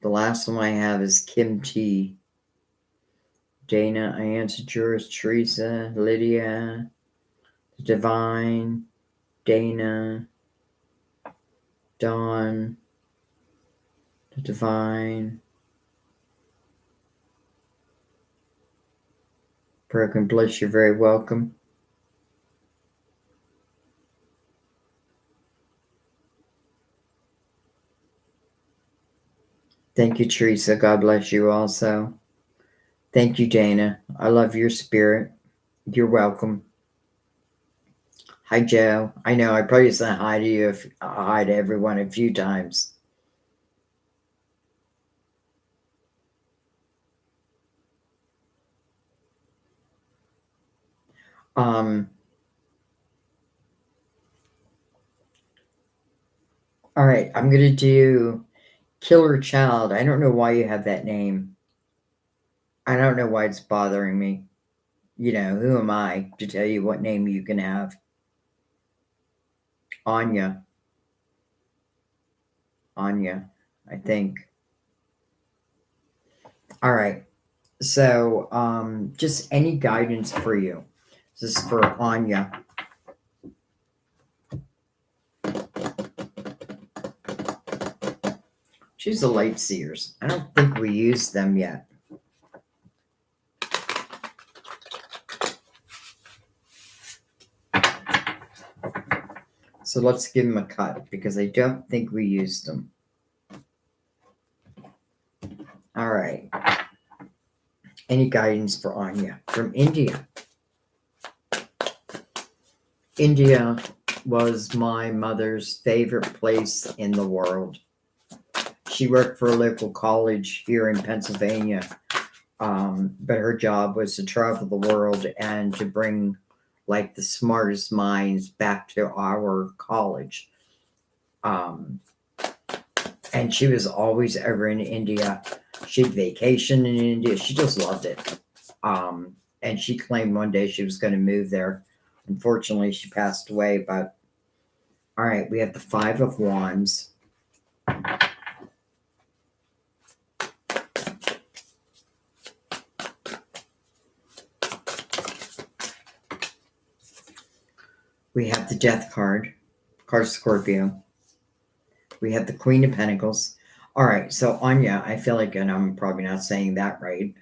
The last one I have is Kim T. Dana, I answered yours. Teresa, Lydia, the Divine, Dana, Dawn, the Divine, Broken Bliss, you're very welcome. Thank you, Teresa. God bless you also. Thank you, Dana. I love your spirit. You're welcome. Hi, Joe. I know I probably said hi to you, hi to everyone a few times. All right, I'm gonna do Killer Child. I don't know why you have that name. I don't know why it's bothering me. You know, who am I to tell you what name you can have? Anya, I think. All right. So, just any guidance for you. This is for Anya. She's the light seers. I don't think we used them yet. So let's give them a cut because I don't think we used them. All right. Any guidance for Anya from India? India was my mother's favorite place in the world. She worked for a local college here in Pennsylvania, but her job was to travel the world and to bring like the smartest minds back to our college. And she was always over in India. She'd vacation in India. She just loved it. And she claimed one day she was going to move there. Unfortunately, she passed away. But all right, we have the Five of Wands. We have the Death card Scorpio. We have the Queen of Pentacles. All right, so Anya, I feel like, and I'm probably not saying that right.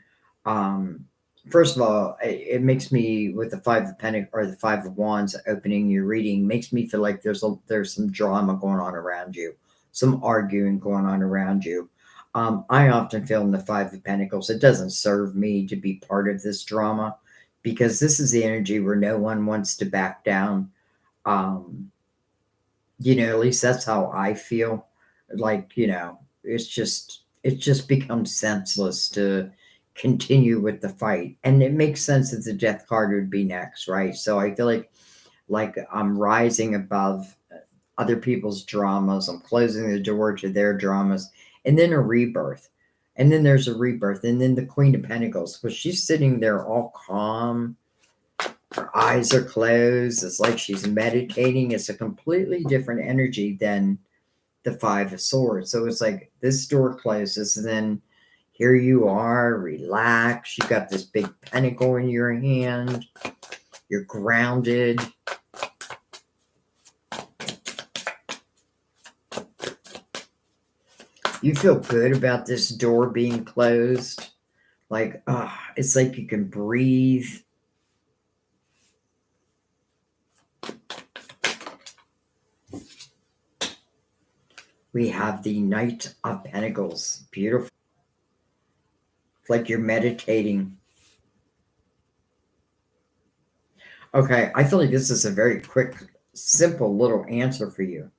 Um, First of all, it makes me with the five of Pentac or the five of Wands opening your reading makes me feel like there's some drama going on around you, some arguing going on around you. I often feel in the five of Pentacles, it doesn't serve me to be part of this drama because this is the energy where no one wants to back down. Um, at least that's how I feel. Like, it just becomes senseless to continue with the fight. And it makes sense that the death card would be next, right? So I feel like I'm rising above other people's dramas. I'm closing the door to their dramas. And then a rebirth. And then there's a rebirth. And then the Queen of Pentacles, but she's sitting there all calm, her eyes are closed. It's like she's meditating. It's a completely different energy than the Five of Swords. So it's like this door closes, and then here you are, relaxed. You got this big pentacle in your hand. You're grounded. You feel good about this door being closed. Like, it's like you can breathe. We have the Knight of Pentacles. Beautiful. It's like you're meditating. Okay, I feel like this is a very quick, simple little answer for you.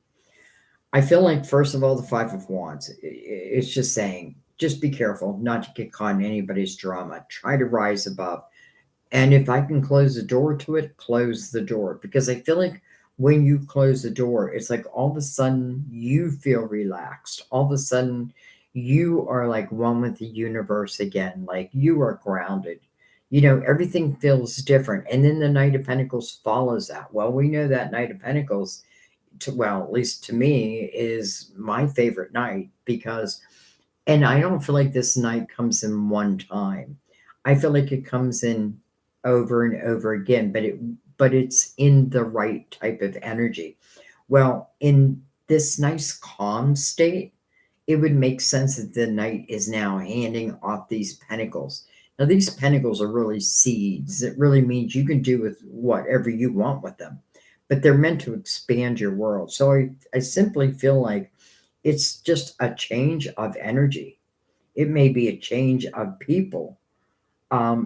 I feel like, first of all, the Five of Wands, it's just saying, just be careful not to get caught in anybody's drama. Try to rise above. And if I can close the door to it, close the door. Because I feel like when you close the door, it's like all of a sudden you feel relaxed. All of a sudden you are like one with the universe again. Like you are grounded. Everything feels different. And then the Knight of Pentacles follows that. Well, we know that Knight of Pentacles, well, at least to me, is my favorite night because, and I don't feel like this night comes in one time. I feel like it comes in over and over again, but it's in the right type of energy. Well, in this nice calm state, it would make sense that the knight is now handing off these pentacles. Now, these pentacles are really seeds. It really means you can do with whatever you want with them, but they're meant to expand your world. So I simply feel like it's just a change of energy. It may be a change of people.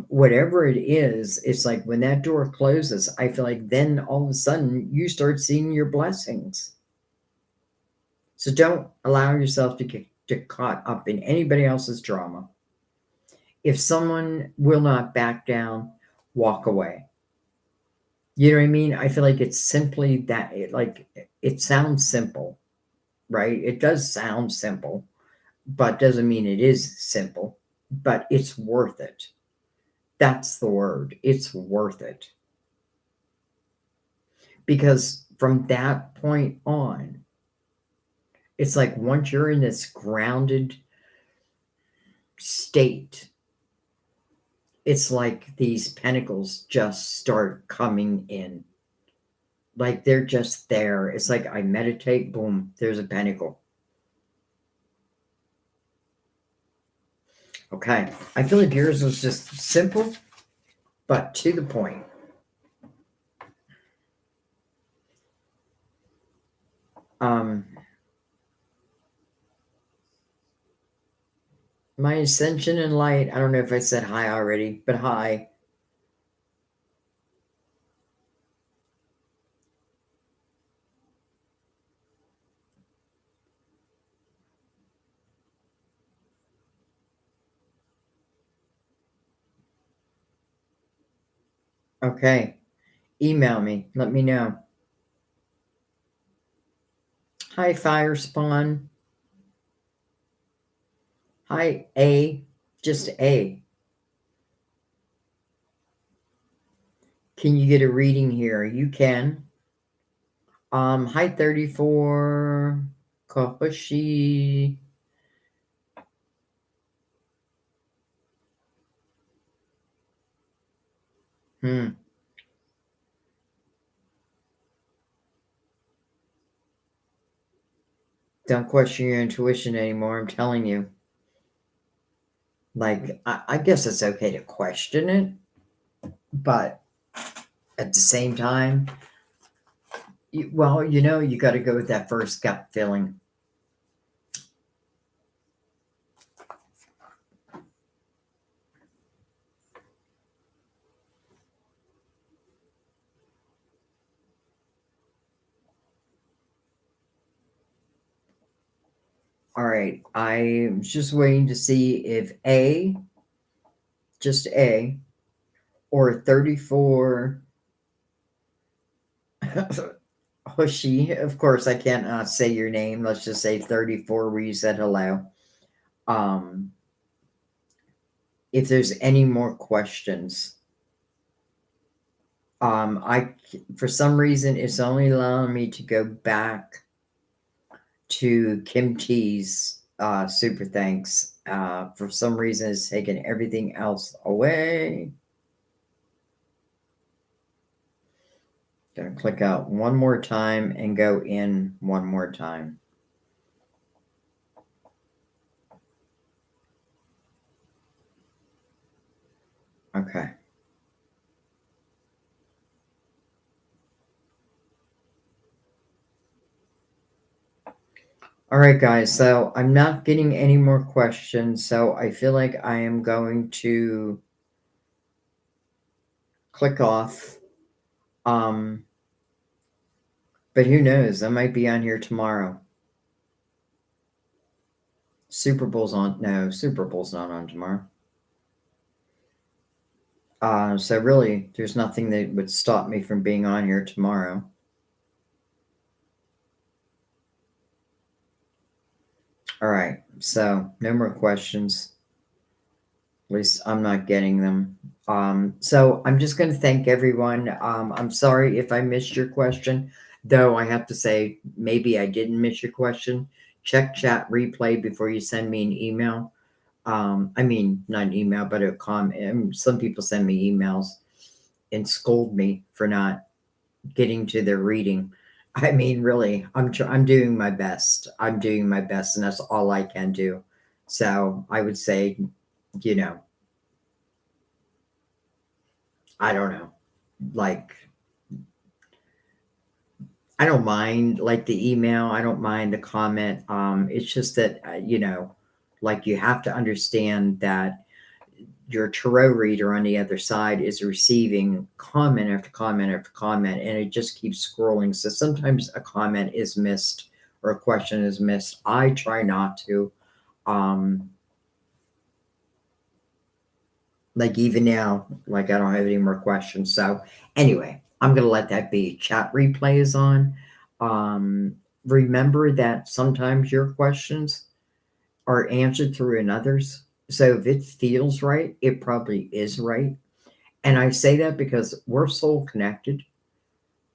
Whatever it is, it's like when that door closes, I feel like then all of a sudden you start seeing your blessings. So don't allow yourself to get caught up in anybody else's drama. If someone will not back down, walk away. You know what I mean? I feel like it's simply that it sounds simple, right? It does sound simple, but doesn't mean it is simple, but it's worth it. That's the word. It's worth it. Because from that point on, it's like once you're in this grounded state, it's like these pentacles just start coming in. Like they're just there. It's like I meditate, boom, there's a pentacle. Okay. I feel like yours was just simple, but to the point. Um, my ascension in light, I don't know if I said hi already, but hi. Okay. Email me. Let me know. Hi, Fire Spawn. Hi, A. Just A. Can you get a reading here? You can. Hi, 34. Kohoshi. Hmm. Don't question your intuition anymore. I'm telling you. Like, I guess it's okay to question it, but at the same time, well, you got to go with that first gut feeling. All right, I'm just waiting to see if just A, or 34 Hoshi. Of course, I can't say your name. Let's just say 34 where you said hello. Um, if there's any more questions. I for some reason it's only allowing me to go back to Kim T's super thanks. For some reason it's taken everything else away. Gonna click out one more time and go in one more time. Okay. All right, guys. So I'm not getting any more questions. So I feel like I am going to click off. But who knows? I might be on here tomorrow. Super Bowl's on. No, Super Bowl's not on tomorrow. So really, there's nothing that would stop me from being on here tomorrow. All right. So no more questions. At least I'm not getting them. So I'm just going to thank everyone. I'm sorry if I missed your question, though I have to say maybe I didn't miss your question. Check chat replay before you send me an email. I mean, not an email, but a comment. Some people send me emails and scold me for not getting to their reading. I mean, really, I'm doing my best. I'm doing my best, and that's all I can do. So I would say, you know, I don't know, like I don't mind like the email. I don't mind the comment. It's just that like you have to understand that your tarot reader on the other side is receiving comment after comment after comment, and it just keeps scrolling. So sometimes a comment is missed or a question is missed. I try not to. Um, like even now, like I don't have any more questions. So anyway, I'm gonna let that be. Chat replay is on. Remember that sometimes your questions are answered through another's. So if it feels right, it probably is right. And I say that because we're soul connected.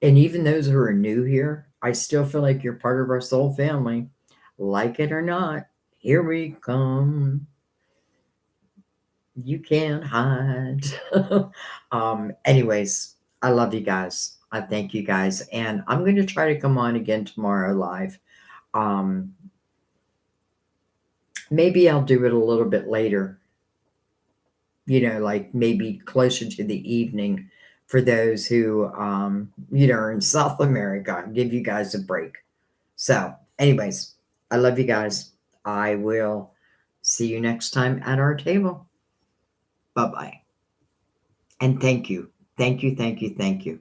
And even those who are new here, I still feel like you're part of our soul family. Like it or not, here we come. You can't hide. Anyways, I love you guys. I thank you guys. And I'm going to try to come on again tomorrow live. Um, maybe I'll do it a little bit later, like maybe closer to the evening for those who, are in South America, give you guys a break. So, anyways, I love you guys. I will see you next time at our table. Bye bye. And thank you. Thank you. Thank you. Thank you.